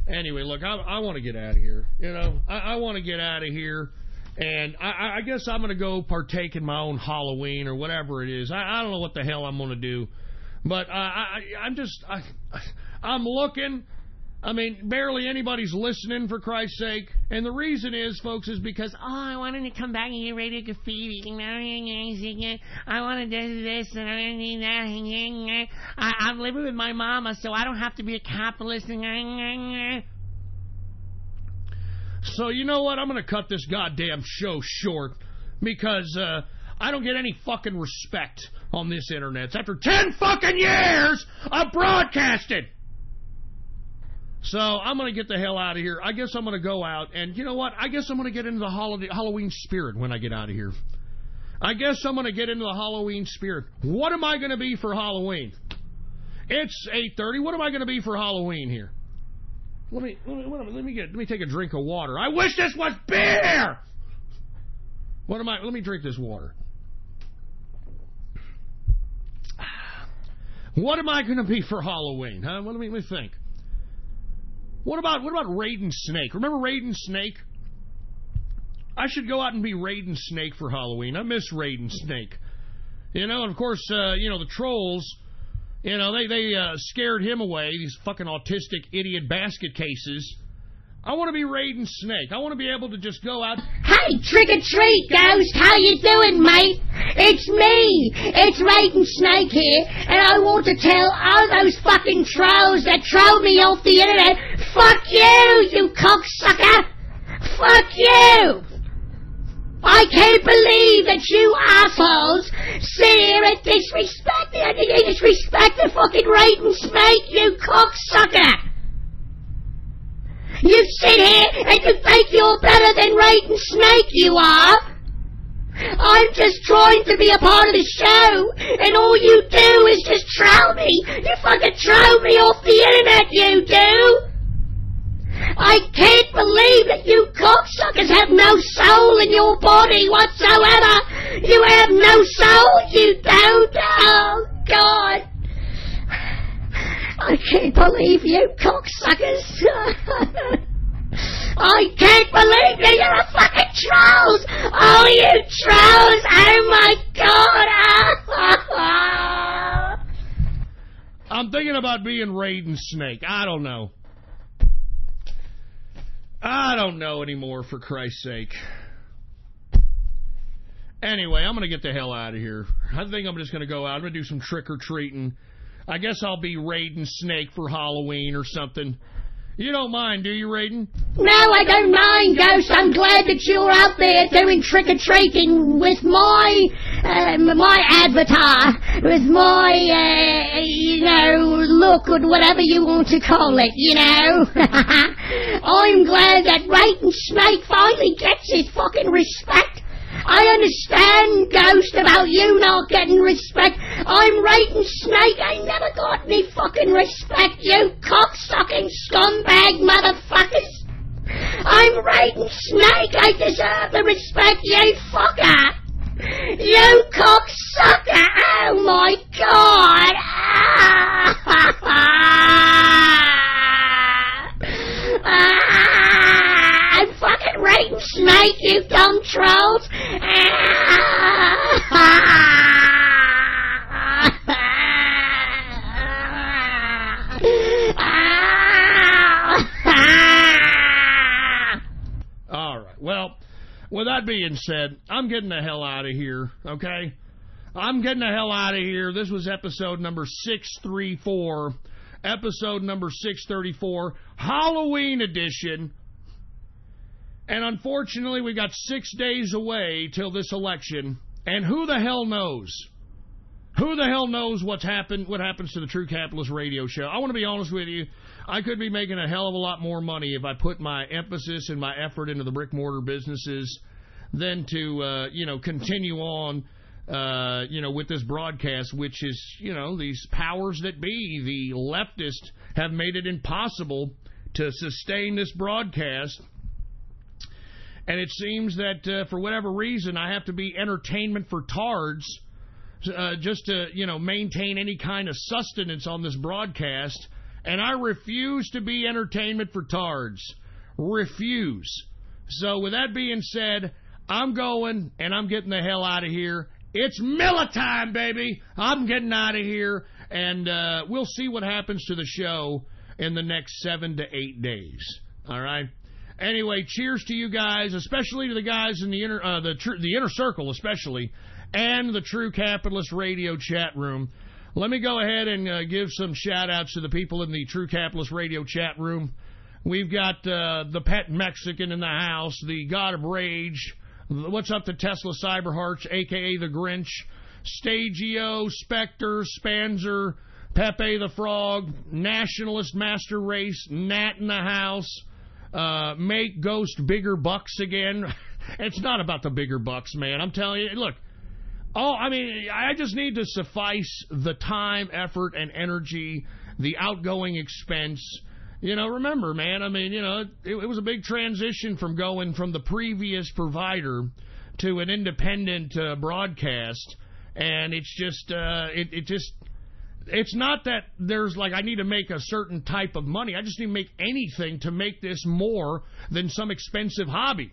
S1: Anyway, look, I want to get out of here. You know, I want to get out of here. And I guess I'm going to go partake in my own Halloween or whatever it is. I don't know what the hell I'm going to do. But I'm looking. I mean, barely anybody's listening, for Christ's sake. And the reason is, folks, is because,
S2: I wanted to come back and get Radio Graffiti. I want to do this and I need that. I'm living with my mama, so I don't have to be a capitalist.
S1: So, you know what? I'm going to cut this goddamn show short because I don't get any fucking respect on this internet. After 10 fucking years of broadcasting. So, I'm going to get the hell out of here. I guess I'm going to go out, and you know what? I guess I'm going to get into the Halloween spirit when I get out of here. I guess I'm going to get into the Halloween spirit. What am I going to be for Halloween? It's 8:30. What am I going to be for Halloween here? Let me take a drink of water. I wish this was beer! Let me drink this water. What am I going to be for Halloween? Huh? Let me think. What about Raiden Snake? Remember Raiden Snake? I should go out and be Raiden Snake for Halloween. I miss Raiden Snake. You know, and of course, the trolls, you know, they scared him away, these fucking autistic idiot basket cases. I want to be Raiden Snake. I want to be able to just go out.
S4: Hey, trick-or-treat, Ghost. How you doing, mate? It's me. It's Raiden Snake here, and I want to tell all those fucking trolls that trolled me off the internet, fuck you cocksucker! Fuck you! I can't believe that you assholes sit here and disrespect the fucking Raiden Snake, you cocksucker! You sit here and you think you're better than Raiden Snake, you are! I'm just trying to be a part of the show, and all you do is just troll me! You fucking troll me off the internet, you do! I can't believe that you cocksuckers have no soul in your body whatsoever! You have no soul, you don't! Oh, God! I can't believe you cocksuckers! I can't believe you! You're a fucking trolls! Oh, you trolls! Oh, my God!
S1: I'm thinking about being Raiden Snake. I don't know. I don't know anymore, for Christ's sake. Anyway, I'm going to get the hell out of here. I think I'm just going to go out. I'm going to do some trick-or-treating. I guess I'll be Raiden Snake for Halloween or something. You don't mind, do you, Raiden?
S4: No, I don't mind, Ghost. I'm glad that you're out there doing trick-or-treating with my avatar, with my, look or whatever you want to call it, you know? I'm glad that Raiden Snake finally gets his fucking respect. I understand, Ghost, about you not getting respect. I'm Raiden Snake. I never got any fucking respect, you cocksucking scumbag motherfuckers. I'm Raiden Snake. I deserve the respect, you fucker. You cocksucker. Oh, my God. I'm fucking Raiden Snake, you dumb trolls!
S1: Alright, well, with that being said, I'm getting the hell out of here, okay? I'm getting the hell out of here. This was episode number 634. Episode number 634, Halloween edition. And unfortunately, we got 6 days away till this election. And who the hell knows? Who the hell knows what happens to the True Capitalist radio show? I want to be honest with you. I could be making a hell of a lot more money if I put my emphasis and my effort into the brick-mortar businesses than to, continue on, with this broadcast, which is, these powers that be, the leftists, have made it impossible to sustain this broadcast. And it seems that for whatever reason, I have to be entertainment for tards just to, maintain any kind of sustenance on this broadcast. And I refuse to be entertainment for tards. Refuse. So with that being said, I'm going and I'm getting the hell out of here. It's Miller time, baby. I'm getting out of here. And we'll see what happens to the show in the next 7 to 8 days. All right? Anyway, cheers to you guys, especially to the guys in the inner circle, especially, and the True Capitalist Radio chat room. Let me go ahead and give some shout-outs to the people in the True Capitalist Radio chat room. We've got the Pet Mexican in the house, the God of Rage, what's up to Tesla Cyberhearts, a.k.a. the Grinch, Stagio, Spectre, Spanzer, Pepe the Frog, Nationalist Master Race, Nat in the house, make Ghost bigger bucks again. It's not about the bigger bucks, man. I'm telling you, look, I just need to suffice the time, effort, and energy, the outgoing expense. Remember, man, it was a big transition from going from the previous provider to an independent broadcast, and it's just, it's not that there's like I need to make a certain type of money. I just need to make anything to make this more than some expensive hobby.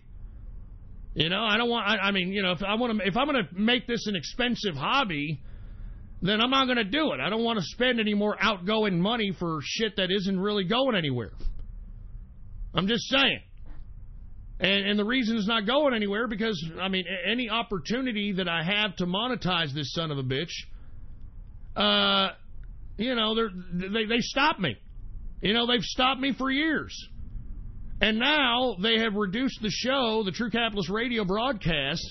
S1: I don't want. If I'm going to make this an expensive hobby, then I'm not going to do it. I don't want to spend any more outgoing money for shit that isn't really going anywhere. I'm just saying. And the reason it's not going anywhere because any opportunity that I have to monetize this son of a bitch. They stopped me. They've stopped me for years. And now they have reduced the show, the True Capitalist Radio broadcast,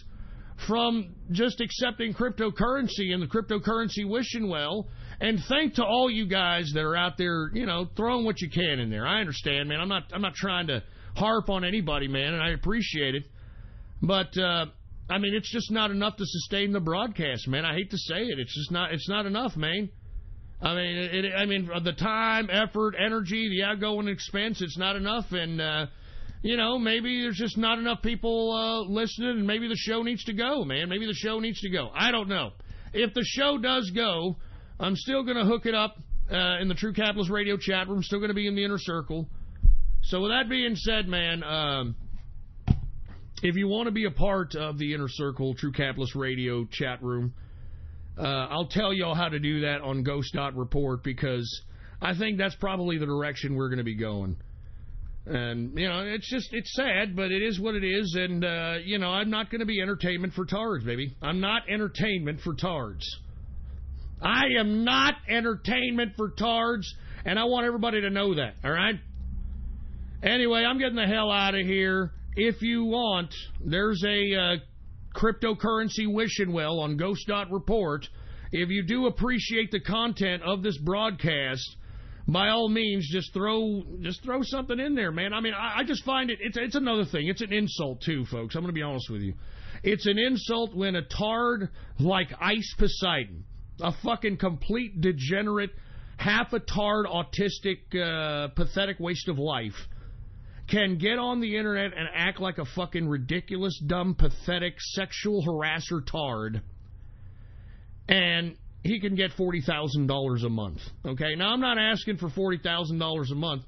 S1: from just accepting cryptocurrency and the cryptocurrency wishing well. And thank to all you guys that are out there, throwing what you can in there. I understand, man. I'm not trying to harp on anybody, man, and I appreciate it. But it's just not enough to sustain the broadcast, man. I hate to say it. It's not enough, man. The time, effort, energy, the outgoing expense, it's not enough. And, maybe there's just not enough people listening, and maybe the show needs to go, man. Maybe the show needs to go. I don't know. If the show does go, I'm still going to hook it up in the True Capitalist Radio chat room. Still going to be in the inner circle. So with that being said, man, if you want to be a part of the inner circle, True Capitalist Radio chat room, I'll tell y'all how to do that on Ghost.Report because I think that's probably the direction we're going to be going. And, it's sad, but it is what it is. And, I'm not going to be entertainment for tards, baby. I'm not entertainment for tards. I am not entertainment for tards, and I want everybody to know that, all right? Anyway, I'm getting the hell out of here. If you want, there's a cryptocurrency wishing well on Ghost.Report. If you do appreciate the content of this broadcast, by all means, just throw something in there, man. I just find it's another thing. It's an insult, too, folks. I'm going to be honest with you. It's an insult when a tard like Ice Poseidon, a fucking complete degenerate, half a tard, autistic, pathetic waste of life, can get on the internet and act like a fucking ridiculous, dumb, pathetic, sexual harasser tard, and he can get $40,000 a month. Okay, now I'm not asking for $40,000 a month.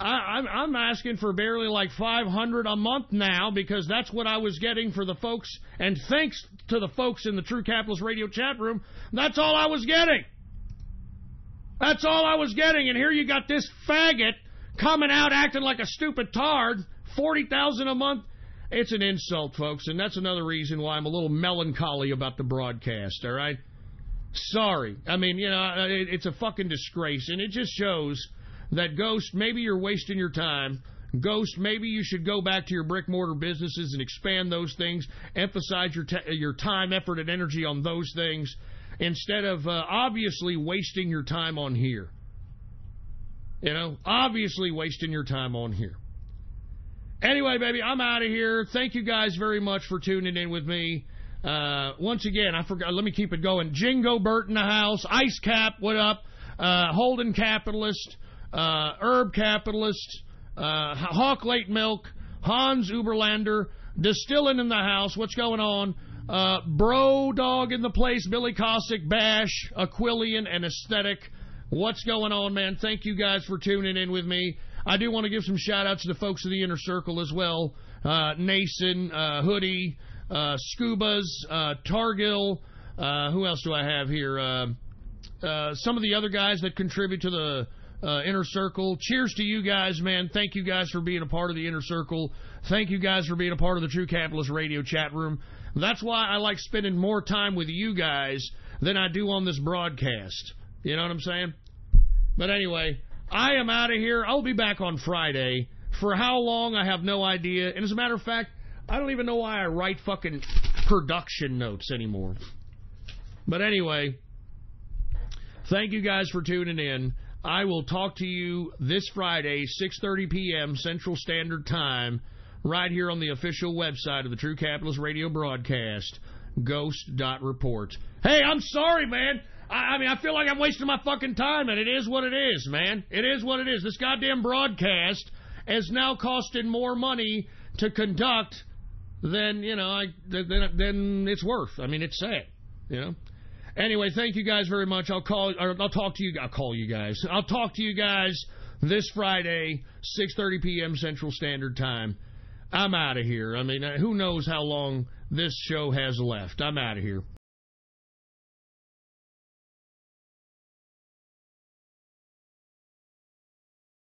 S1: I'm asking for barely like $500 a month now because that's what I was getting for the folks. And thanks to the folks in the True Capitalist Radio chat room, that's all I was getting. That's all I was getting. And here you got this faggot coming out acting like a stupid tard, $40,000 a month. It's an insult, folks, and that's another reason why I'm a little melancholy about the broadcast, all right? Sorry. It's a fucking disgrace, and it just shows that, Ghost, maybe you're wasting your time. Ghost, maybe you should go back to your brick-mortar businesses and expand those things, emphasize your time, effort, and energy on those things, instead of obviously wasting your time on here. Obviously wasting your time on here. Anyway, baby, I'm out of here. Thank you guys very much for tuning in with me. Once again, I forgot. Let me keep it going. Jingo Burt in the house. Ice Cap, what up? Holden Capitalist. Herb Capitalist. Hawk Late Milk. Hans Uberlander. Distilling in the house. What's going on? Bro Dog in the place. Billy Cossack. Bash. Aquilian and Aesthetic. What's going on, man? Thank you guys for tuning in with me. I do want to give some shout-outs to the folks of the Inner Circle as well. Nason, Hoodie, Scubas, Targil. Who else do I have here? Some of the other guys that contribute to the Inner Circle. Cheers to you guys, man. Thank you guys for being a part of the Inner Circle. Thank you guys for being a part of the True Capitalist Radio chat room. That's why I like spending more time with you guys than I do on this broadcast. You know what I'm saying? But anyway, I am out of here. I'll be back on Friday. For how long, I have no idea. And as a matter of fact, I don't even know why I write fucking production notes anymore. But anyway, thank you guys for tuning in. I will talk to you this Friday, 6:30 p.m. Central Standard Time, right here on the official website of the True Capitalist Radio broadcast, ghost.report. Hey, I'm sorry, man. I mean, I feel like I'm wasting my fucking time, and it is what it is, man. It is what it is. This goddamn broadcast is now costing more money to conduct than, you know, than it's worth. I mean, it's sad, you know. Anyway, thank you guys very much. I'll talk to you guys this Friday, 6:30 p.m. Central Standard Time. I'm out of here. I mean, who knows how long this show has left. I'm out of here.